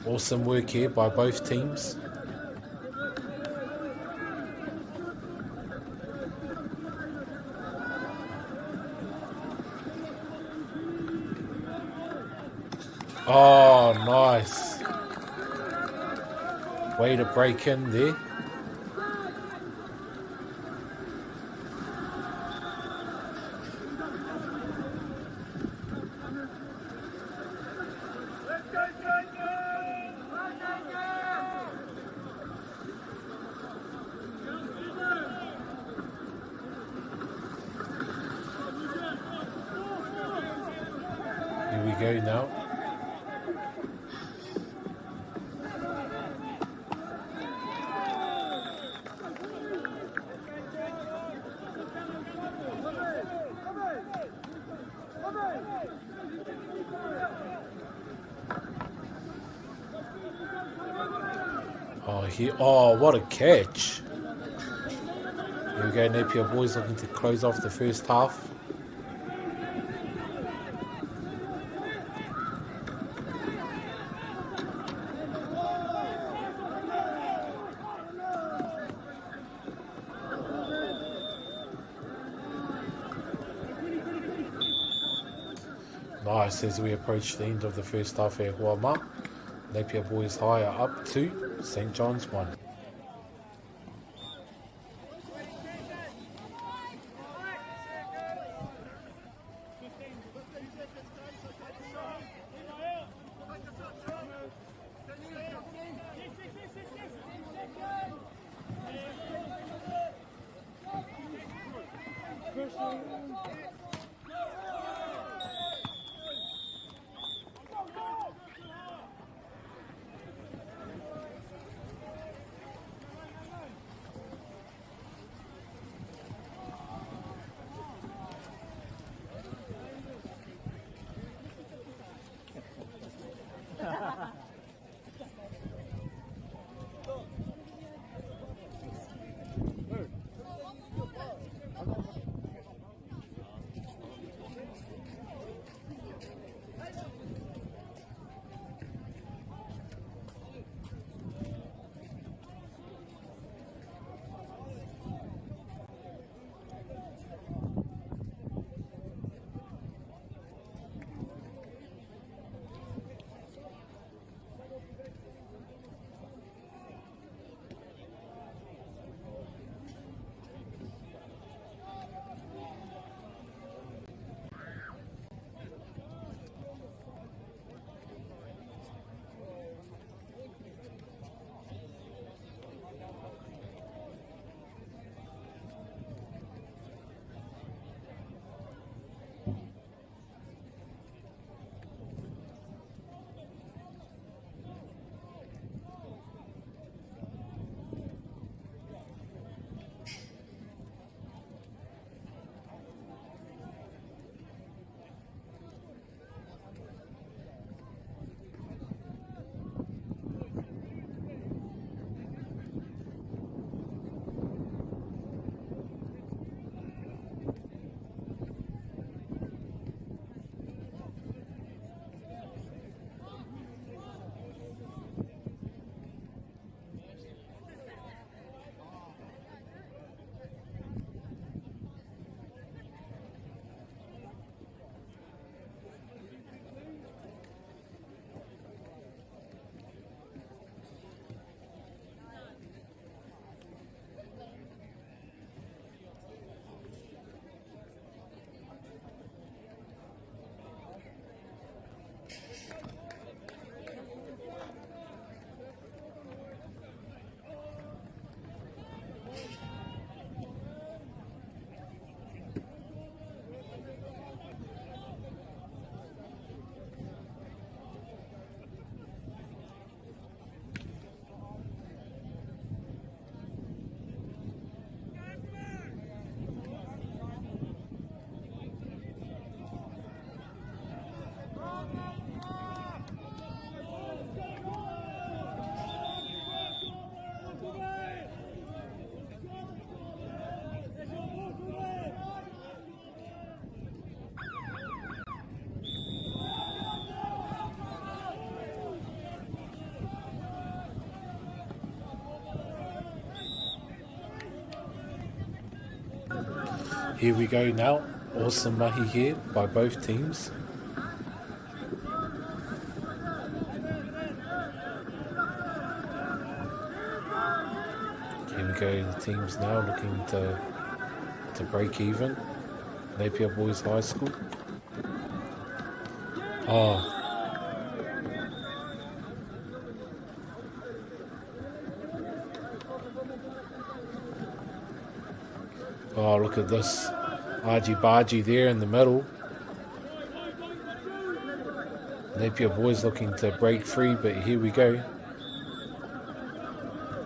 Awesome work here by both teams. Oh, nice. Way to break in there. Here we go now. Oh, what a catch. Here we go, Napier boys looking to close off the first half. Nice as we approach the end of the first half here, Huama. Napier Boys High are up 2, St John's 1. Here we go now. Awesome mahi here by both teams. Here we go, the teams now looking to break even. Napier Boys High School. Oh. Oh, look at this. Argy Bargy there in the middle. Napier Boys looking to break free, but here we go.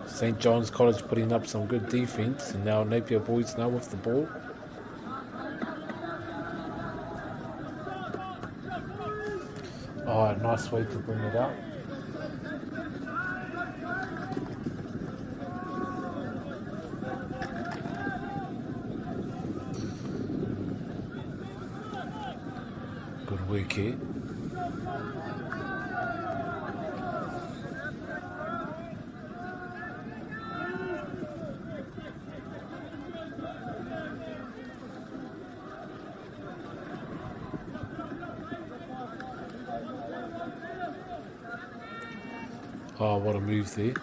St. John's College putting up some good defense, and now Napier Boys now with the ball. Oh, nice way to bring it out. Good work here. Oh, what a move there.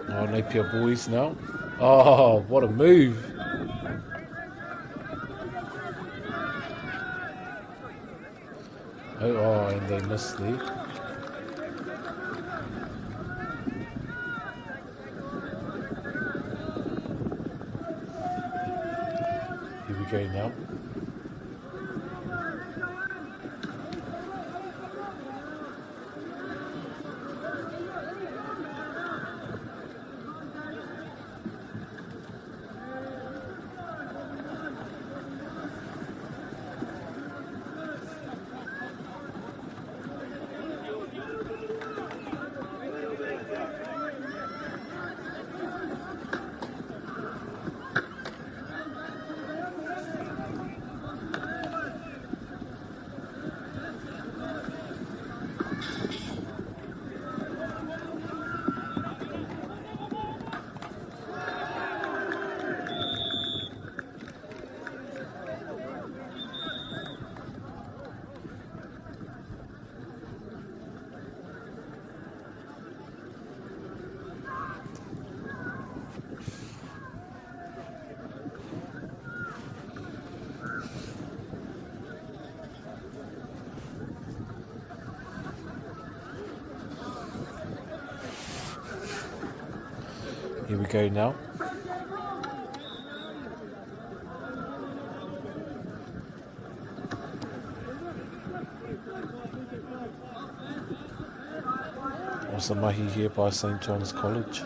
Oh, Napier boys now. Oh, what a move. Oh, and they missed there. Here we go now. Here we go now. Also mahi here by St. John's College.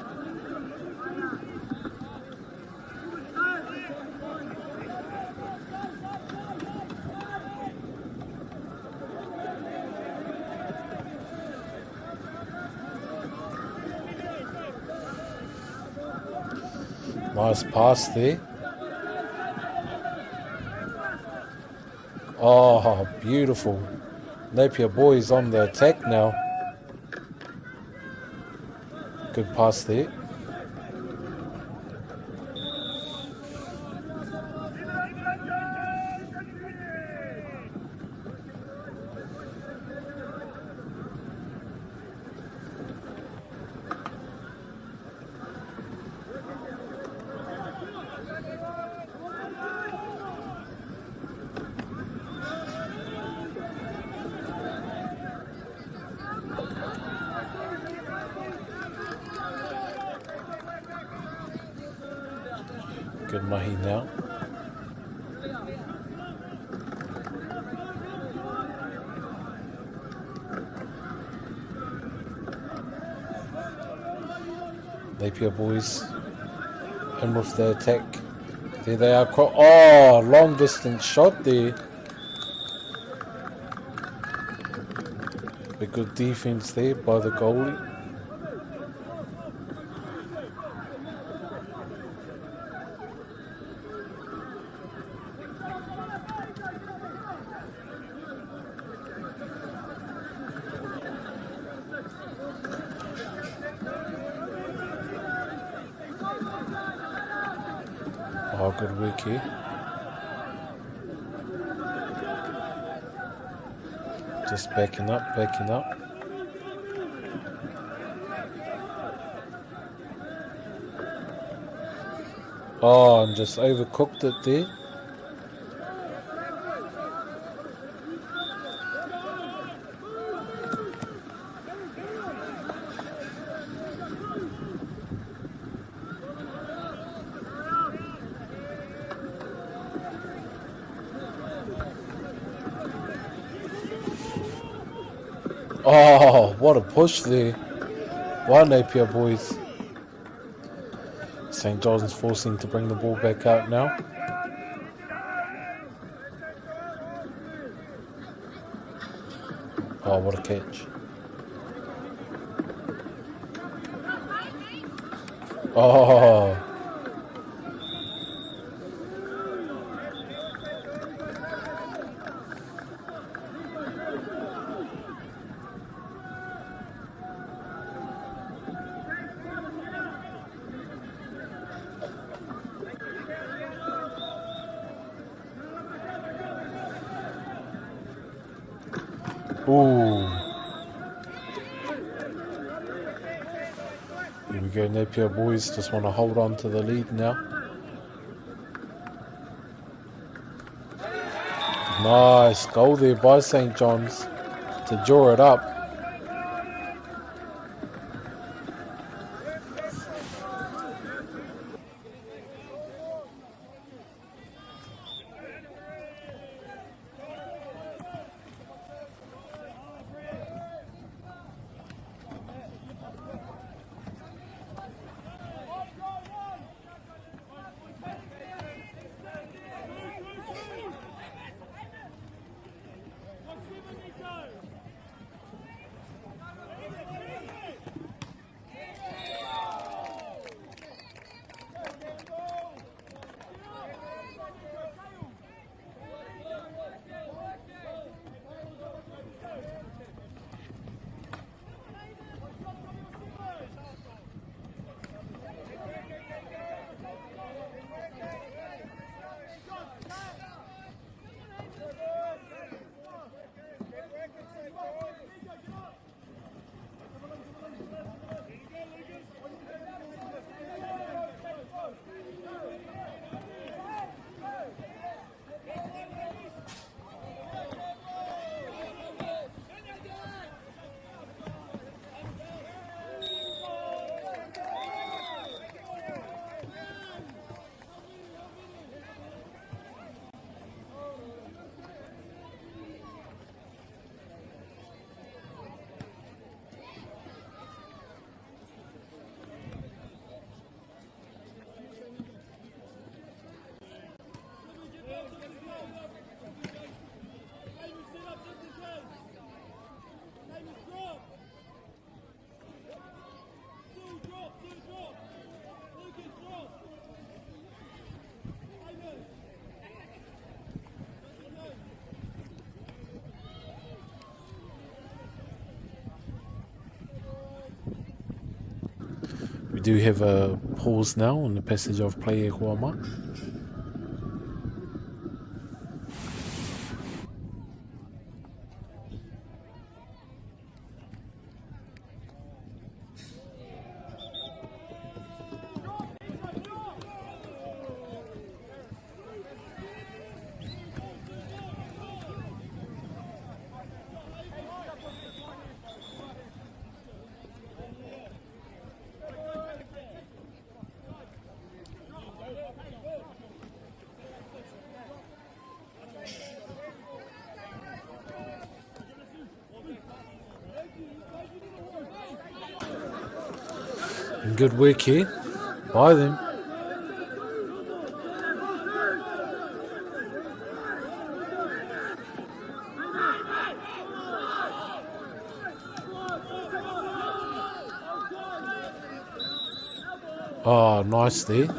Nice pass there. Oh, beautiful. Napier boys on the attack now. Good pass there. Good mahi now. Napier boys in with the attack. There they are. Oh, long distance shot there. A good defense there by the goalie. Oh, good work here. Just backing up, backing up. Oh, and just overcooked it there. Oh, what a push there. One Napier boys. St. John's forcing to bring the ball back out now. Oh, what a catch. Oh. Ooh. Here we go, Napier boys. Just want to hold on to the lead now. Nice goal there by St. John's to draw it up. We do have a pause now on the passage of play e Huama. And good work here by them. Oh, nice there.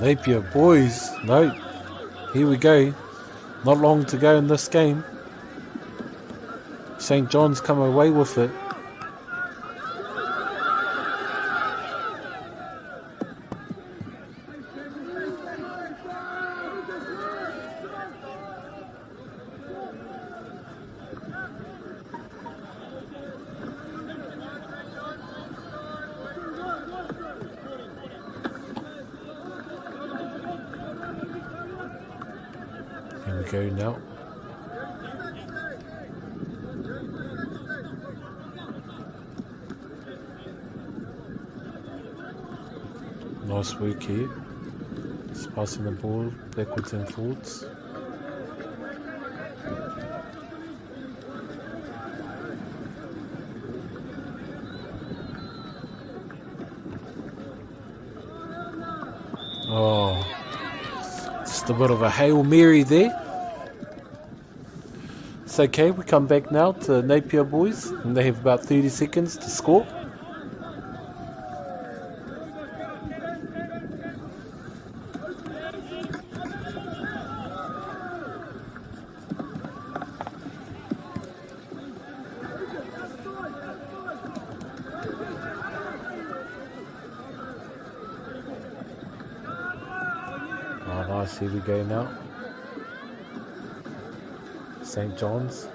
Napier boys, no, here we go, not long to go in this game. St. John's come away with it. Here we go now. Nice work here. Just passing the ball backwards and forwards. Oh, just a bit of a Hail Mary there. It's okay, we come back now to Napier boys, and they have about 30 seconds to score. Oh, nice, here we go now. St. John's.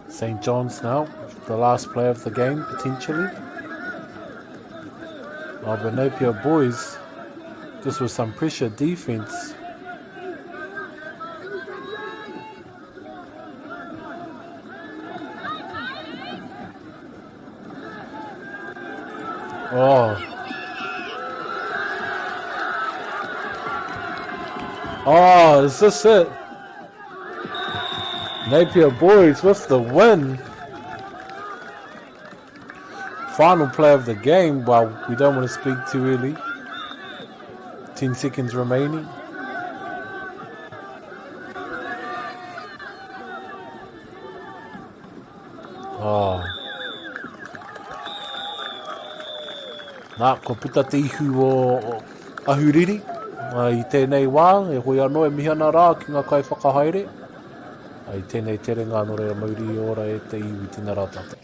St. John's now, the last play of the game, potentially. Oh, but Napier boys, just with some pressure defense. Oh. Oh, is this it? Napier boys with the win. Final play of the game. Well, we don't want to speak too early. 10 seconds remaining. Oh. Nā, ko puta te ihu o Ahuriri. I tēnei wā, e hoi anō e mihana rā ki ngā kai whakahaere. I tēnei tere ngā nore a mauri i ora e te iwi tina rā tata.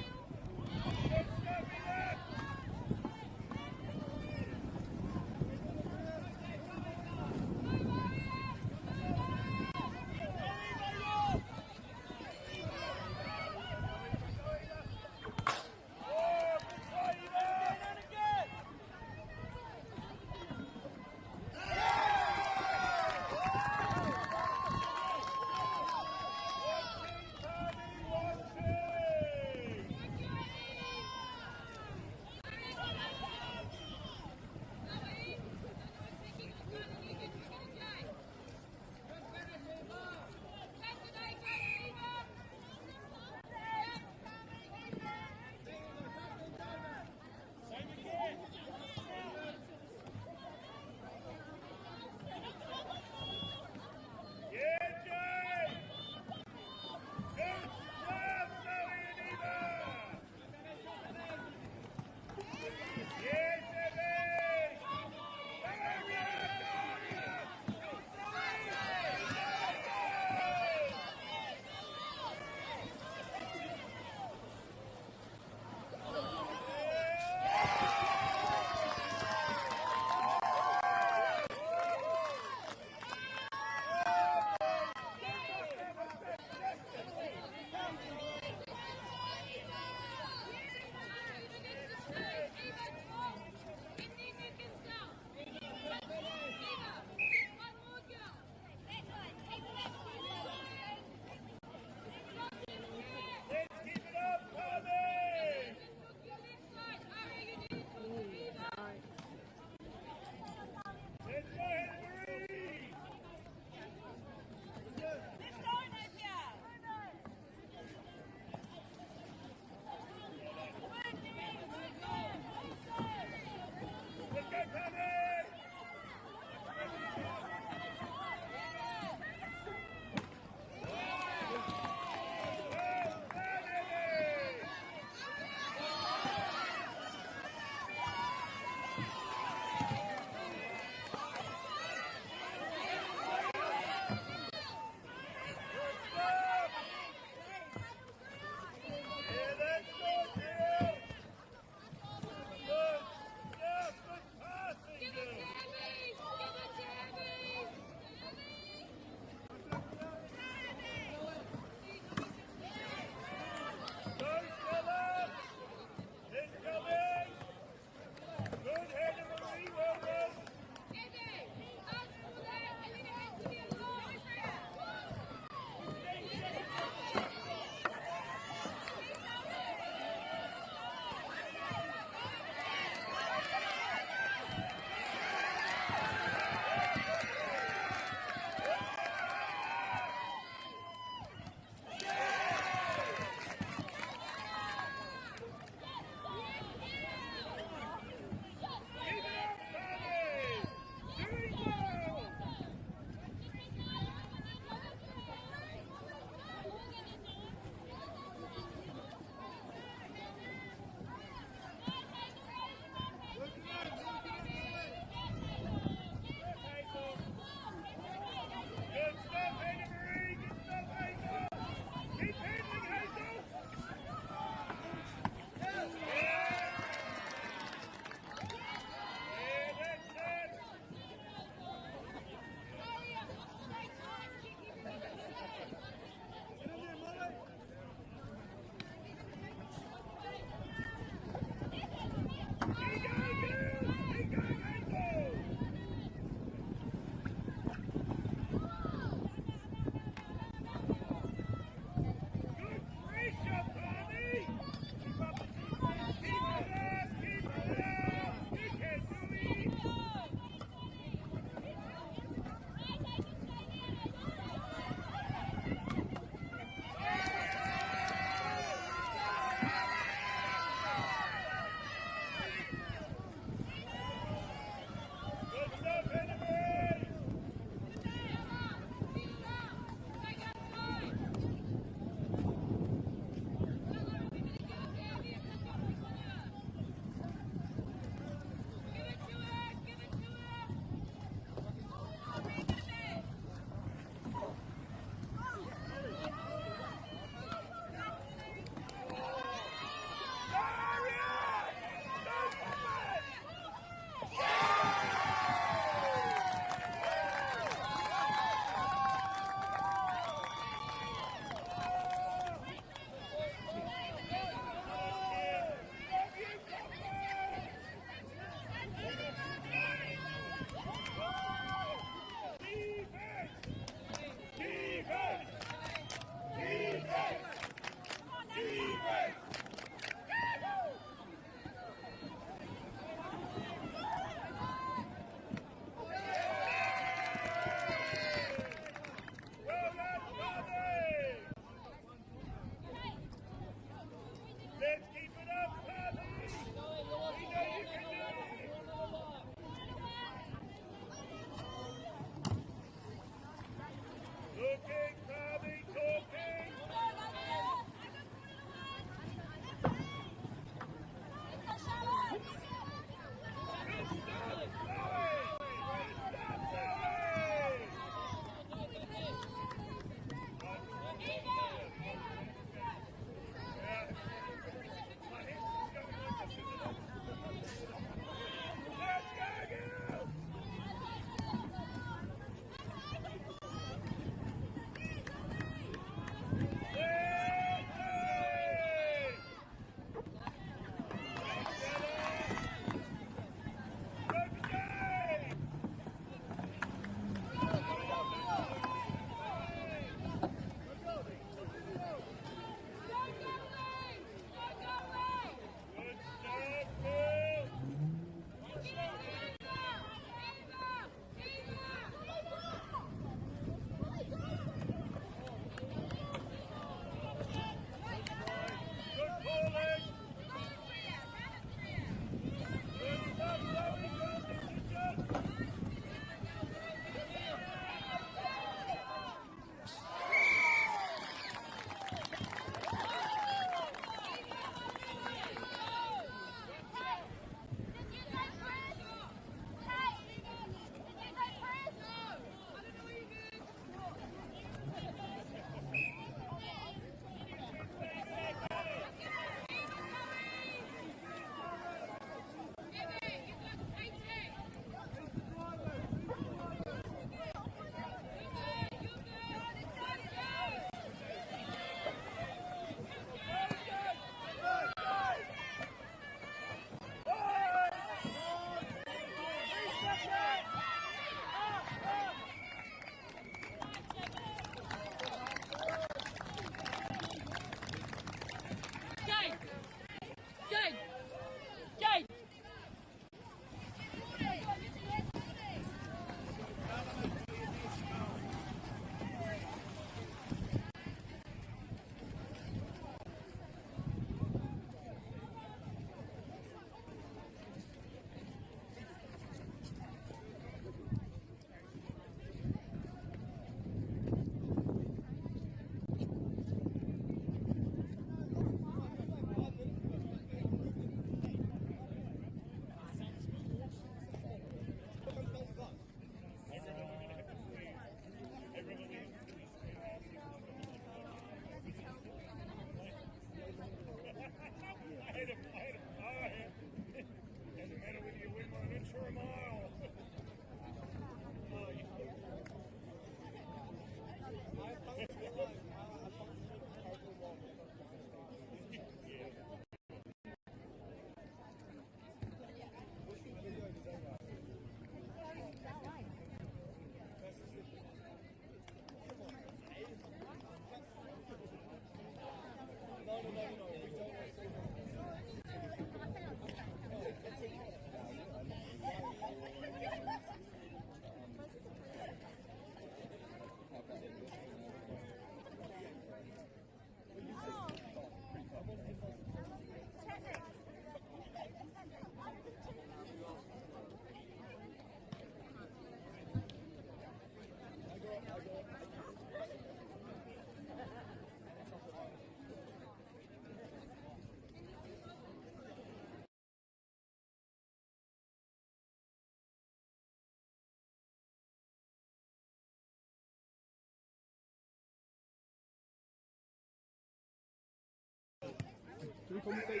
Commentate.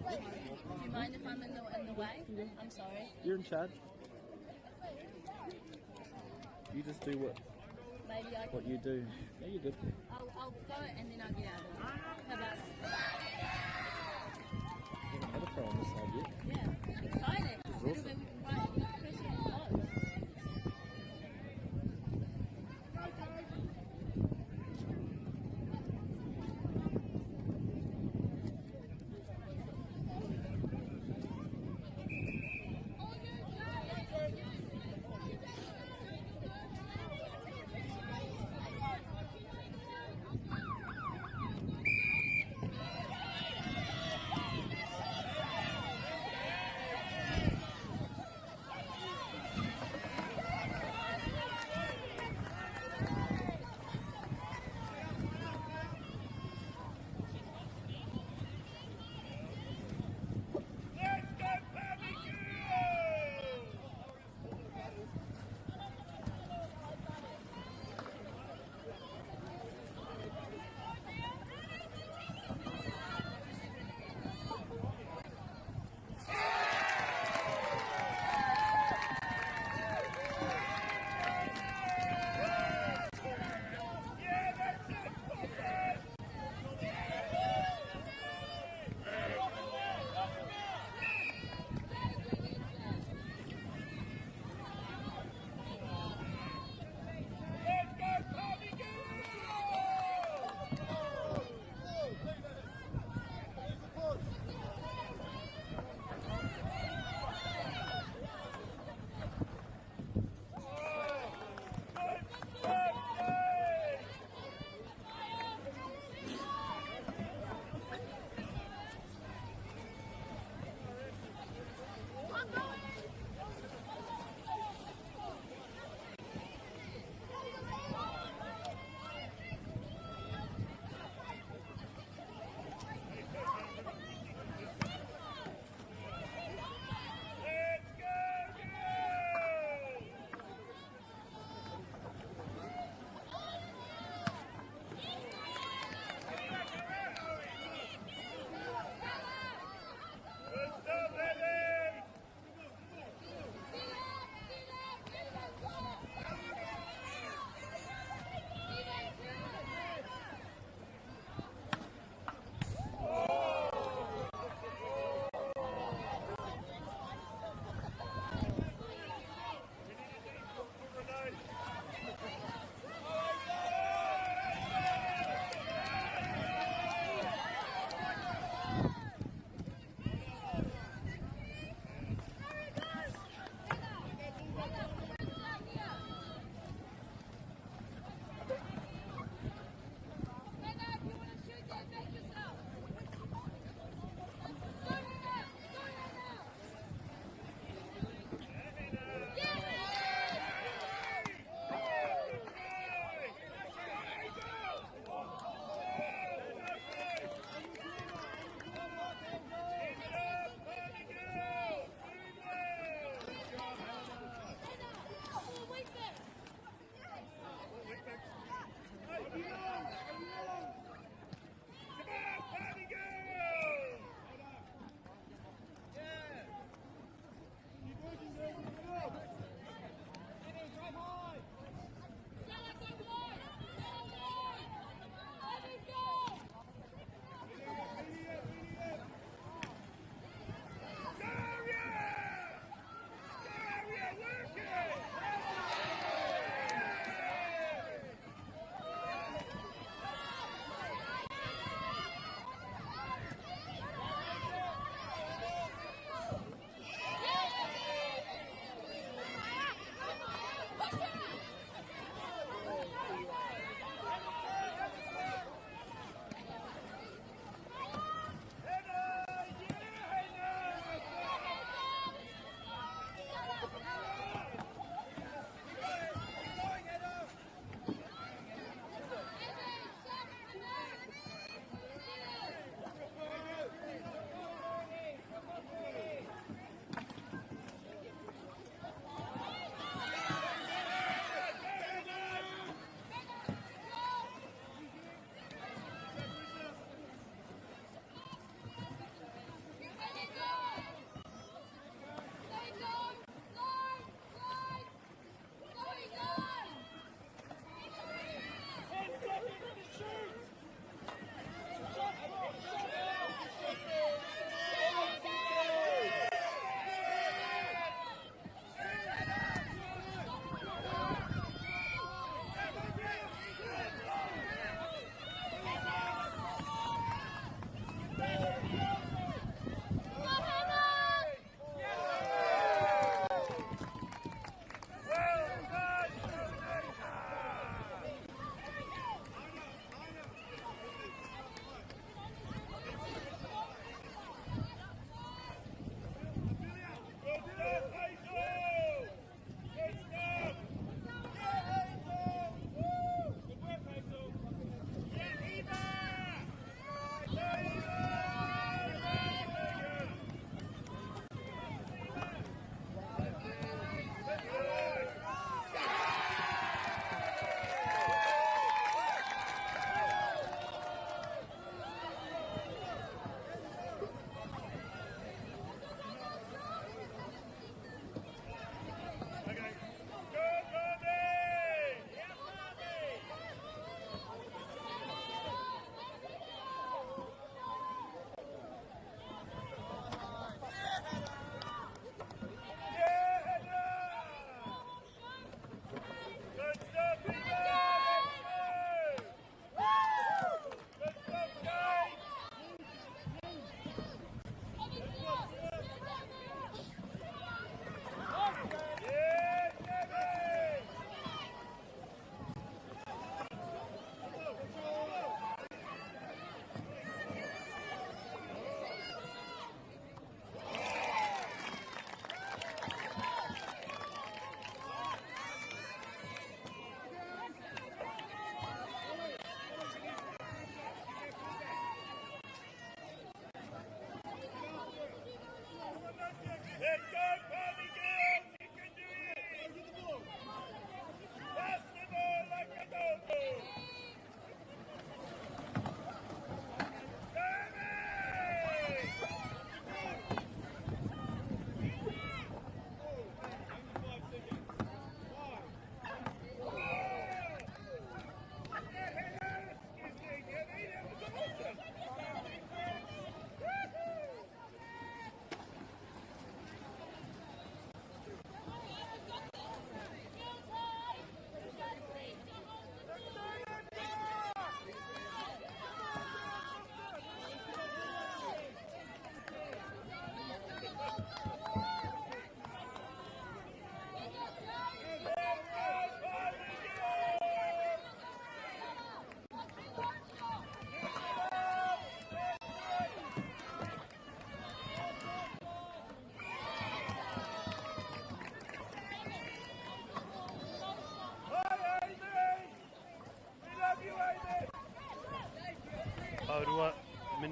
Do you mind if I'm in the way? I'm sorry. You're in Chad. You just do Maybe I what you do. Yeah, you're good. I'll go and then I'll get out of it. How about You have another throw on this side, yeah? yeah? Excited. This is awesome.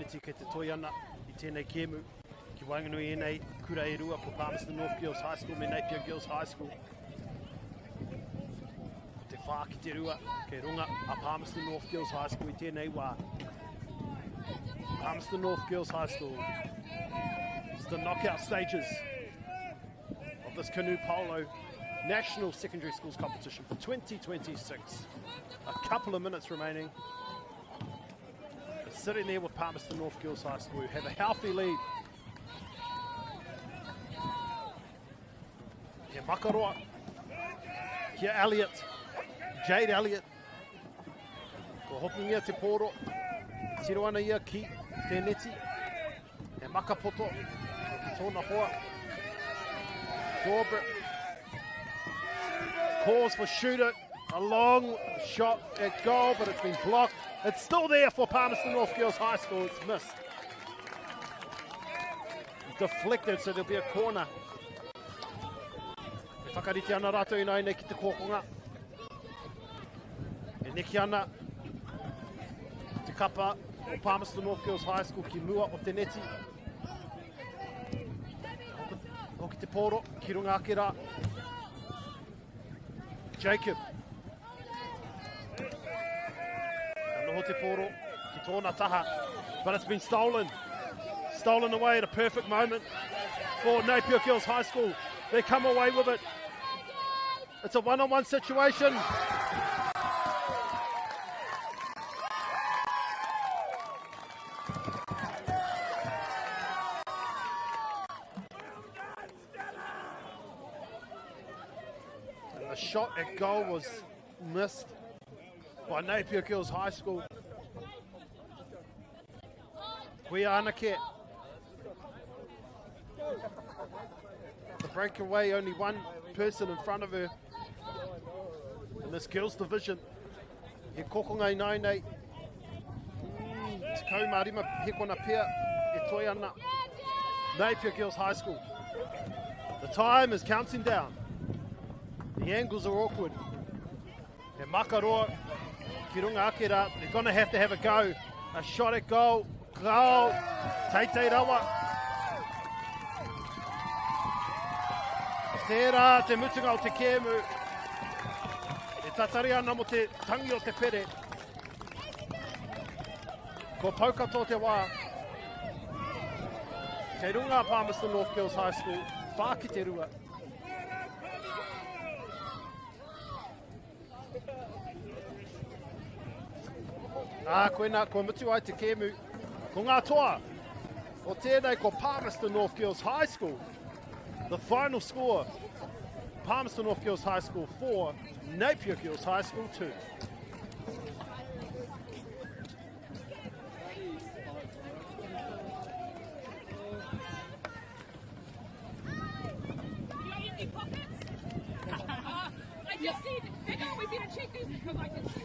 opportunity kei te toi ana I tēnei kēmu. Ki Wainganui e nei, kura e rua ko Palmerston North Girls High School me Napier Girls High School. Te whā ki te rua, kei runga a Palmerston North Girls High School I tēnei wā. Palmerston North Girls High School. It's the knockout stages of this Canoe Polo National Secondary Schools Competition for 2026. A couple of minutes remaining. It's sitting there with Palmerston North Girls High School who have a healthy lead. Here Makaroa. Here Elliott. Jade Elliott. Ko hopungia te poro. Tiro ana ia ki te neti. He Makapoto. Ki tōna hoa. Corbett. Calls for shooter. A long shot at goal, but it's been blocked. It's still there for Palmerston North Girls High School. It's missed. Deflected, so there'll be a corner. E whakarite ana rātou I nei ki te kōkonga. E neki ana te kapa o Palmerston North Girls High School ki mua o te neti. Hoki te poro, ki runga ake rā. Jacob. Noho te poro, ki tōna taha. But it's been stolen. Stolen away at a perfect moment for Napier Girls High School. They come away with it. It's a one-on-one situation. And the shot at goal was missed by Napier Girls High School. Kuia anake. The breakaway, only one person in front of her in this girls division. He kokonga I nai nei. Te kaumarima he kona pia e toi ana. Napier Girls High School. The time is counting down. The angles are awkward. He Makaroa ki runga ake rā. They're going to have a go. A shot at goal. Goal. Teitei rawa. Tērā te mutunga o te kēmu. E tatari ana mo te tangi o te pere. Ko paukato te wā. Kei runga Palmerston North Girls High School. Whā ki te rua. Koina, ko mutu ai te kēmu. Ko ngā toa. O tēnei ko Palmerston North Girls High School. The final score, Palmerston North Girls High School 4, Napier Girls High School 2. I just need, hang on, we better check this because I can see.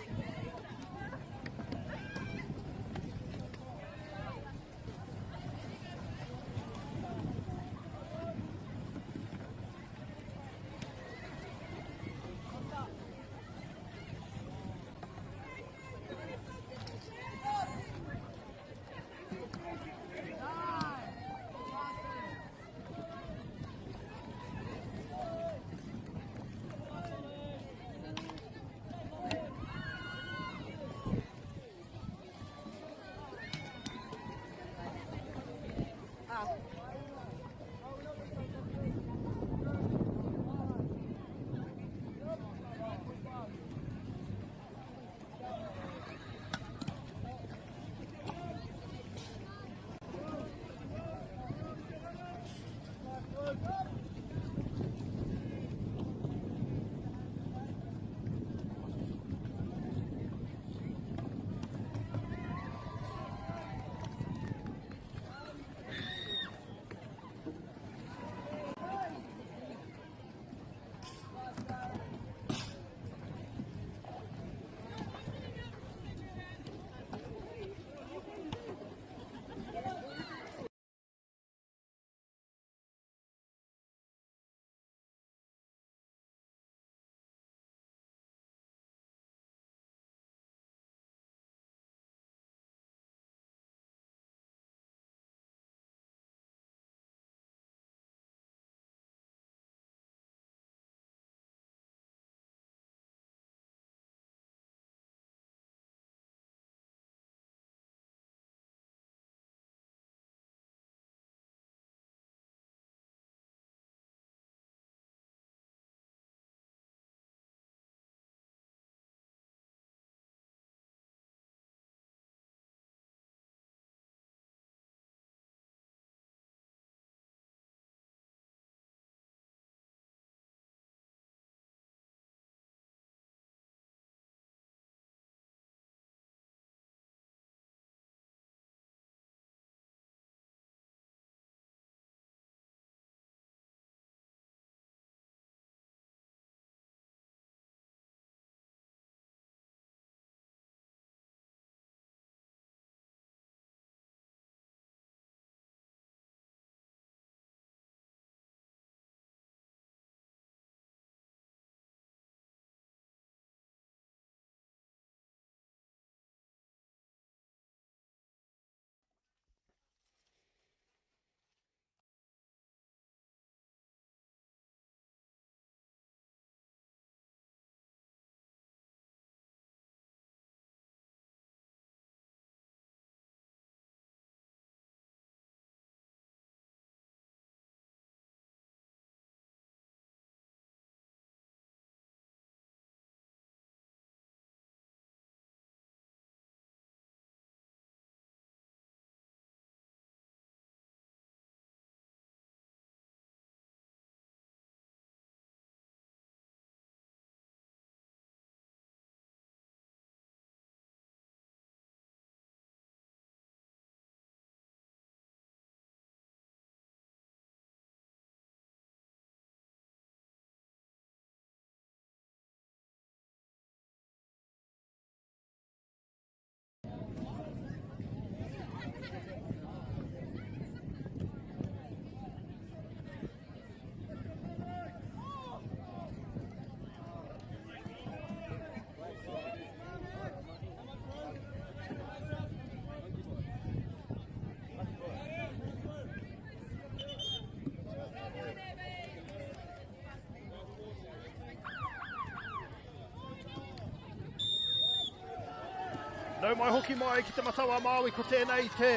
Tau mai hoki mai ki te matawa Māui ko tēnei te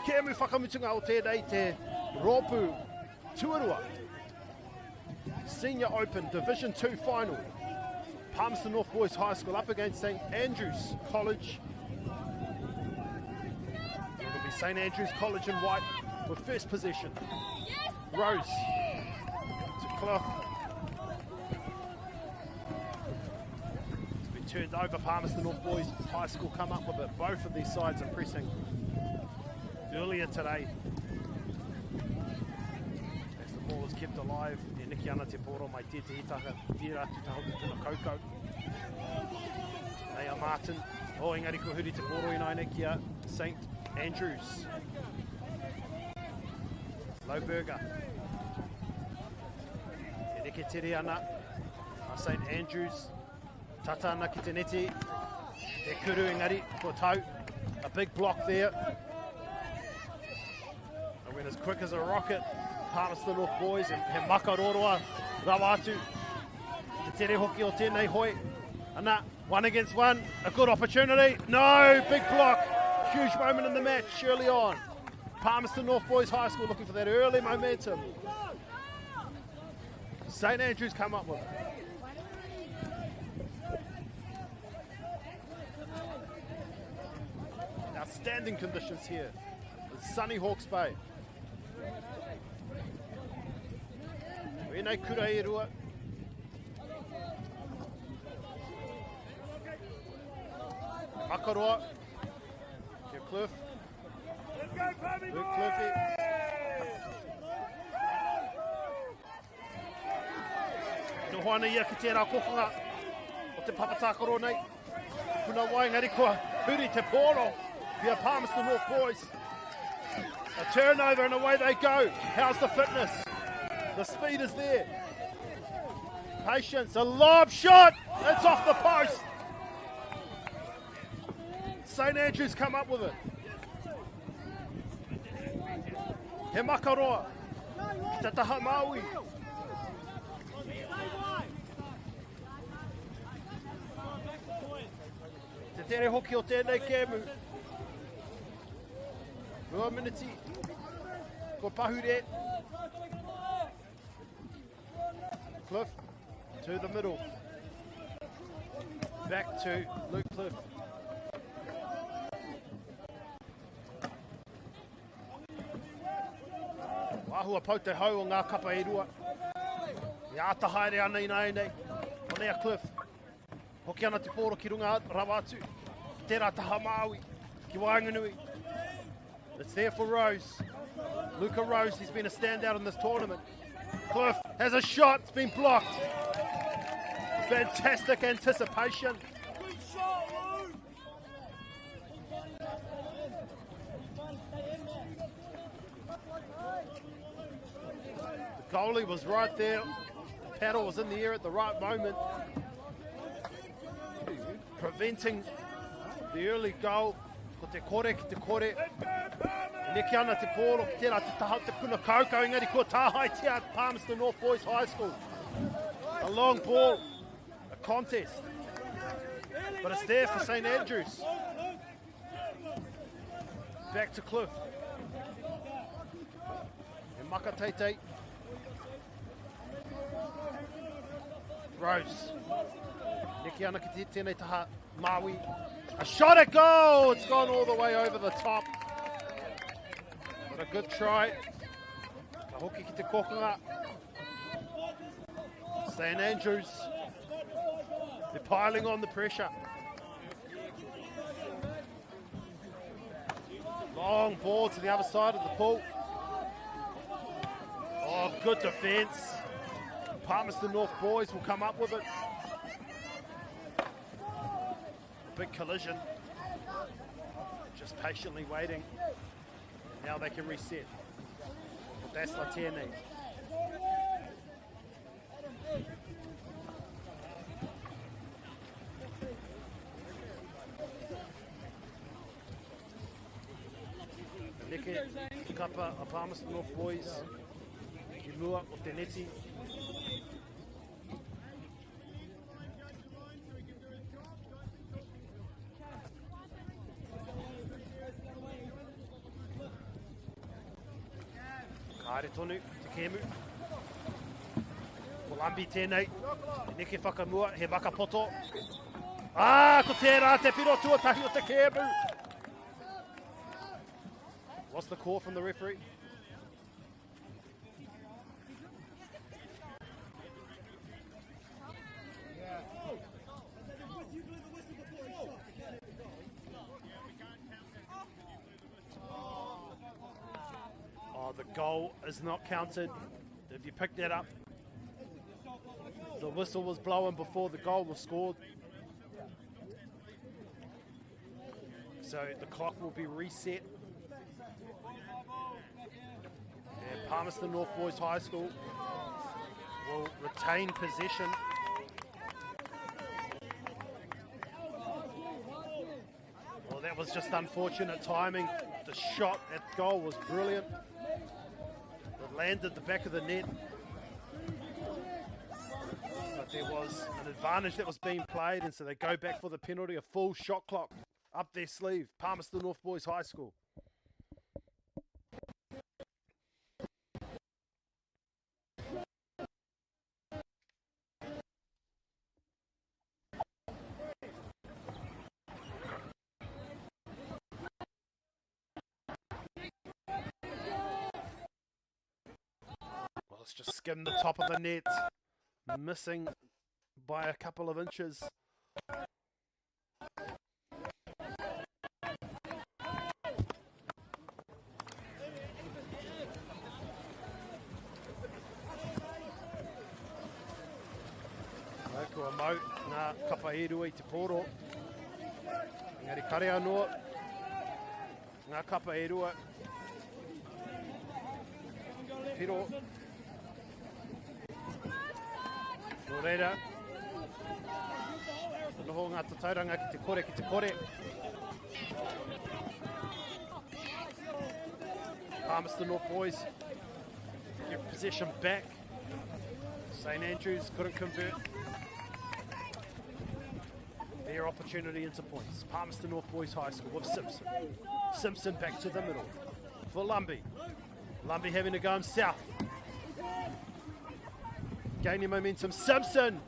kēmu whakamutunga o tēnei te Rōpū Tuarua Senior Open Division 2 final. Palmerston North Boys High School up against St Andrews College. It'll be St Andrews College in white with first possession. Rose to Clough. It's been turned over. Palmerston North Boys High School come up with it. Both of these sides are pressing earlier today. As the ball is kept alive, e niki ana te poro mai te hitaka, tira tu taho te tuna kaukau. They are Martin. Oh, engari ko huri te poro I nai neki a St Andrews. Lowberger. E neke tere ana a St Andrews. Tata ana ki te neti. E kuru engari ko tau. A big block there. And went as quick as a rocket past the North Boys and he makaroroa rawatu. Te tere hoki o tēnei hoi. Ana, 1 against 1. A good opportunity. No, big block. Huge moment in the match early on. Palmerston North Boys High School looking for that early momentum. St Andrews come up with it. Outstanding conditions here in sunny Hawke's Bay. Wēnei kura e rua. Makaroa. Kia Cliff. Luke Cliffy. No hoana ia ki tērā kokonga o te papatakaro nei. Puna wai ngari koa huri te poro via Palmerston North Boys. A turnover and away they go. How's the fitness? The speed is there. Patience, a lob shot. It's off the post. St Andrews come up with it. He makaroa. Te taha Māui. Te tere hoki o tēnei kēmu. Rua miniti. Ko pahure. Cliff to the middle. Back to Luke Cliff. Wahua pau te hau o ngā kapa e rua. I ātahaere ana I nei. O nea Cliff. Hoki ana te poro ki runga rawatu. Ki tērā taha Māui. Ki Wainganui. It's there for Rose. Luca Rose, he's been a standout in this tournament. Cliff has a shot, it's been blocked. Fantastic anticipation. The goalie was right there. The paddle was in the air at the right moment, preventing the early goal. Ko te kore ki te kore. Niki ana te poro ki tērā te taha te puna kaukau engari kua tāhai tia Palmerston North Boys High School. A long ball, a contest, but it's there for St Andrews. Back to Cliff. And Makateite. Rose. Niki ana ki tēnei taha Māui. A shot at goal! It's gone all the way over the top. But a good try. Ka hoki ki te kokonga. St Andrews. They're piling on the pressure. Long ball to the other side of the pool. Oh, good defence. Palmerston North Boys will come up with it. Big collision. Just patiently waiting. Now they can reset. That's Latiene. Neke kapa a Palmerston North Boys. Ki mua o te neti. Manu, te Kemu. Ko Lambi tēnei, e neke whakamua, he wakapoto. Ko tērā te piro tuatahi o te Kemu. What's the call from the referee? The goal is not counted. If you pick that up, the whistle was blown before the goal was scored. So the clock will be reset. And Palmerston North Boys High School will retain possession. Well, that was just unfortunate timing. The shot at goal was brilliant. It landed the back of the net. But there was an advantage that was being played, and so they go back for the penalty. A full shot clock up their sleeve. Palmerston North Boys High School. Let's just skim the top of the net, missing by a couple of inches. Kua mau ngā kapa erua I te poro. Engari kare anō, ngā kapa erua. Piro. Nō reira. Noho ngā tatauranga ki te kore, ki te kore. Palmerston North Boys get possession back. St Andrews couldn't convert their opportunity into points. Palmerston North Boys High School with Simpson. Simpson back to the middle for Lumby. Lumby having to go himself. Gaining momentum, Simpson.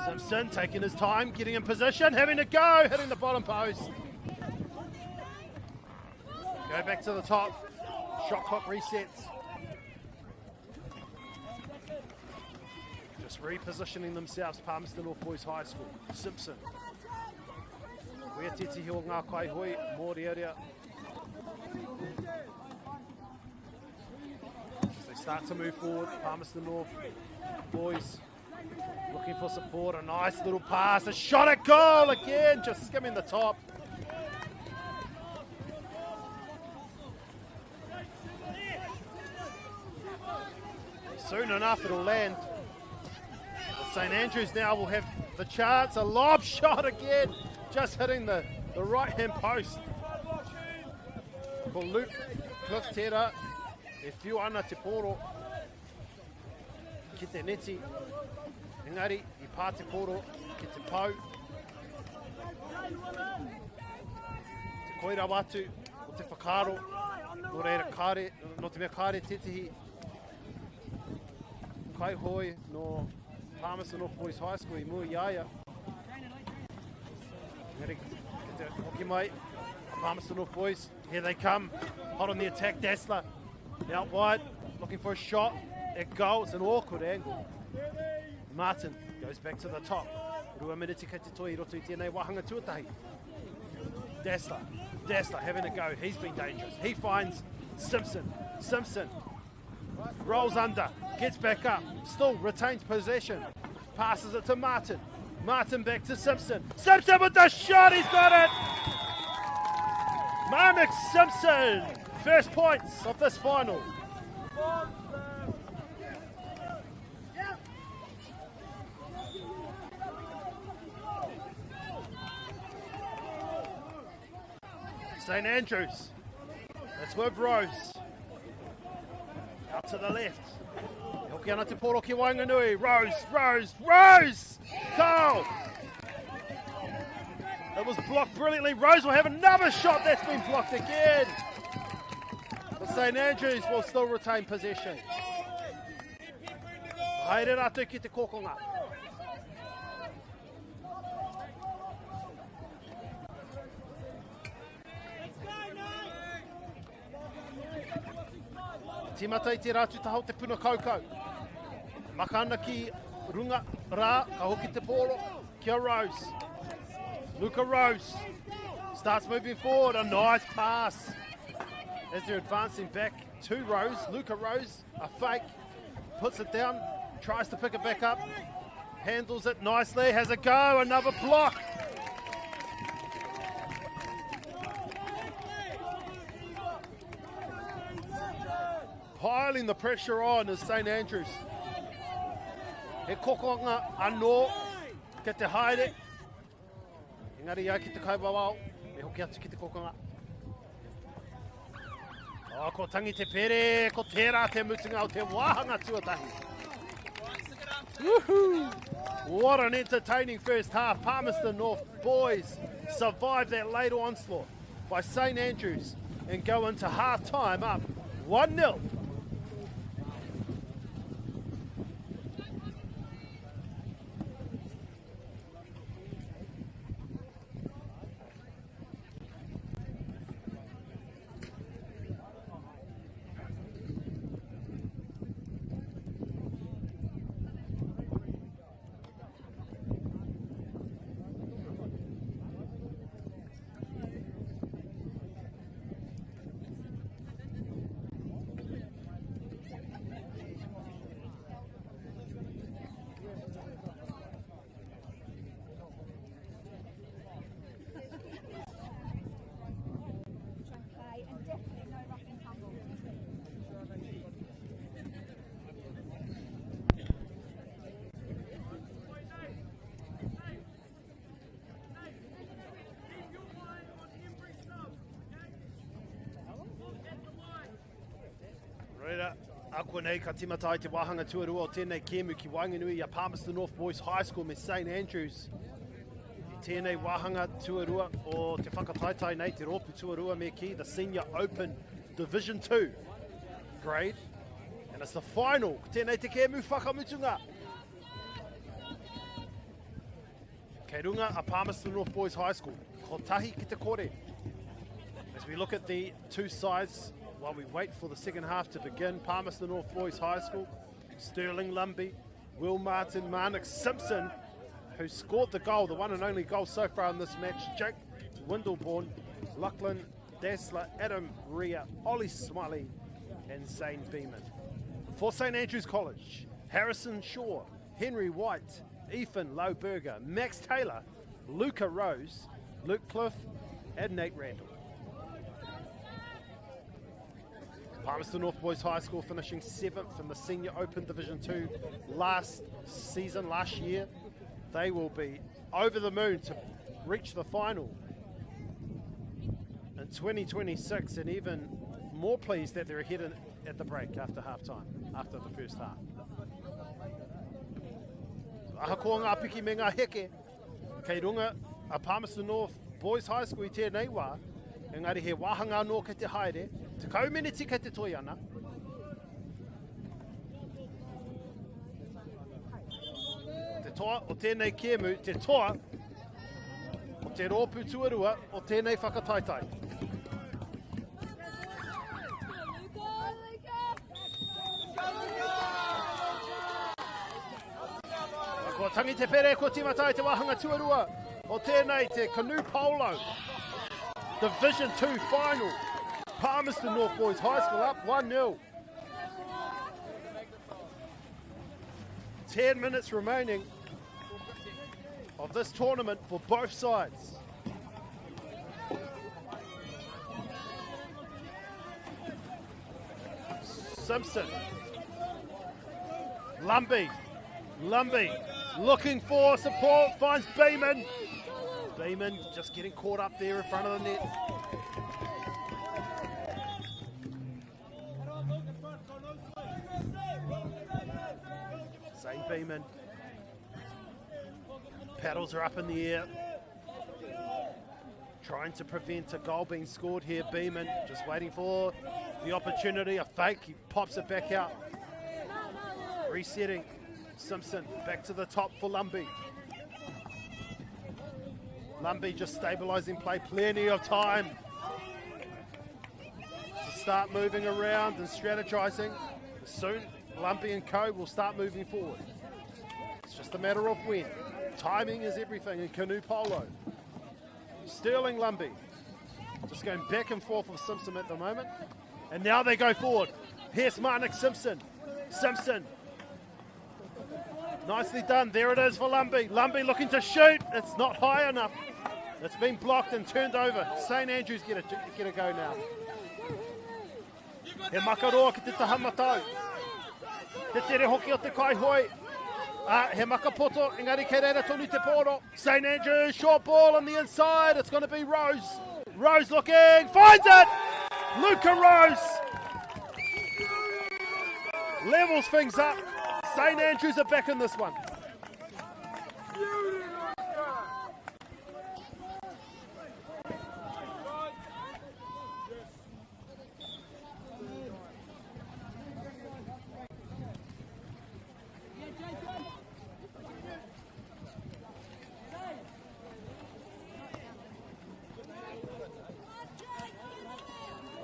Simpson taking his time, getting in position, having to go, hitting the bottom post. Go back to the top. Shot clock resets. Just repositioning themselves, Palmerston North Boys High School. Simpson. Wea titi hio ngā kai hoi, mōri area. As they start to move forward, Palmerston North Boys looking for support. A nice little pass, a shot at goal again, just skimming the top. Soon enough it'll land. St Andrews now will have the chance. A lob shot again, just hitting the right-hand post. For Luke Cliff Tera, e whiu ana te poro ki te neti. Engari, I pā te poro ki te pau. Te koira watu o te whakaro. No reira kare, no te mea kare tetihi. Kai hoi no Palmerston North Boys High School I mua iaia. Engari, ki te hoki mai, Palmerston North Boys, here they come, hot on the attack, Dassler, out wide, looking for a shot, at goal, it's an awkward angle. Martin goes back to the top, Rua Miniti kei te toi, roto I tēnei wahanga tuatahi. Dassler having a go, he's been dangerous, he finds Simpson, Simpson rolls under, gets back up, still retains possession, passes it to Martin. Martin back to Simpson. Simpson with the shot, he's got it! Marnix Simpson, first points of this final. St Andrews, it's with Rose. Out to the left. Hoki ana te poro ki Wainganui. Rose! Goal! It was blocked brilliantly. Rose will have another shot that's been blocked again. But St Andrews will still retain possession. Haere rātou ki te kokonga. Timata I te rātu taho te puna kaukau. Maka ana ki runga rā, ka hoki te pōro, kia Rose. Luca Rose starts moving forward, a nice pass. As they're advancing back to Rose, Luca Rose, a fake, puts it down, tries to pick it back up, handles it nicely, has a go, another block. Piling the pressure on is St Andrews. He kokonga anō, ke te haere. Engari ia ki te kaibawao, me hoki atu ki te kokonga. Oh, ko tangi te pere, ko tērā te mutunga o te wāhanga tuatahi. Woohoo! What an entertaining first half. Palmerston North boys survive that late onslaught by St Andrews and go into half time up 1-0. Reira, akua nei ka timata I te wāhanga tuarua o tēnei kēmu ki Wainganui a Palmerston North Boys High School me St Andrews. I tēnei wāhanga tuarua o te whakataitai nei te rōpu tuarua me ki, the Senior Open Division 2 grade. And it's the final, tēnei te kēmu whakamutunga. Kei runga a Palmerston North Boys High School, ko tahi ki te kore. As we look at the two sides, while we wait for the second half to begin, Palmerston North Boys High School, Sterling Lumby, Will Martin, Marnix Simpson, who scored the goal, the one and only goal so far in this match, Jake Windleborn, Lachlan Dassler, Adam Rea, Ollie Smiley, and Zane Beeman. For St Andrews College, Harrison Shaw, Henry White, Ethan Lauberger, Max Taylor, Luca Rose, Luke Cliff, and Nate Randall. Palmerston North Boys High School finishing 7th in the Senior Open Division 2 last year. They will be over the moon to reach the final in 2026, and even more pleased that they're ahead at the break after half-time, after the first half. Ahakoa ngā piki me ngā heke, kei runga a Palmerston North Boys High School I tēnei wā, engari he wāhanga anō kei te haere, te kaumeneti kei te toi ana. Te toa o tēnei kēmu, te toa o te rōpu tuarua o tēnei whakataitai. Ko tangi te pere, ko timatai te wāhanga tuarua o tēnei te Canoe Polo Division 2 final. Palmerston North Boys High School up 1-0. 10 minutes remaining of this tournament for both sides. Simpson. Lumby looking for support, finds Beeman. Beeman just getting caught up there in front of the net. Zane Beeman. Paddles are up in the air. Trying to prevent a goal being scored here. Beeman just waiting for the opportunity. A fake, he pops it back out. Resetting. Simpson back to the top for Lumbee. Lumbee just stabilising play, plenty of time to start moving around and strategising. Soon, Lumbee and co will start moving forward. It's just a matter of when. Timing is everything in canoe polo. Sterling Lumbee just going back and forth with Simpson at the moment. And now they go forward. Here's Marnik Simpson. Simpson. Nicely done. There it is for Lumbee. Lumbee looking to shoot. It's not high enough. It's been blocked and turned over. St. Andrews get a go now. He makaroa ki te tahamatau. Te tere hoki o te kaihoi. He makapoto, engari kei reira tonu te poro. St. Andrews, short ball on the inside. It's going to be Rose. Rose looking, finds it! Luca Rose levels things up. St. Andrews are back in this one.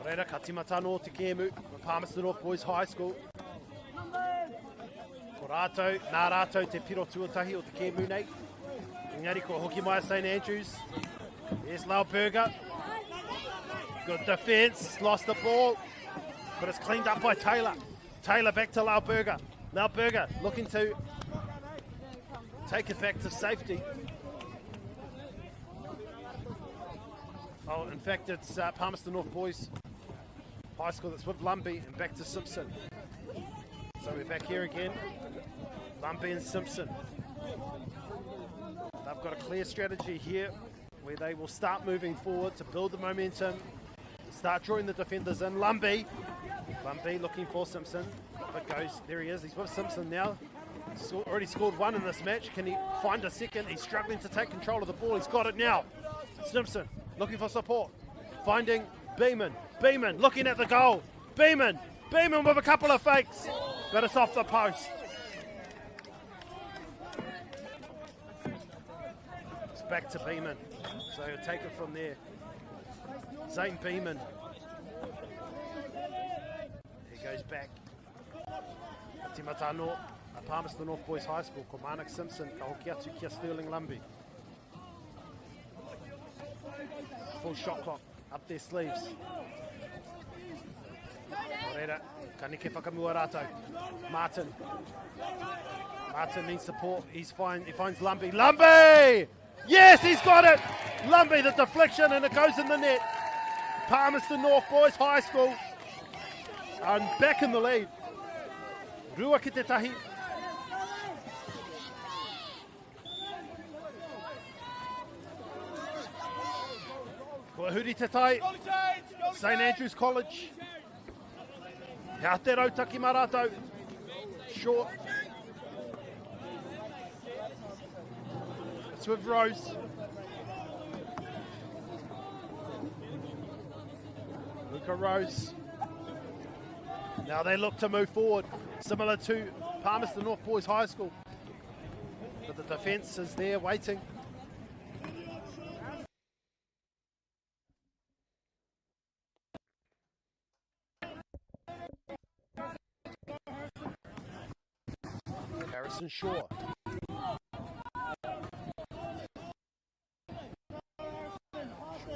Reira katimata no te kēmu, Palmerston North Boys High School. Ko rātou, nā rātou te piro tuatahi o te kēmu nei. Engari ko hoki mai St. Andrews. Here's Lauberger. Good defence, lost the ball, but it's cleaned up by Taylor. Taylor back to Lauberger. Lauberger looking to take it back to safety. Oh, in fact, it's Palmerston North Boys High School that's with Lumbee and back to Simpson. So we're back here again. Lumbee and Simpson. They've got a clear strategy here where they will start moving forward to build the momentum, start drawing the defenders in. Lumbee looking for Simpson, but goes, there he is, he's with Simpson now. Already scored one in this match. Can he find a second? He's struggling to take control of the ball. He's got it now. Simpson looking for support, finding Beeman. Beeman looking at the goal. Beeman with a couple of fakes, but it's off the post. It's back to Beeman, so he'll take it from there. Zane Beeman. He goes back. Timatano, Palmerston North Boys High School, ko Marnik Simpson, ka hoki atu kia Sterling Lumbee. Full shot clock up their sleeves. Moreira, kanike whakamua rātou. Martin needs support. He finds Lumbee. Lumbee! Yes, he's got it! Lumbee, the deflection, and it goes in the net. Palmerston North Boys High School are back in the lead. Rua ki te tahi. Huri te tai, St. Andrews College. He te rautaki maratou. Short. It's with Rose. Luca Rose. Now they look to move forward, similar to Palmerston North Boys High School. But the defence is there waiting. Harrison Shaw.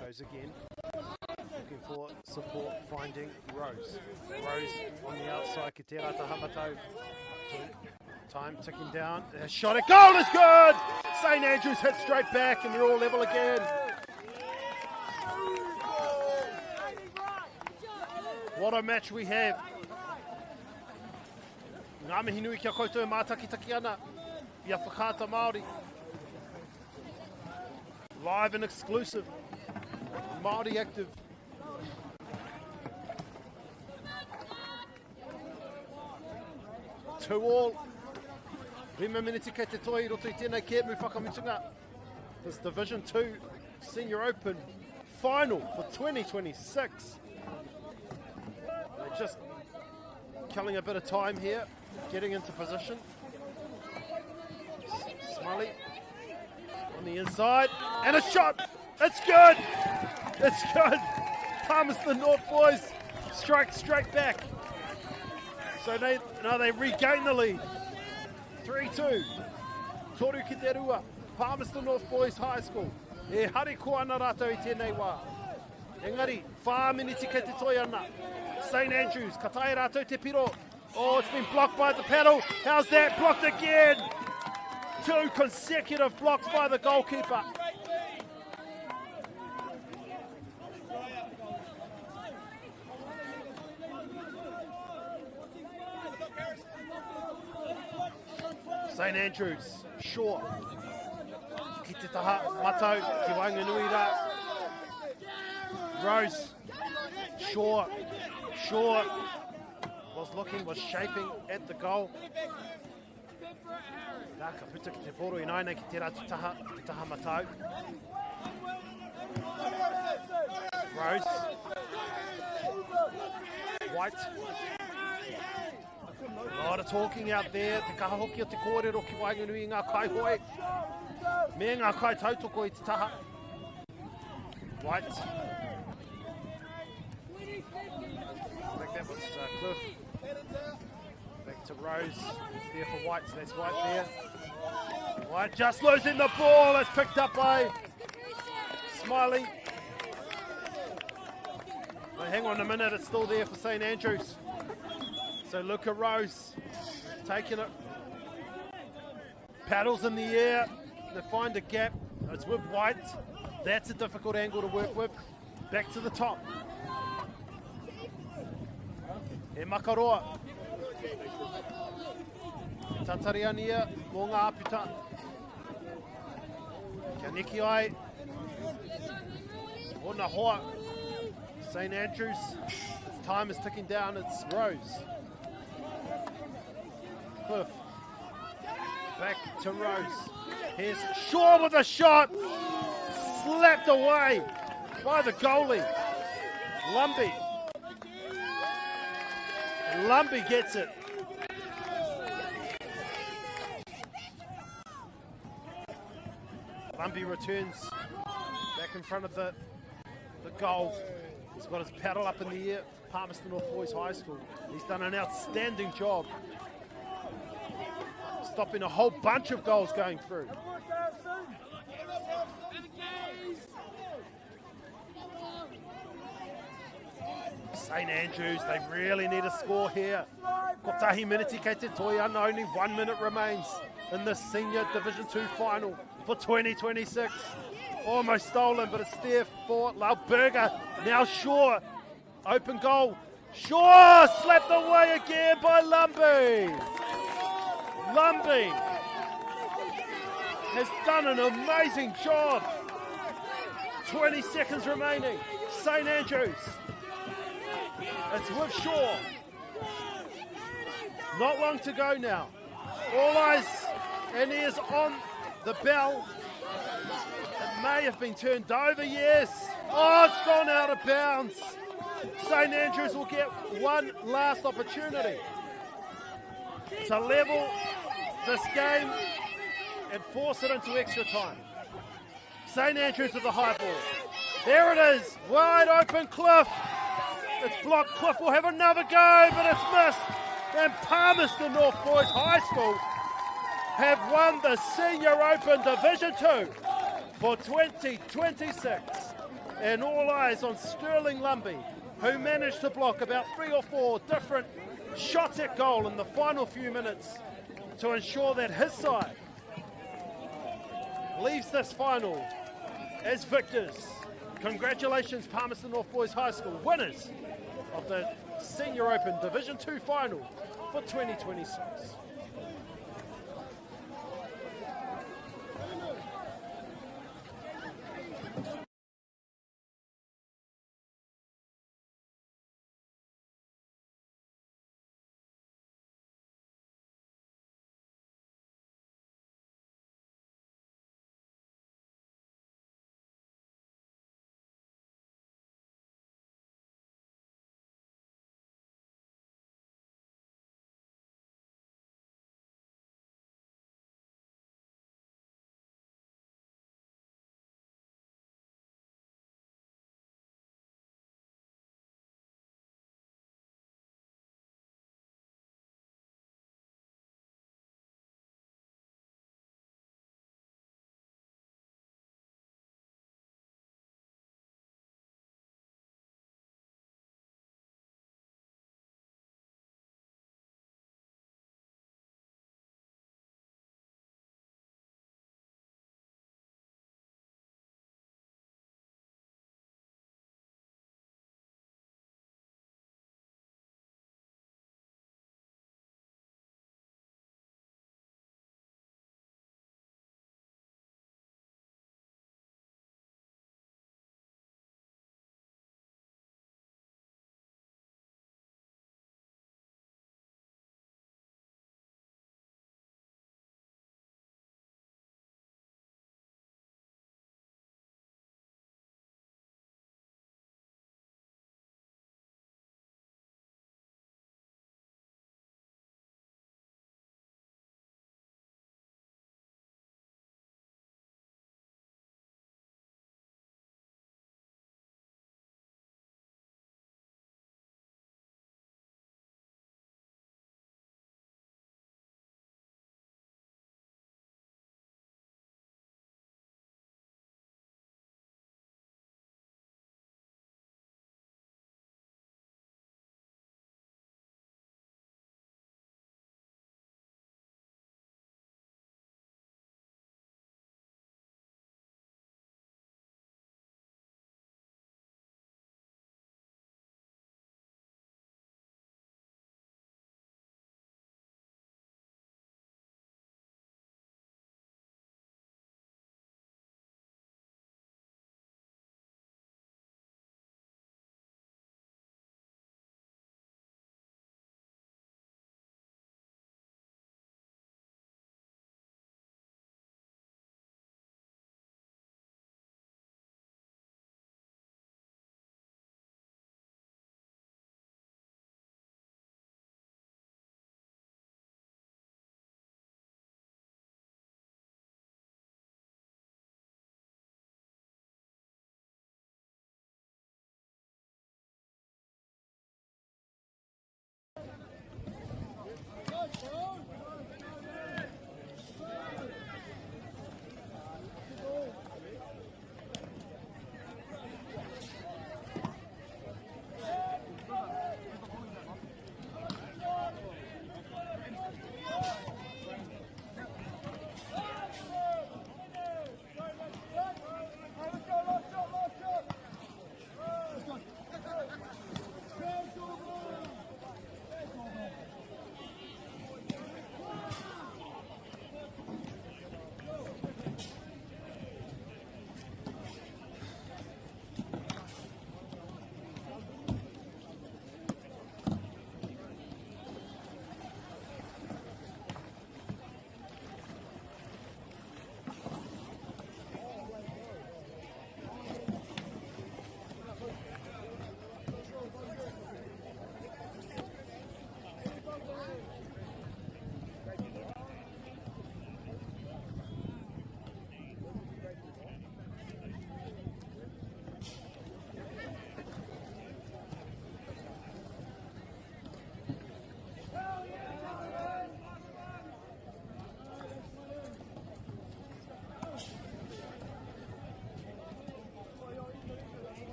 Goes again. Looking for support, finding Rose. Rose on the outside, Kitera Tahamatau. Time ticking down. A shot at goal is good! St. Andrews hit straight back and they're all level again. What a match we have. Ngā mihi nui kia koutou e mātakitaki ana. Ia whakata Māori. Live and exclusive. Māori active. Two all. Rima miniti kei te toi roto I tēnei kēmu whakamitunga. This Division 2 Senior Open final for 2026. They're just killing a bit of time here, getting into position. Smiley on the inside, and a shot. It's good. It's good. Palmerston North boys strike straight back. So they regain the lead. 3-2. Toru ki te rua. Palmerston North Boys High School. E hari ko ana rātou I tēnei wā. Engari, whā miniti kei te toi ana. St Andrews, ka tae rātou te piro. Oh, it's been blocked by the paddle. How's that? Blocked again. 2 consecutive blocks by the goalkeeper. St Andrews, Shaw. Ki te taha, Matau, ki Wainganui rā. Rose, Shaw, was shaping at the goal. Nā ka puta ki te poro I naina ki te rātu taha, ki taha Matau. Rose. White. A lot of talking out there. Te kaha hoki o te kōrero ki Wainganui I ngā kaihoi. Me ngā kai tautoko I te taha. White. I think that was Cliff. Back to Rose. It's there for White, so that's White there. White just losing the ball. It's picked up by Smiley. But hang on a minute, it's still there for St Andrews. So Luca Rose taking it. Paddles in the air. They find a gap. It's with White. That's a difficult angle to work with. Back to the top. E Makaroa. Tatariania mō ngā aputa. Kia niki ai. Ona hoa. St Andrews. Its time is ticking down. It's Rose. Cliff. Back to Rose. Here's Shaw with a shot. Slapped away by the goalie. Lumbie. Lumbie gets it. Lumbie returns back in front of the goal. He's got his paddle up in the air. Palmerston North Boys High School. He's done an outstanding job stopping a whole bunch of goals going through. St Andrews, they really need a score here. Kotahi miniti kei te toi ana, only 1 minute remains in the Senior Division 2 final for 2026. Almost stolen, but it's there for Lauberger. Now Shaw, open goal. Shaw slapped away again by Lumbie. Lumbie has done an amazing job. 20 seconds remaining. St Andrews. It's with Shaw. Not long to go now. All eyes and ears on the bell. It may have been turned over, yes. Oh, it's gone out of bounds. St Andrews will get one last opportunity to level this game and force it into extra time. St Andrews with the high ball. There it is, wide open Cliff. It's blocked, Cliff will have another go, but it's missed. And Palmerston North Boys High School have won the Senior Open Division 2 for 2026. And all eyes on Sterling Lumbie, who managed to block about 3 or 4 different shots at goal in the final few minutes to ensure that his side leaves this final as victors. Congratulations, Palmerston North Boys High School, winners of the Senior Open Division 2 final for 2026.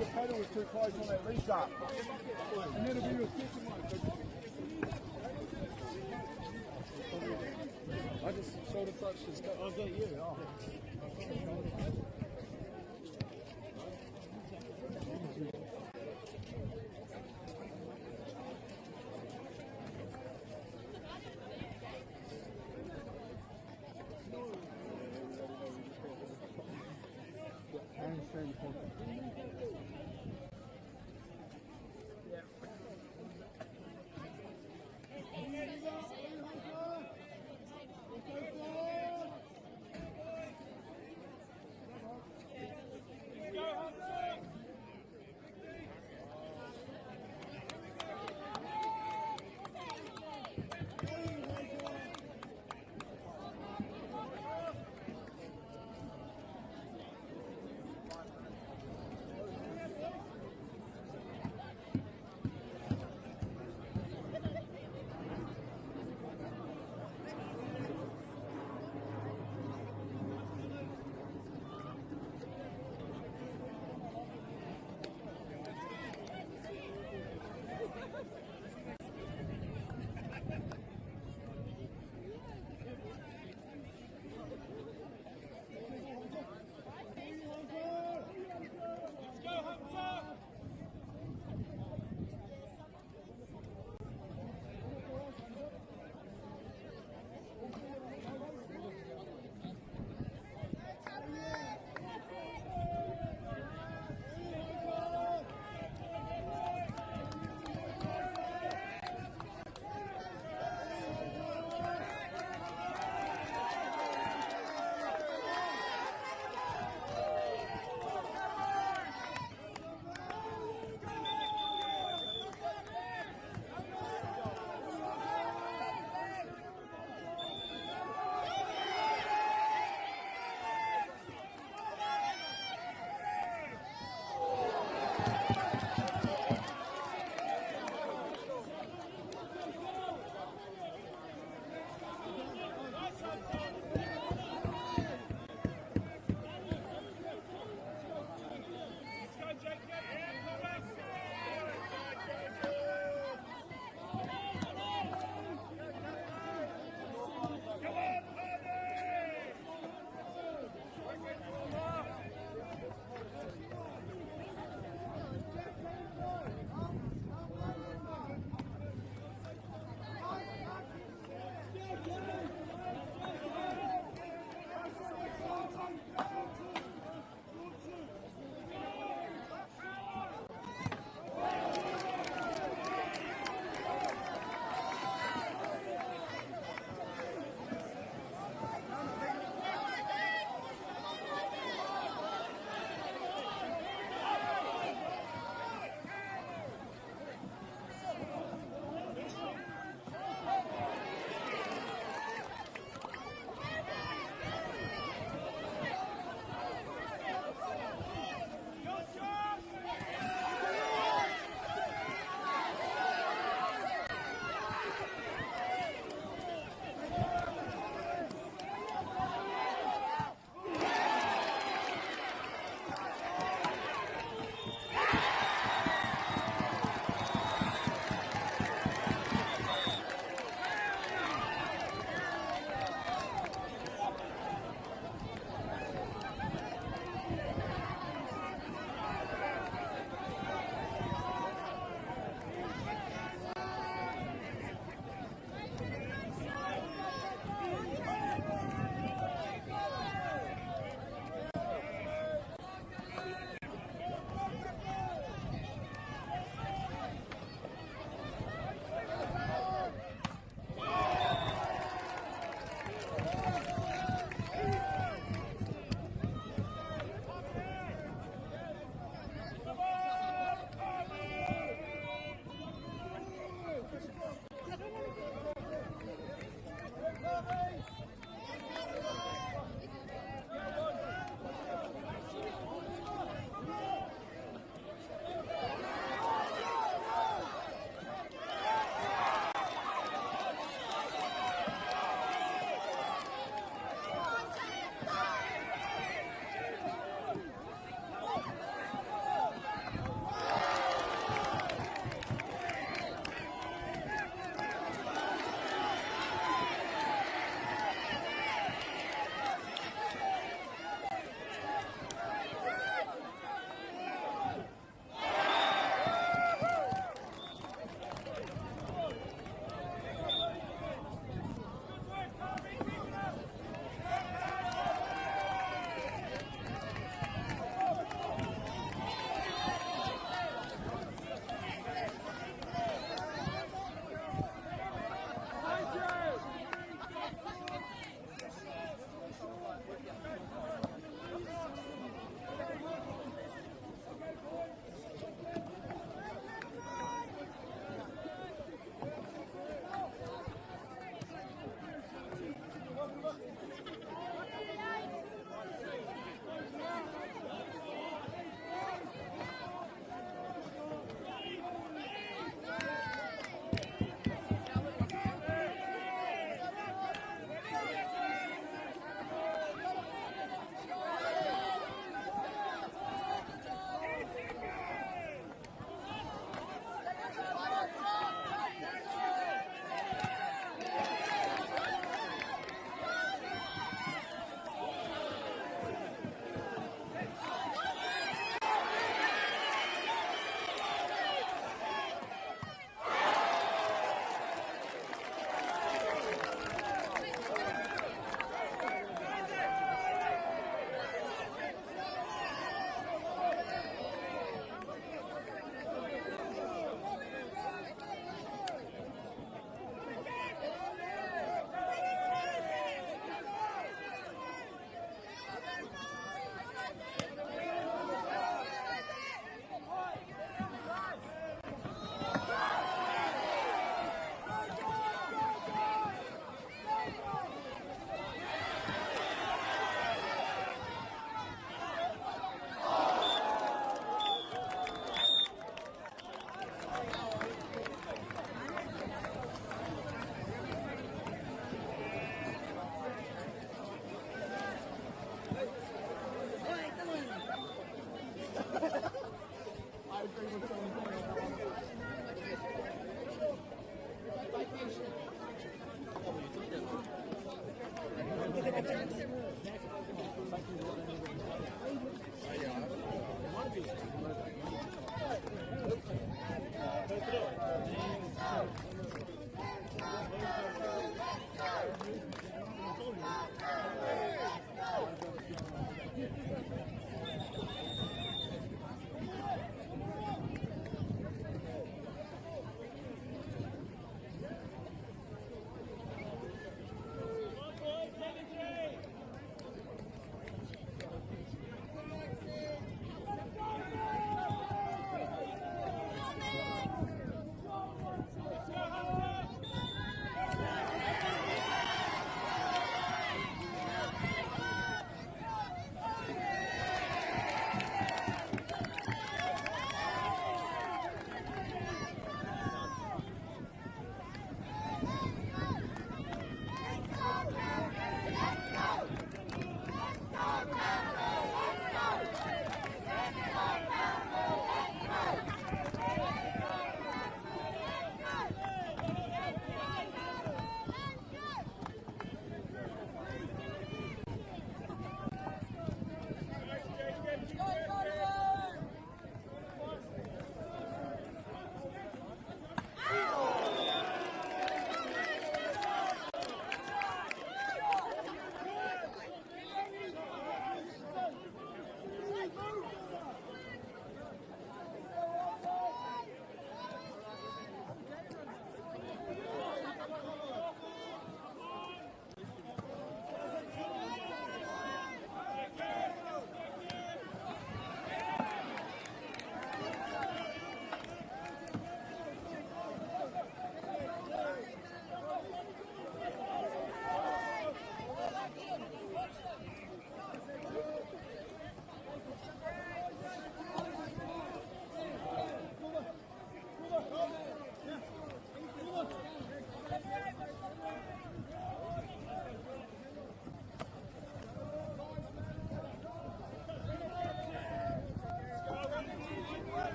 your pedal was too close on that restart. And then it'll be your second one. I just shoulder touched his cut. Oh, is that you? Oh.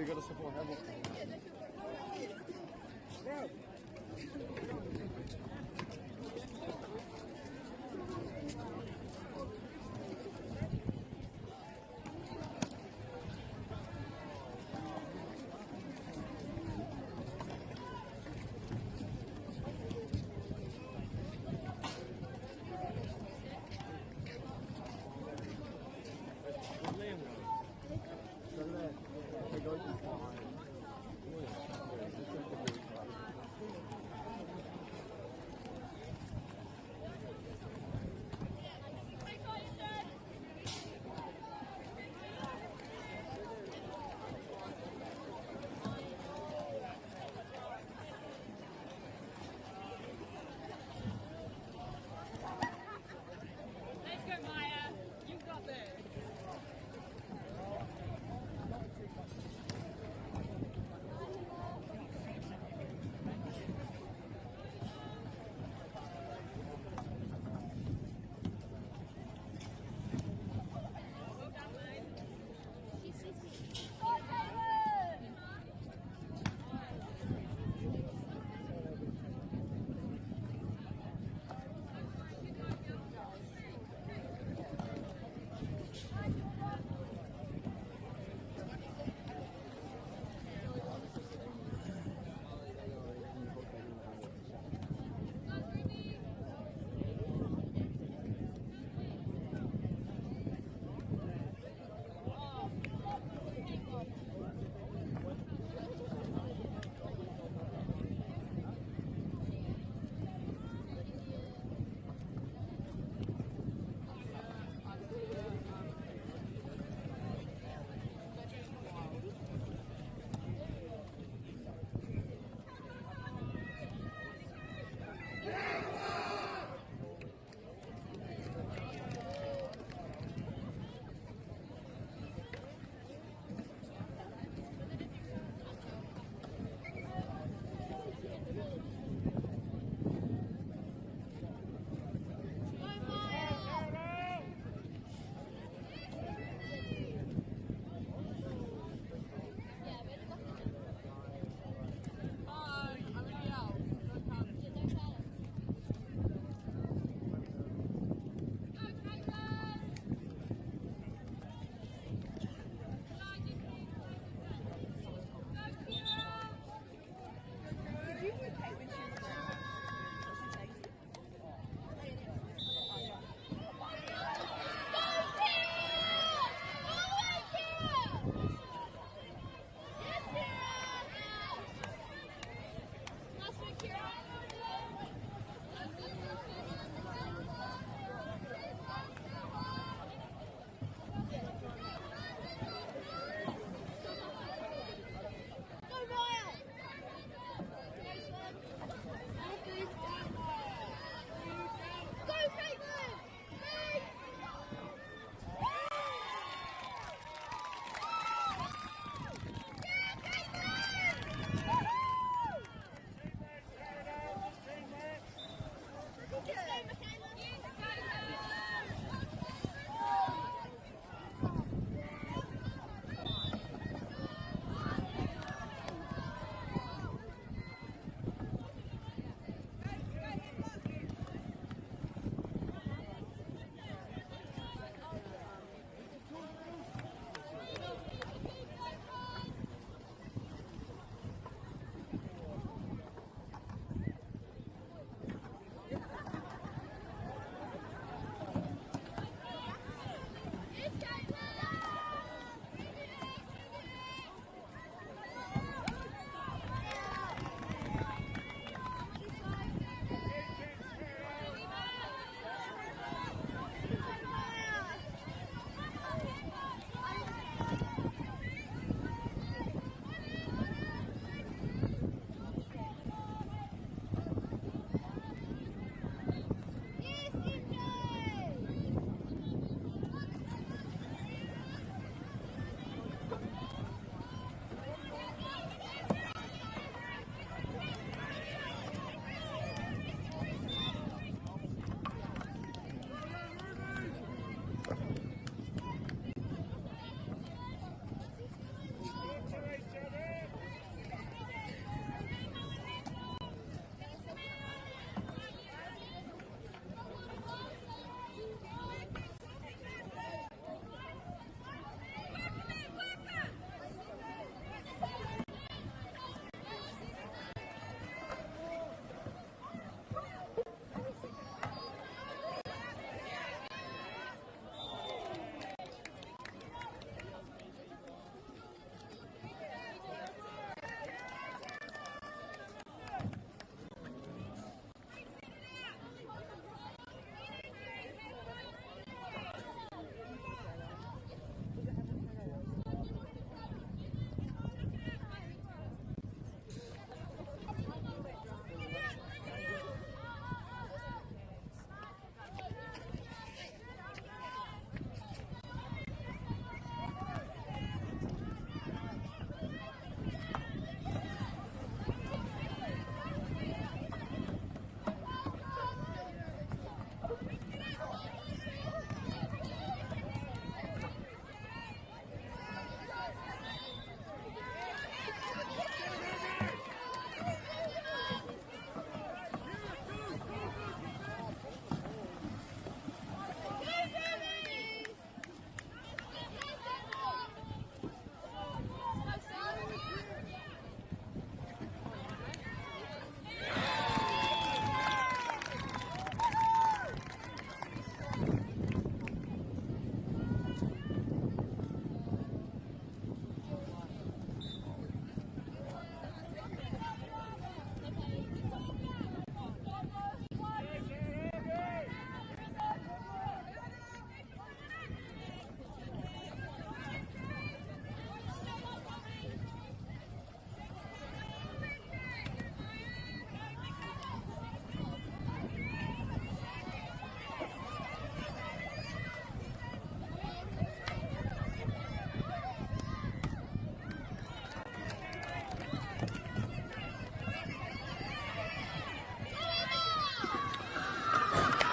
you got to support Hamilton. Let's go, Maya. You got this.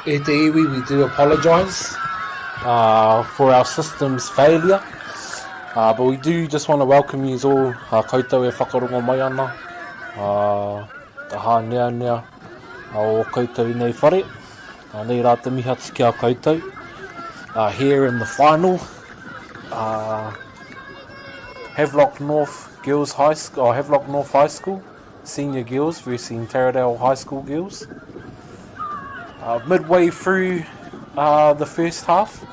E te iwi, we do apologise for our system's failure. But we do just want to welcome you all. Koutou e whakarongo mai ana. Taha nea nea o koutou nei whare. Nei rā te miha tiki a koutou. Here in the final. Havelock North Girls High School, or Havelock North High School, senior girls versus Taradale High School girls. Midway through the first half,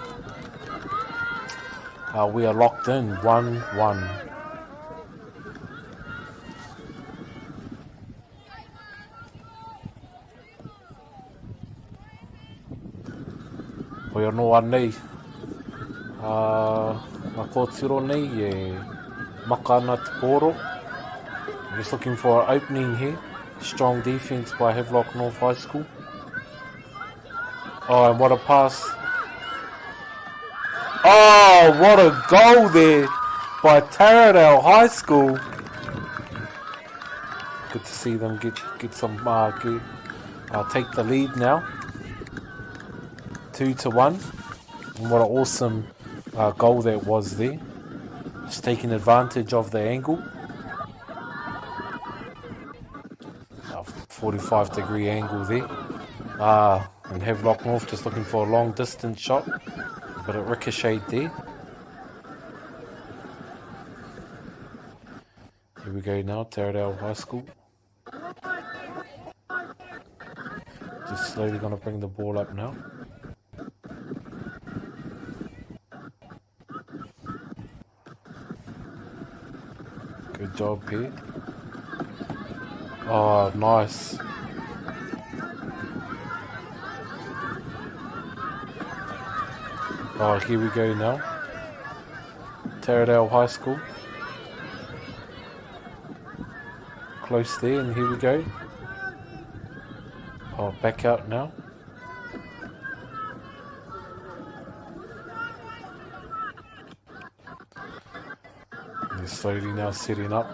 we are locked in 1-1. Hoi anō anei, ngā kōtiro nei e Makana Te Poro. Just looking for an opening here. Strong defense by Havelock North High School. Oh, and what a pass. Oh, what a goal there by Taradale High School. Good to see them get some take the lead now. 2-1. And what an awesome goal that was there. Just taking advantage of the angle. 45-degree angle there. And Havelock North just looking for a long distance shot, but it ricocheted there. Here we go now, Taradale High School. Just slowly going to bring the ball up now. Good job here. Oh, nice. Oh, here we go now. Taradale High School. Close there, and here we go. Oh, back out now. They're slowly now setting up.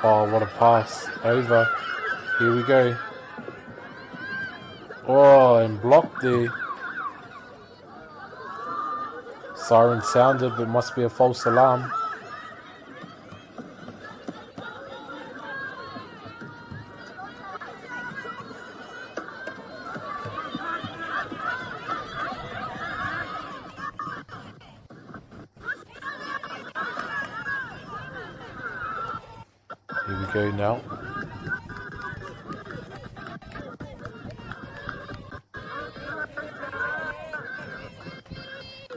Oh, what a pass. Over. Here we go. Oh, and blocked there. Siren sounded, but must be a false alarm. Here we go now.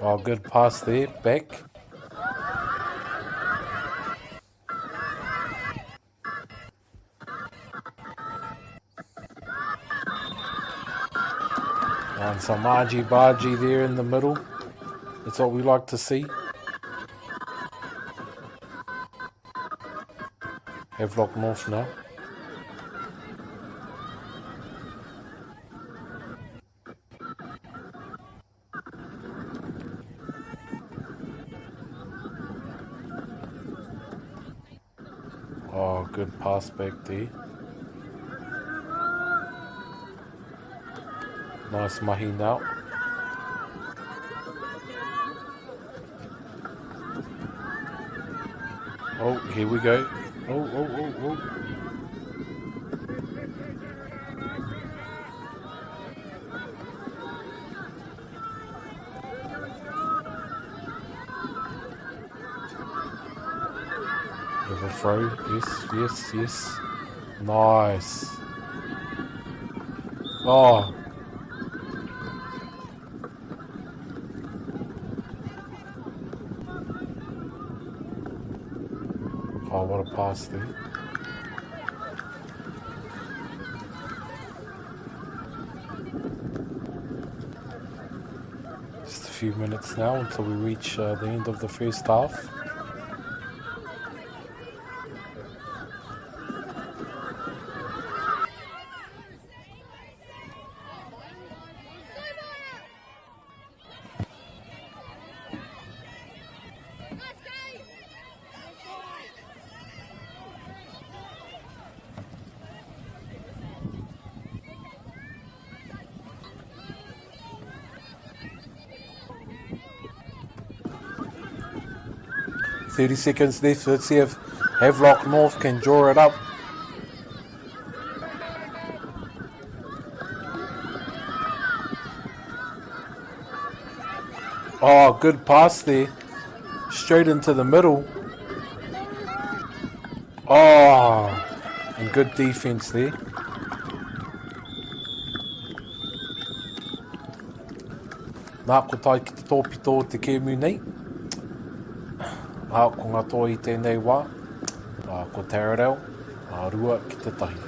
Oh, good pass there, back. And some argy-bargy there in the middle. That's what we like to see. Havelock North now. Oh, good pass back there. Nice mahi now. Oh, here we go. Oh. With a throw. Yes. Nice. Oh. Oh, what a pass there. Just a few minutes now until we reach the end of the first half. 30 seconds left. Let's see if Havelock North can draw it up. Oh, good pass there. Straight into the middle. Oh, and good defense there. Nā ko tai ki te tōpito o te kēmu nei. Ko ngā toa i tēnei wā. Ko Taradale. Rua ki te tahi.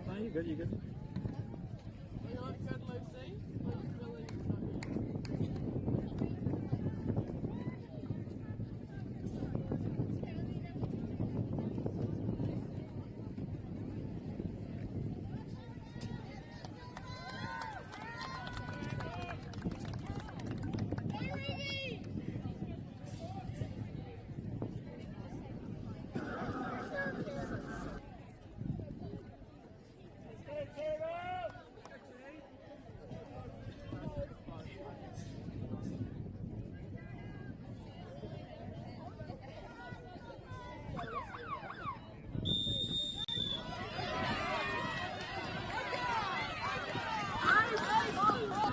No, you're good, you're good.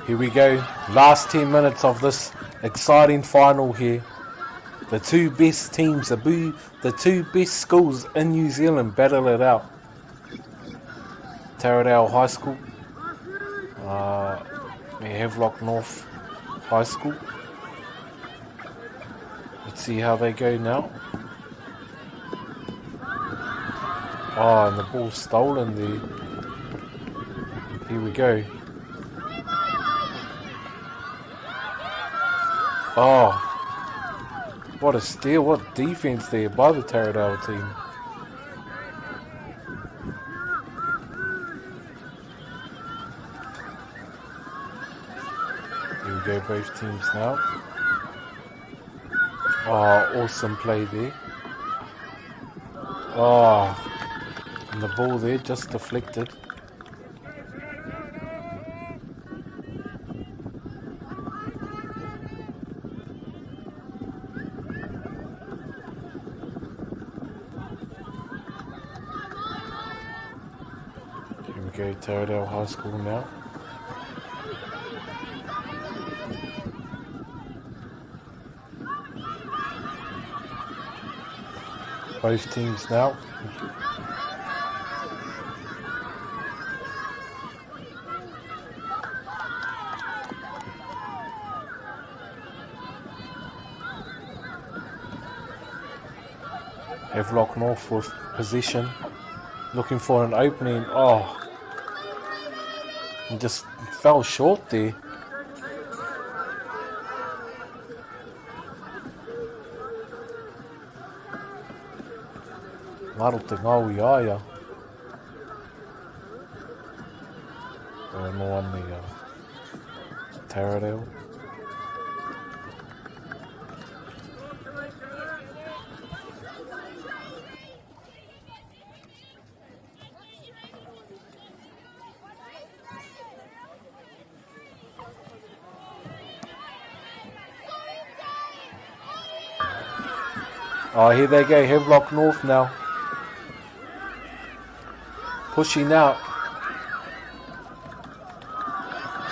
Here we go, last 10 minutes of this exciting final here. The two best teams, the two best schools in New Zealand battle it out. Taradale High School, Havelock North High School. Let's see how they go now. Oh, and the ball's stolen there. Here we go. Oh, what a steal, what defense there by the Taradale team. Here we go, both teams now. Oh, awesome play there. Oh, and the ball there just deflected. Go Taradale High School now. Both teams now. Havelock North with possession, looking for an opening. Oh, and just fell short there. Ngaro te ngawi aia. No one the Taradale. Oh, here they go, Havelock North now. Pushing out.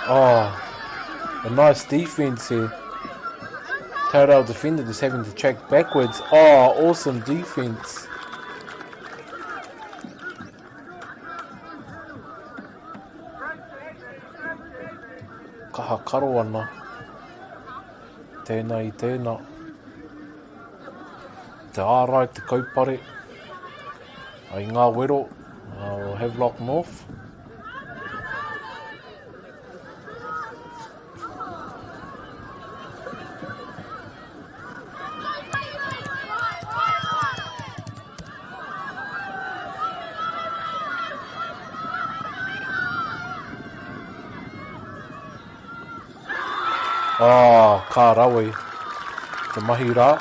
Oh, a nice defense here. Taradale defender just having to track backwards. Oh, awesome defense. Kaha karo ana. Tēnā I tēnā. Te ārai, te kaupare. Ai ngā wero. Havelock North. Oh, kā rawe. Te mahi rā.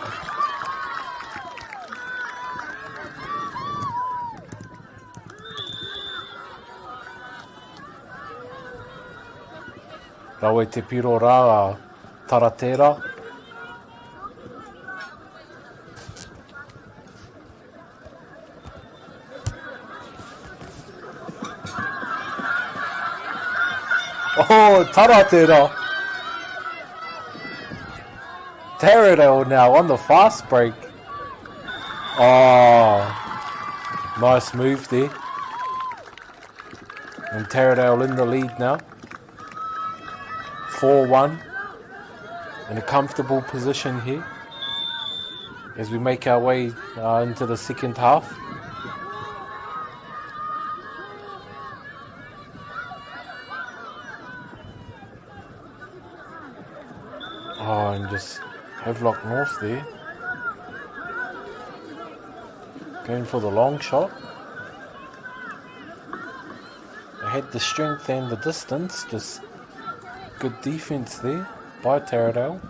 Rawe te piro rā a Taratera. Oh, Taratera. Taradale now on the fast break. Oh, nice move there. And Taradale in the lead now. 4-1. In a comfortable position here. As we make our way into the second half. Oh, and just Havelock North there. Going for the long shot. They had the strength and the distance. Just good defense there by Taradale.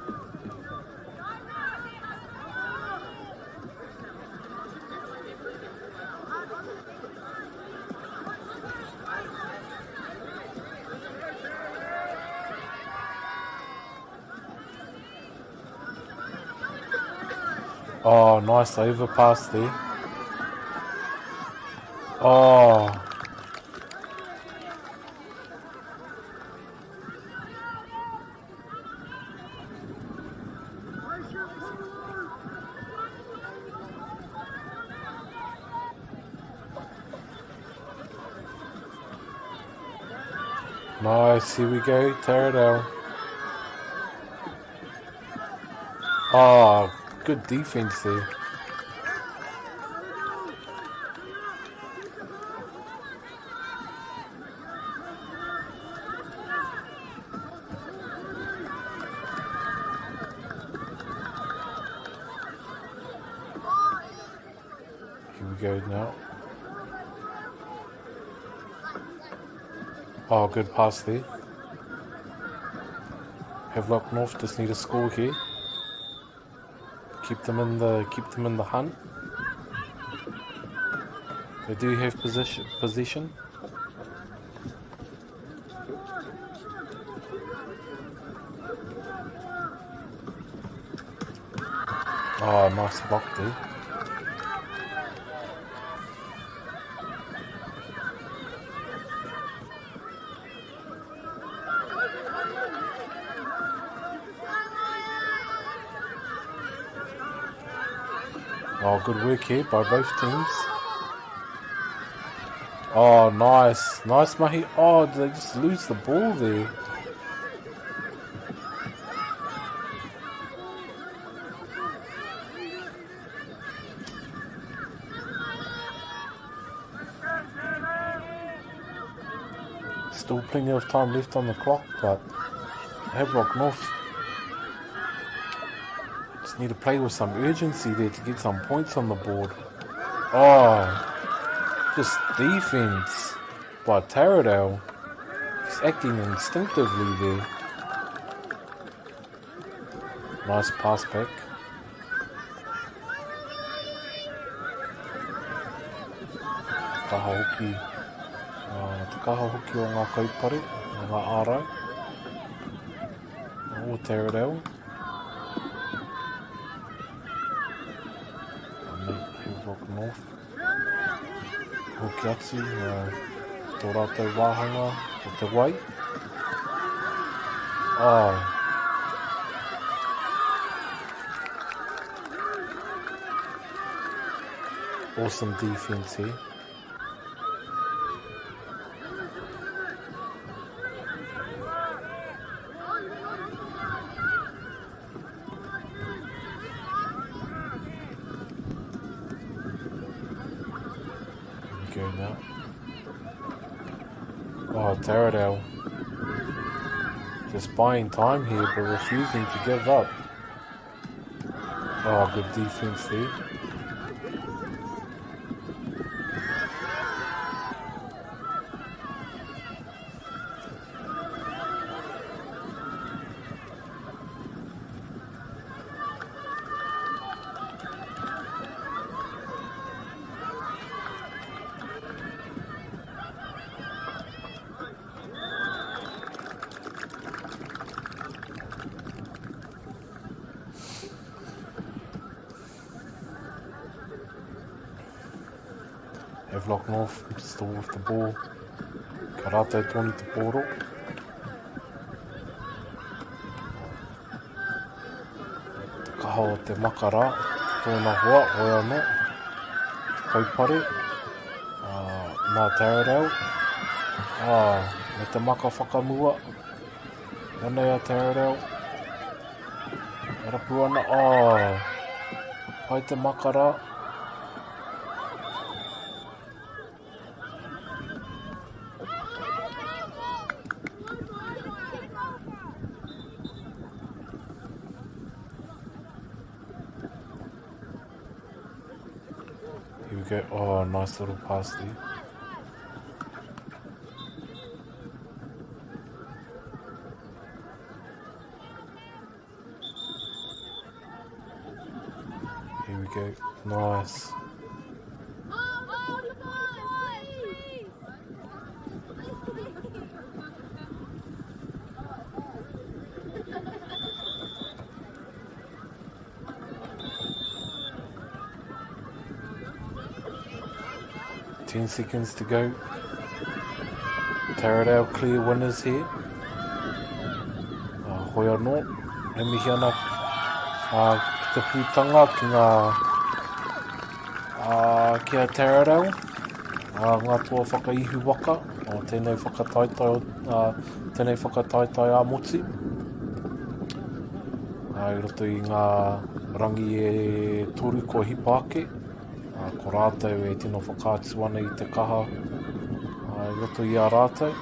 Oh, nice overpass there. Oh. Nice, here we go, Taradale. Oh, good defense there. Here we go now. Oh, good pass there. Havelock North just need a score here. Keep them in the hunt. They do have possession. Oh, nice block there. Oh, good work here by both teams. Oh, nice. Nice, Mahi. Oh, did they just lose the ball there? still plenty of time left on the clock, but Havelock North just need to play with some urgency there to get some points on the board. Oh, just defense by Taradale. He's acting instinctively there. Nice pass back. Kahahoki. Te kahahoki o ngā kaupare, o ngā ārai. O Taradale. Havelock North. Hoki atu, tō rātou wāhanga o te wai. Oh. Awesome defense here. Go now. Oh, Taradale. Just buying time here, but refusing to give up. Oh, good defense there. Havelock North still with the ball. Karate Tony Te Poro. Te kaha o te makara. Tōna hoa, hoi anō. Te kaupare. Nā Taradale. Me te maka whakamua. Nānei a Taradale. Arapu ana. Pai te makara. Here we go. Oh, nice little pass there. Here we go. Nice. 10 seconds to go. Taradale clear winners here. Hoi anō. E mihi ana ki te pūtanga ki ngā ki a Taradale. Ngā tua whakaihu waka. Tēnei whakataetai a moti. I roto I ngā rangi e toru ko hipa ake. Ko rātou e tino whakātu ana I te kaha I roto I a rātou.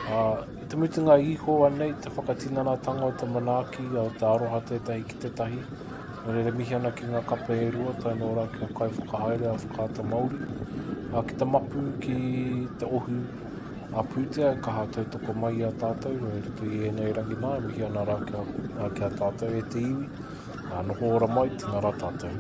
I te mutunga iho anei, te whakatinanatanga o te manaaki o te aroha tētahi ki te tahi. Nō reira mihi ana ki ngā kapa e rua, tai nō rā ki a kai whakahaere a whakāta Māori. Ki te mapu ki te ohu a pūtea, ka hātou toko mai a tātou, nō roto I enei rangi nā, mihi ana rā ki a tātou e te iwi. Noho ora mai, tina rā tātou.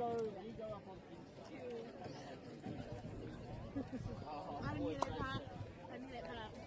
go up on. I didn't hear that part. I didn't hear that part.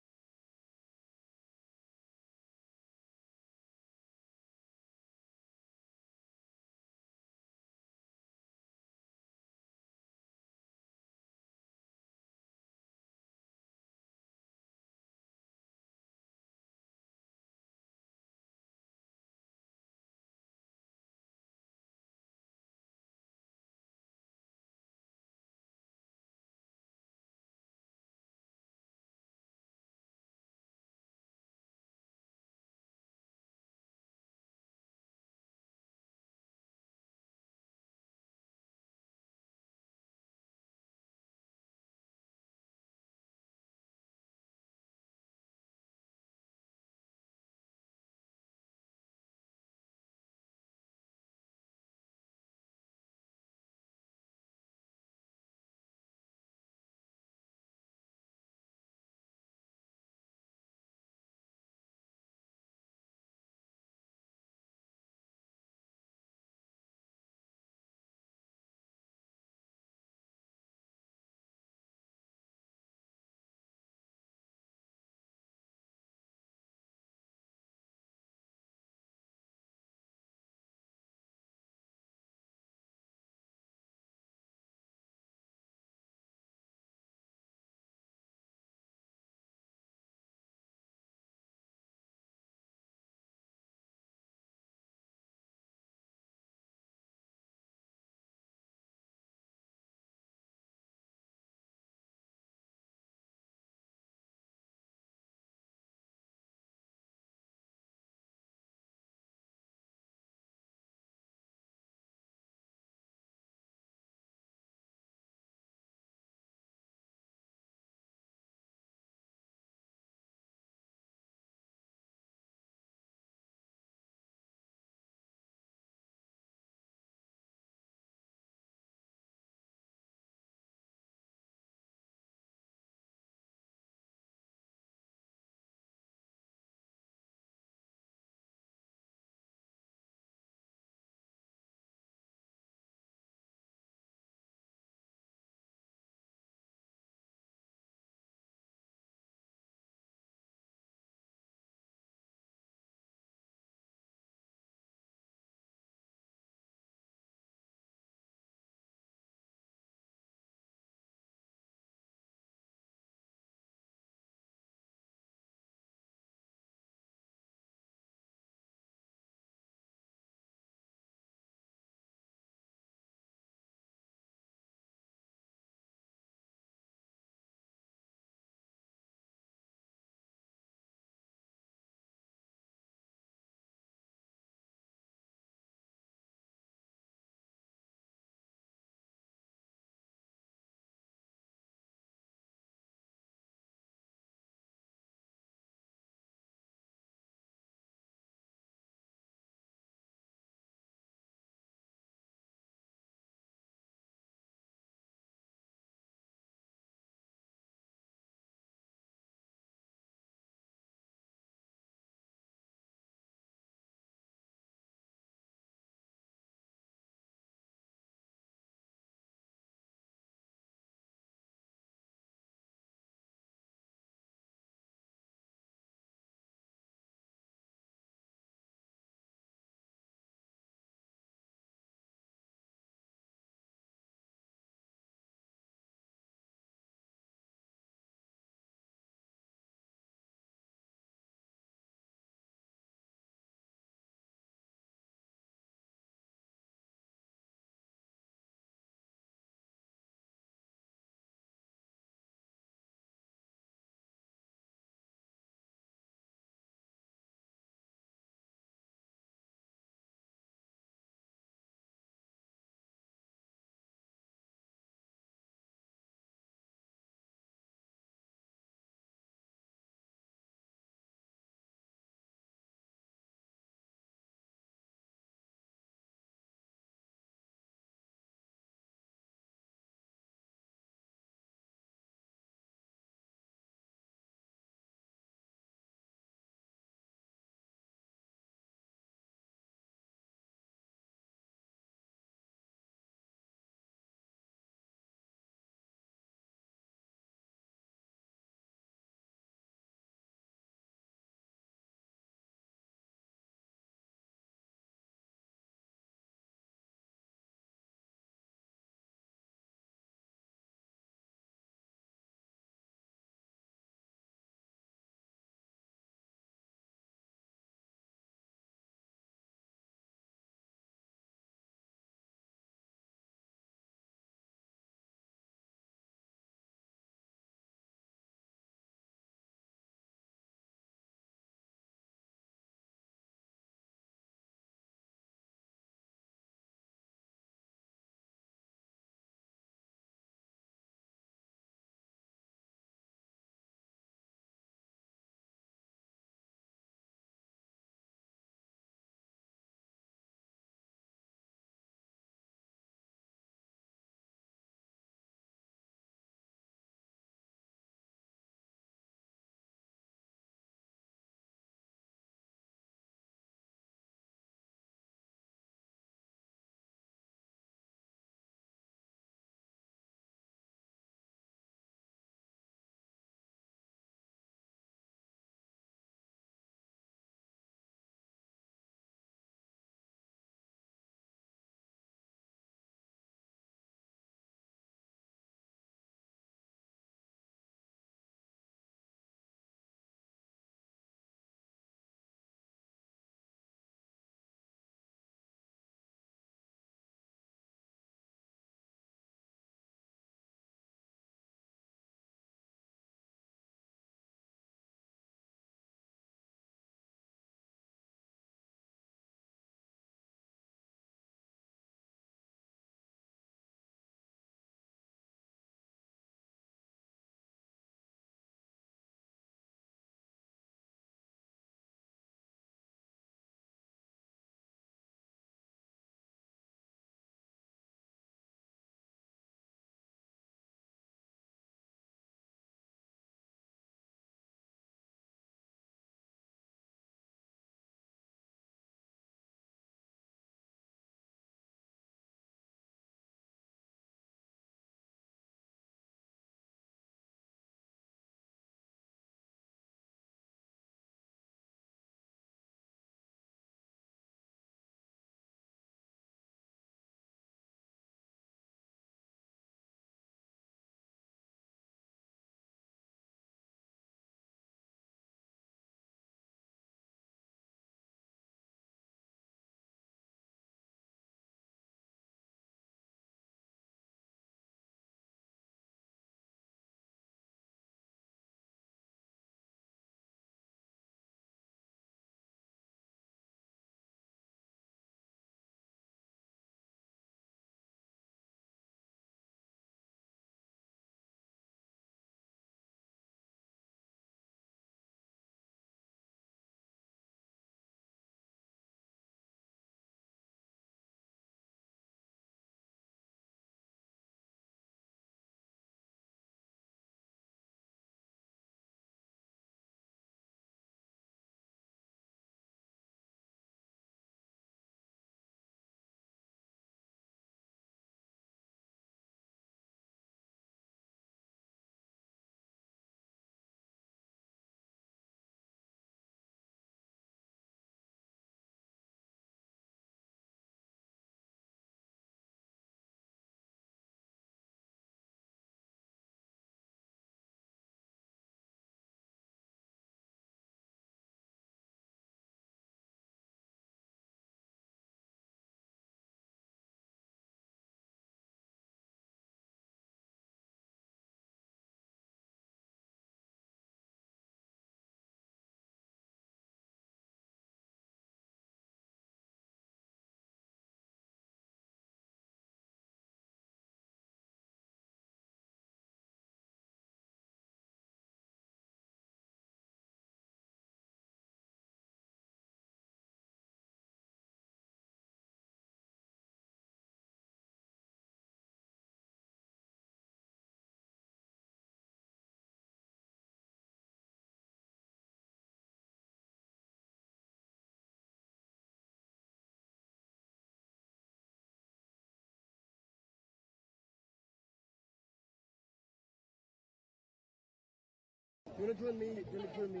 You want to join me? You want to join me?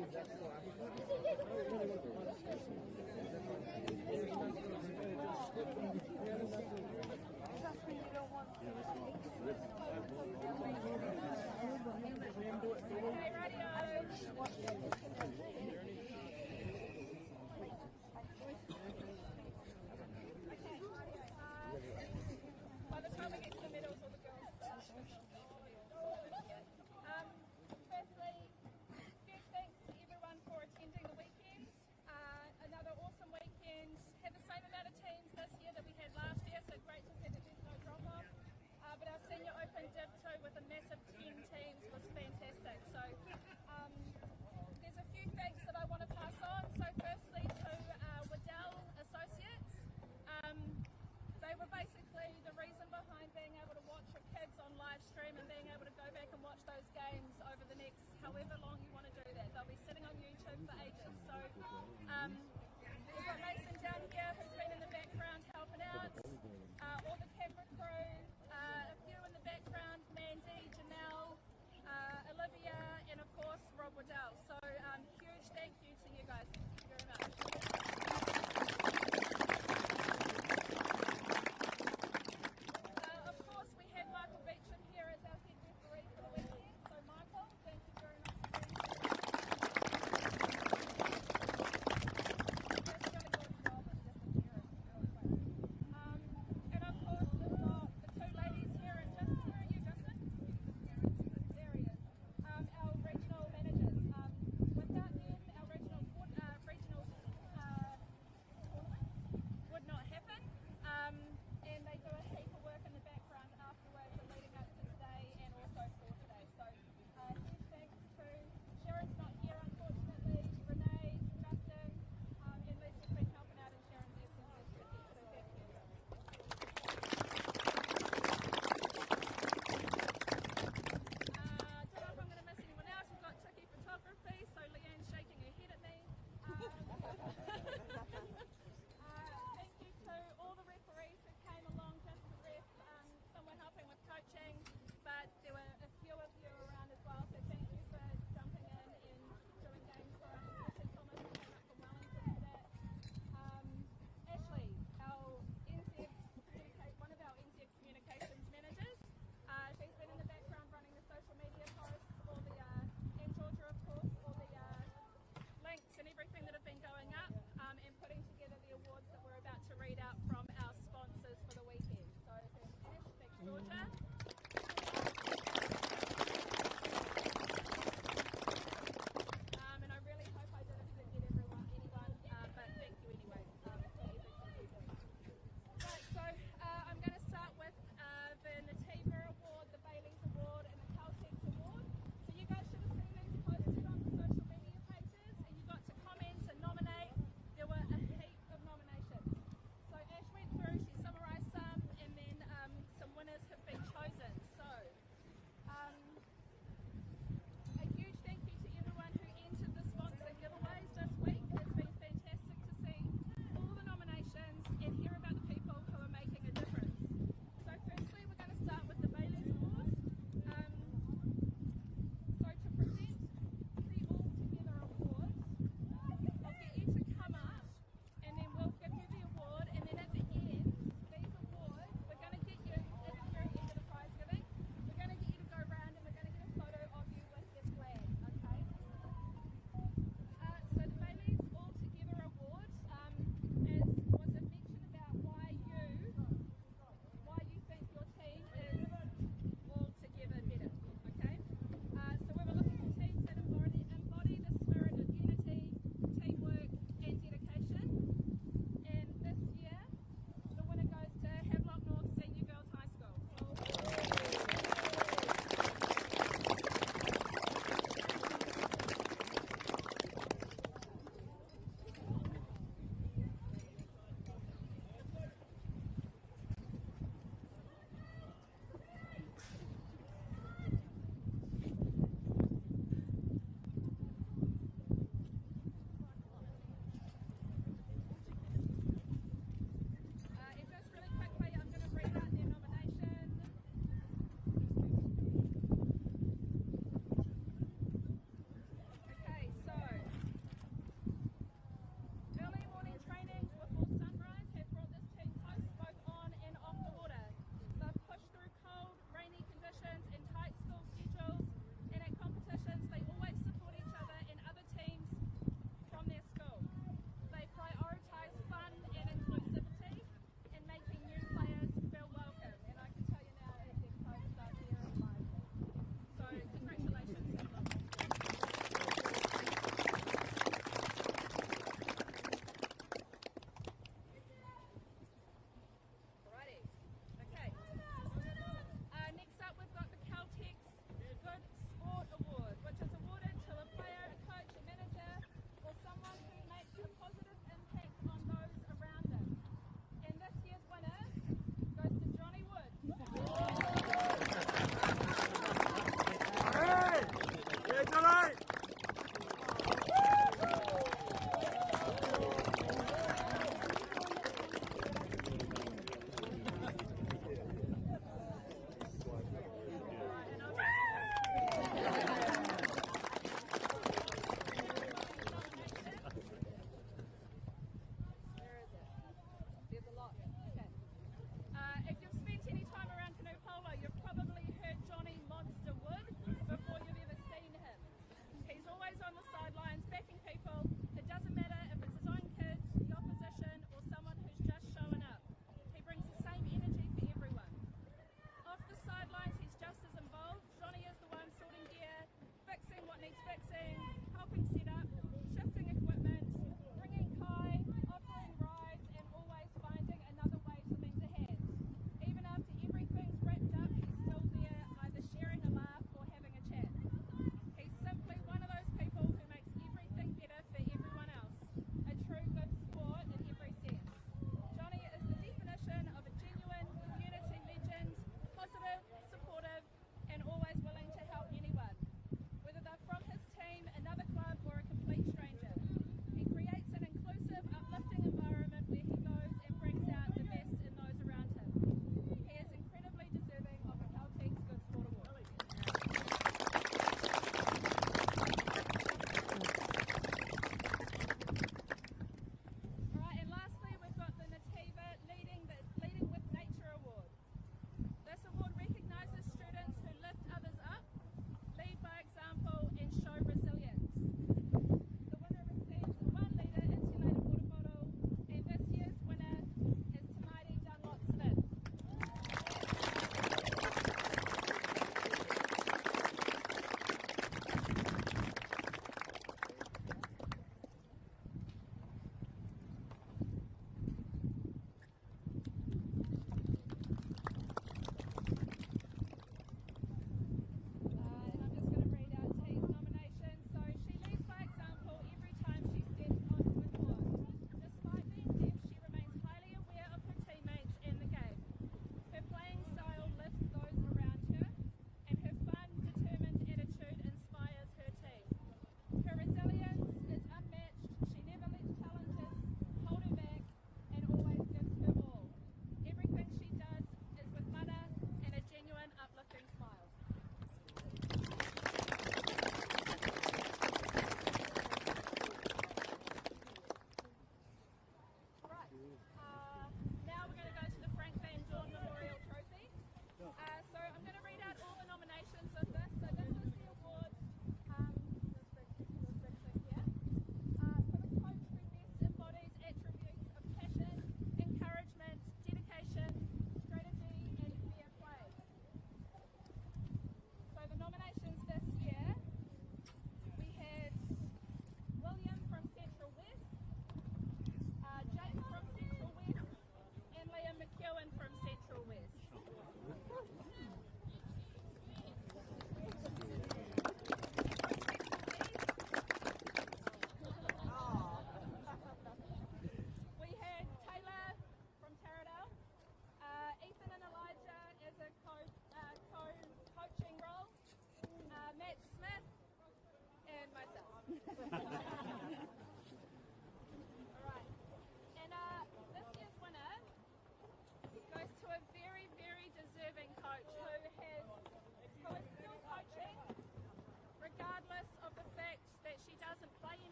By the time we get to the middle, all the girls start. Firstly, huge thanks to everyone for attending the weekend.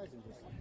Sizing just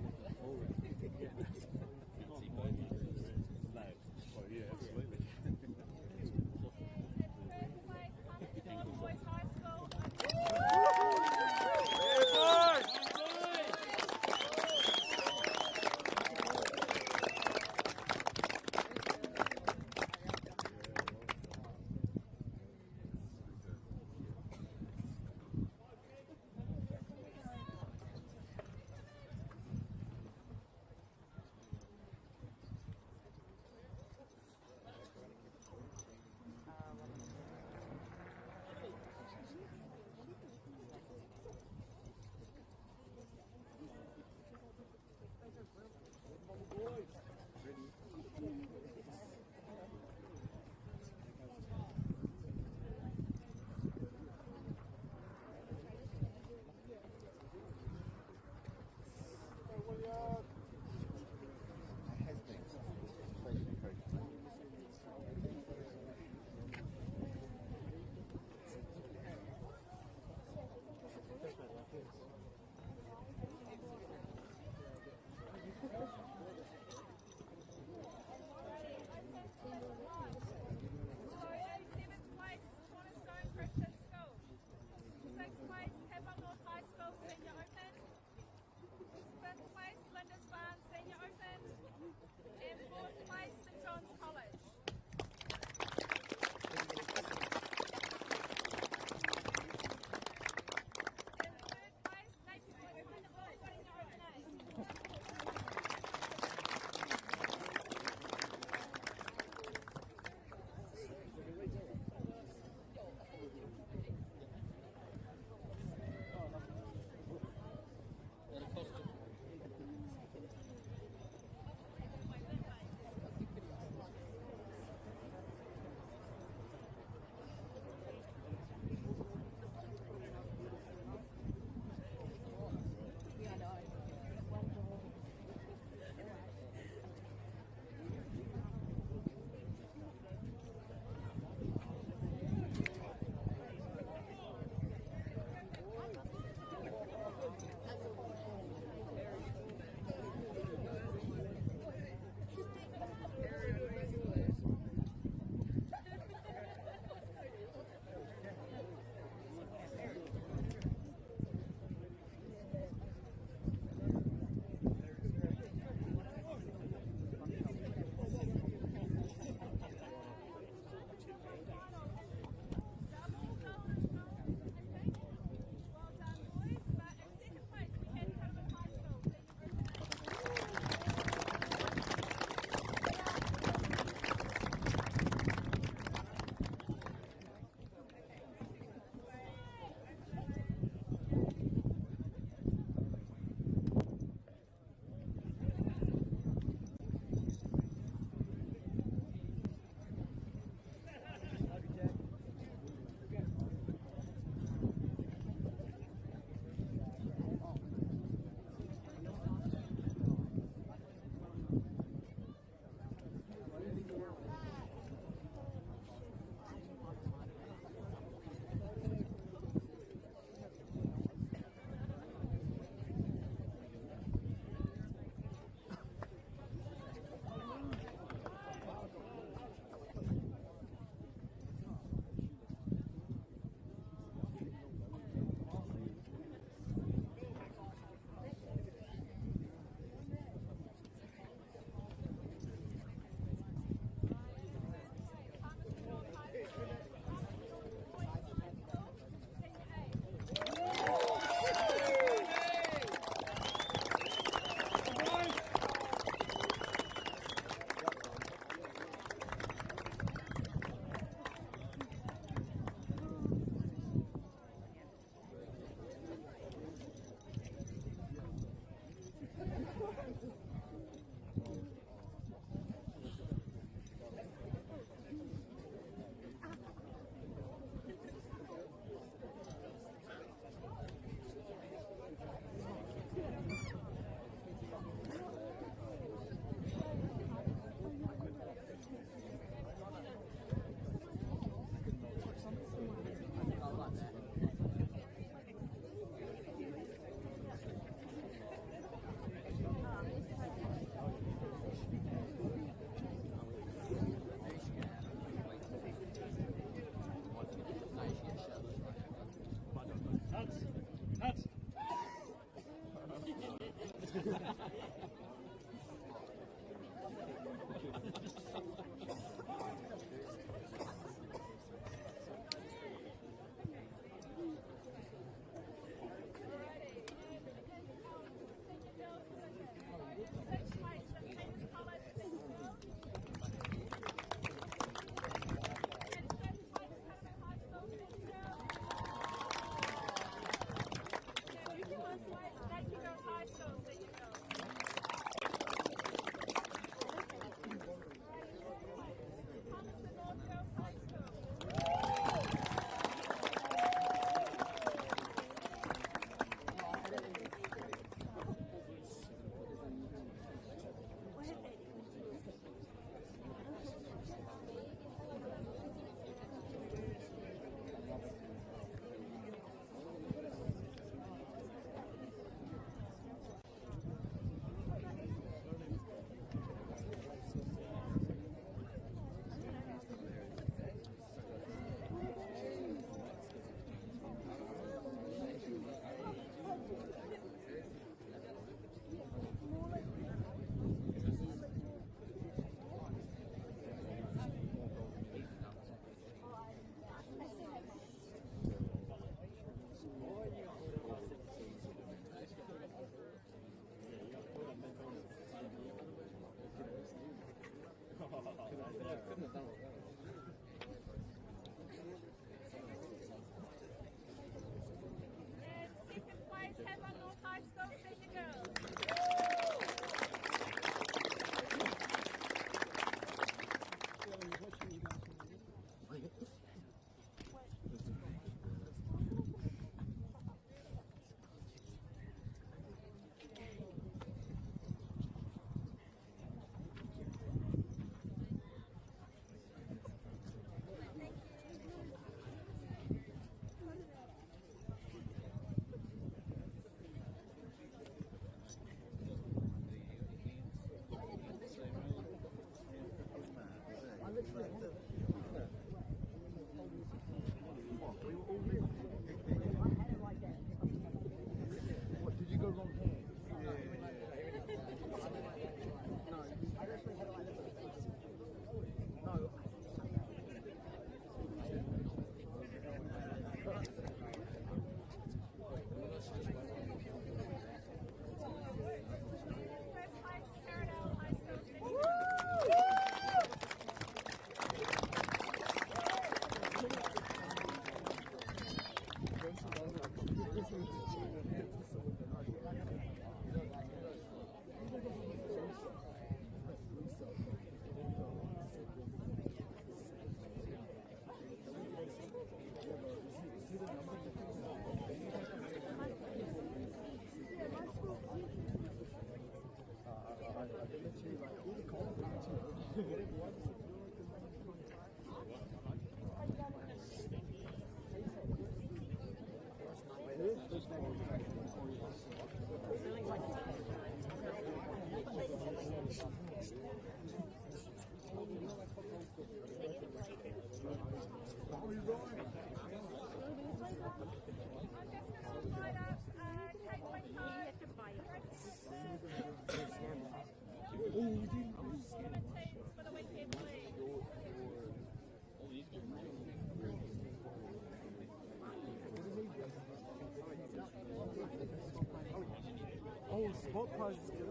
Oh, spot prize is good.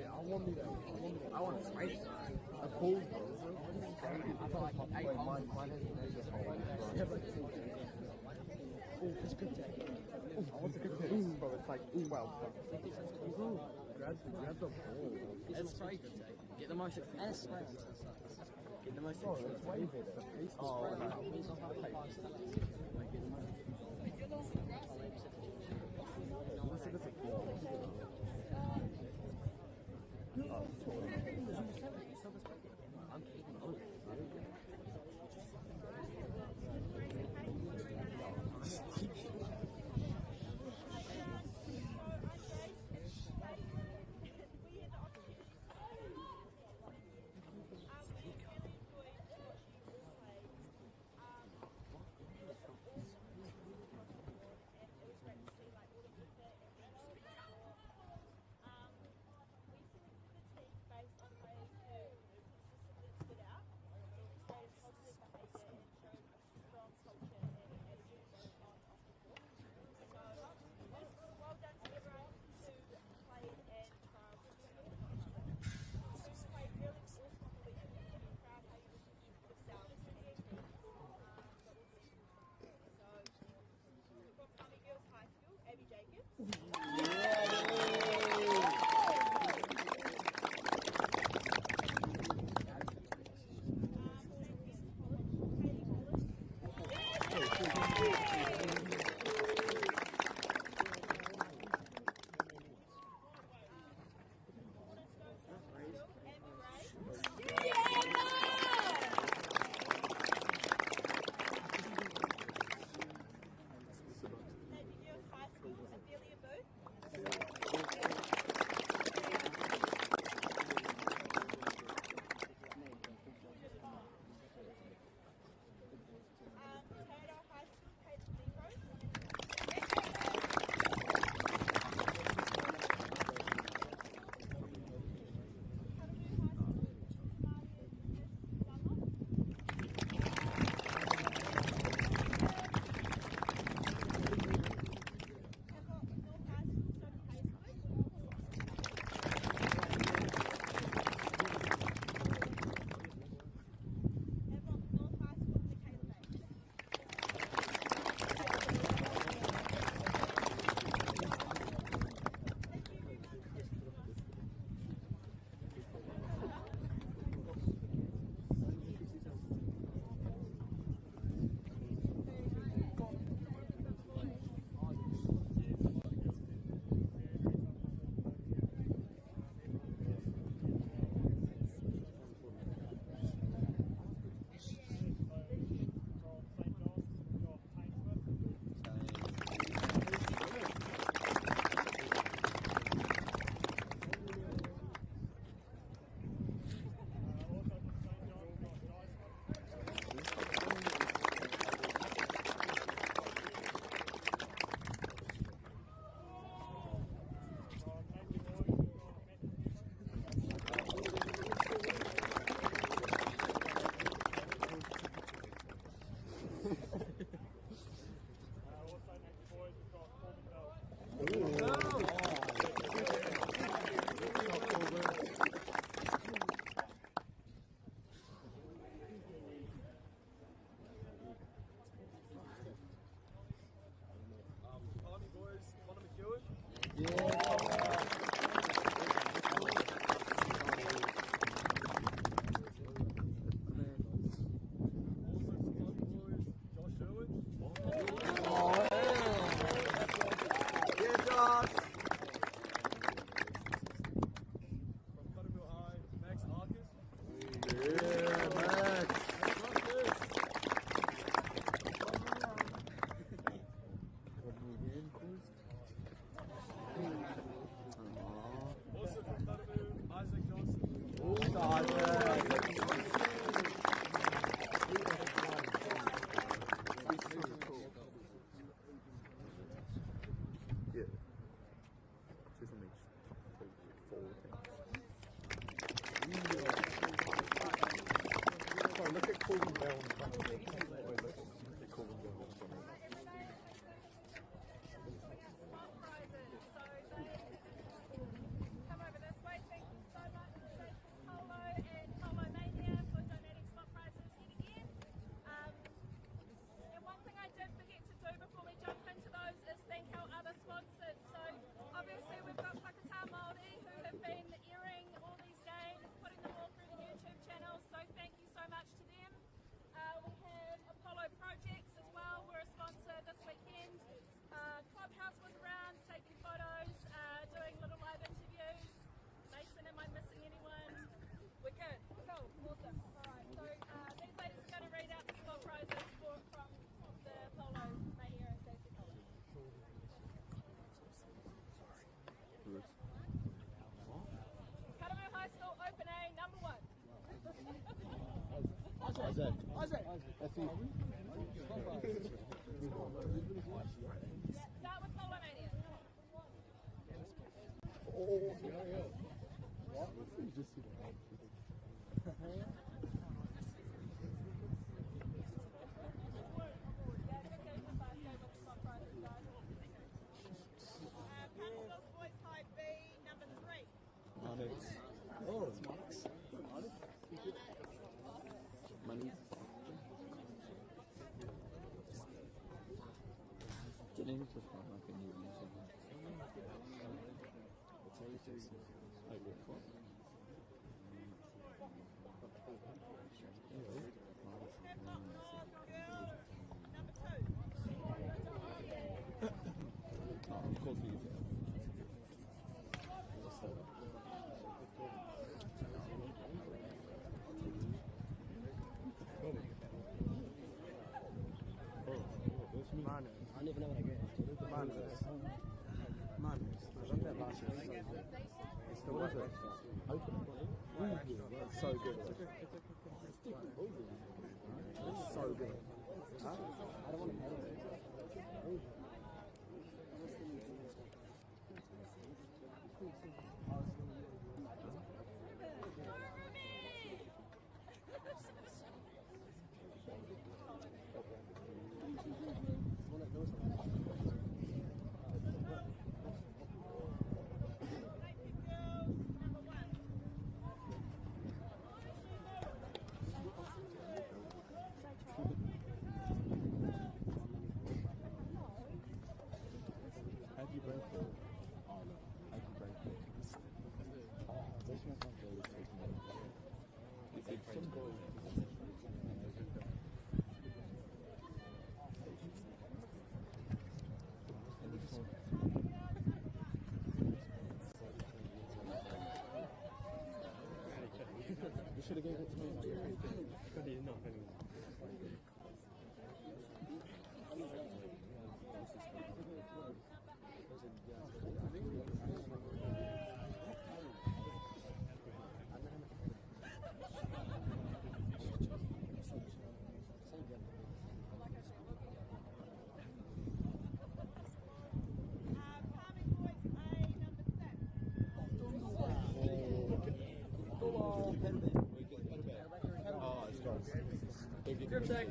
I want me that. I want a spice. A cold bro. I thought like mine yeah, but oh, it's good. I want the good taste, bro. It's like well. Grab the bowl. It's spicy. Get the most expensive. Get the most expensive. It's way better. The taste is I never know when I get it. Madness. I done that last year. It's the one. Open it. It's so good. It's so good. Huh? I don't want to pay it. You should have gave it to me. Grip tag.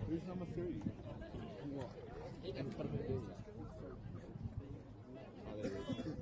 Who's number 3? What? Oh, there it is.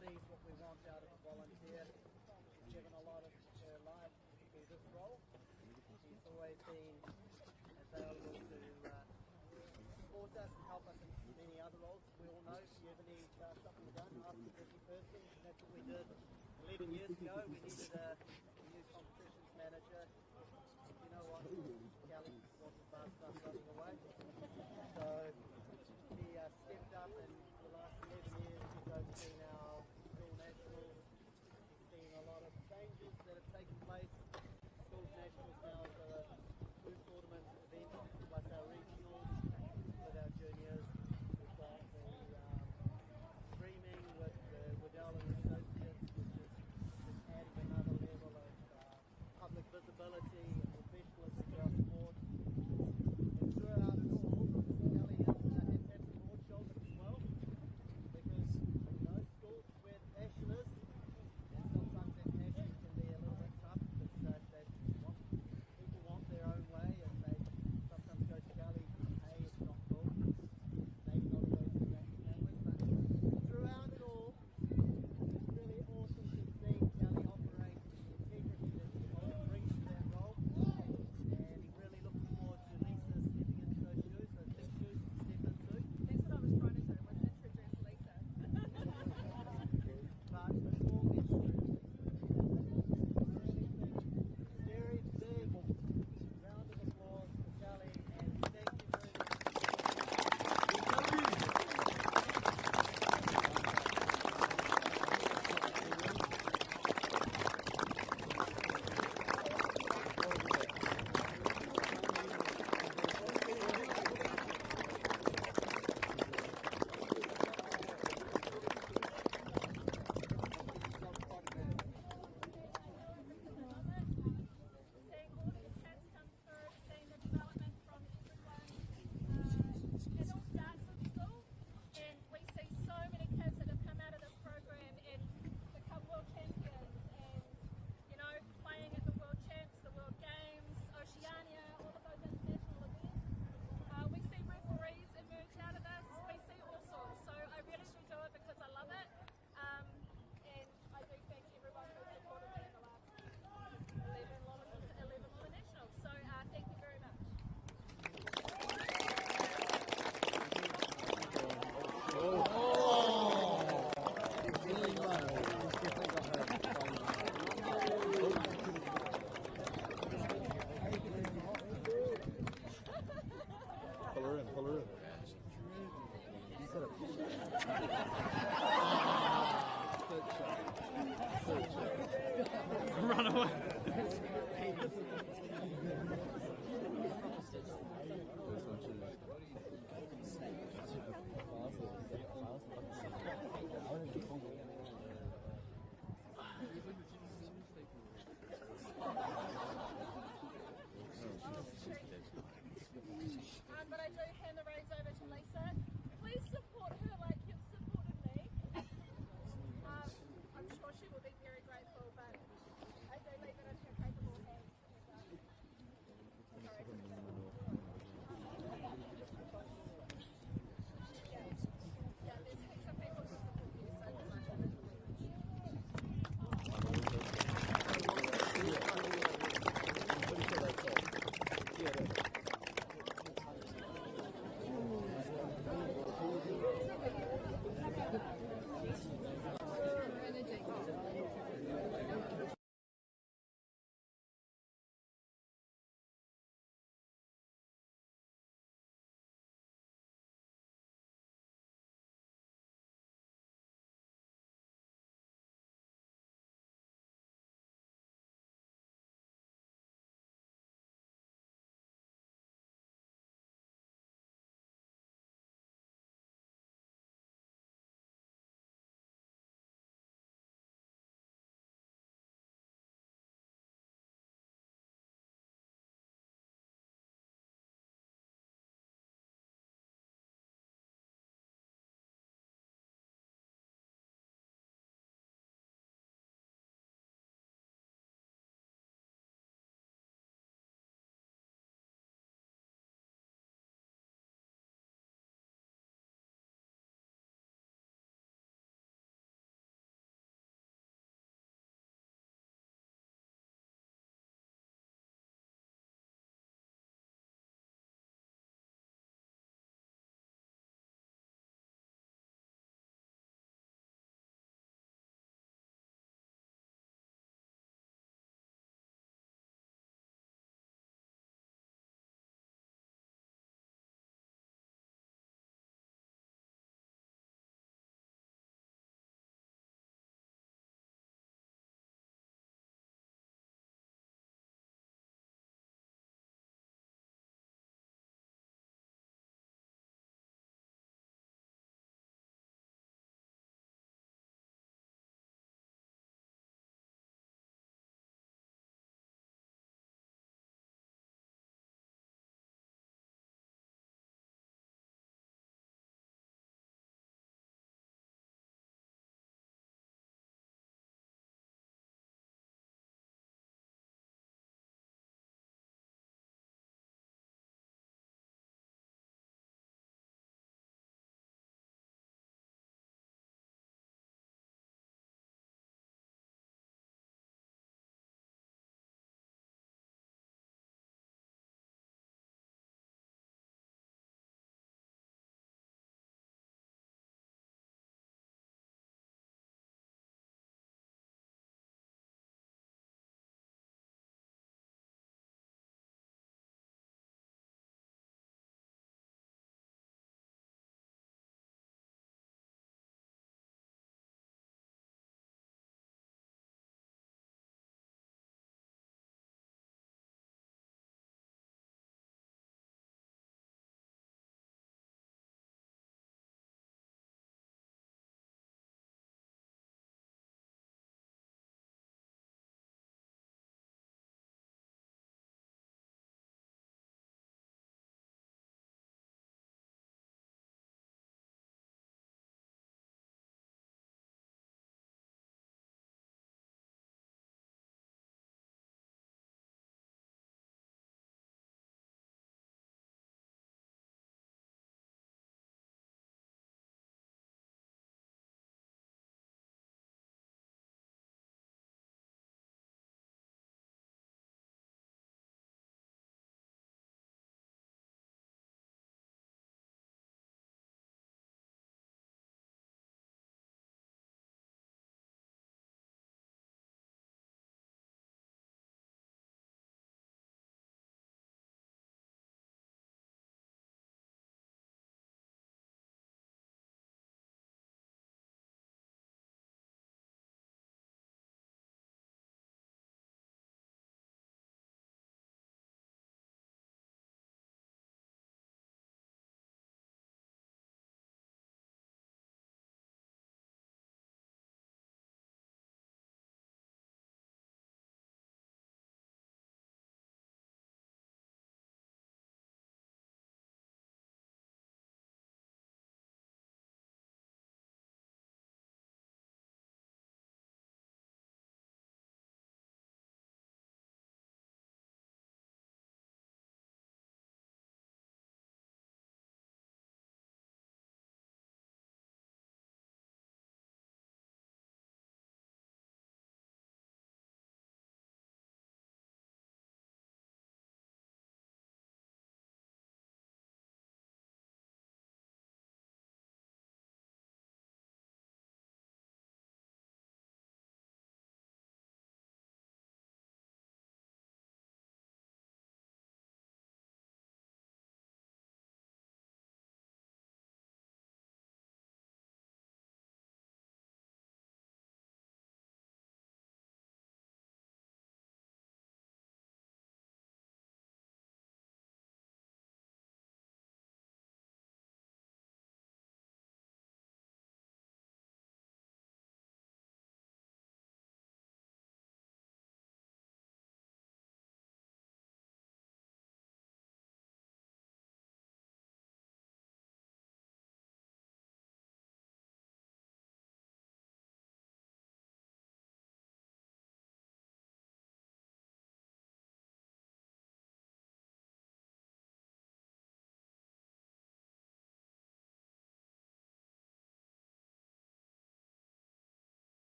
embodies what we want out of a volunteer. Given a lot of her life to this role, she's always been available to support us and help us in many other roles. We all know if you ever need something done, ask a busy person. That's what we did 11 years ago. We needed a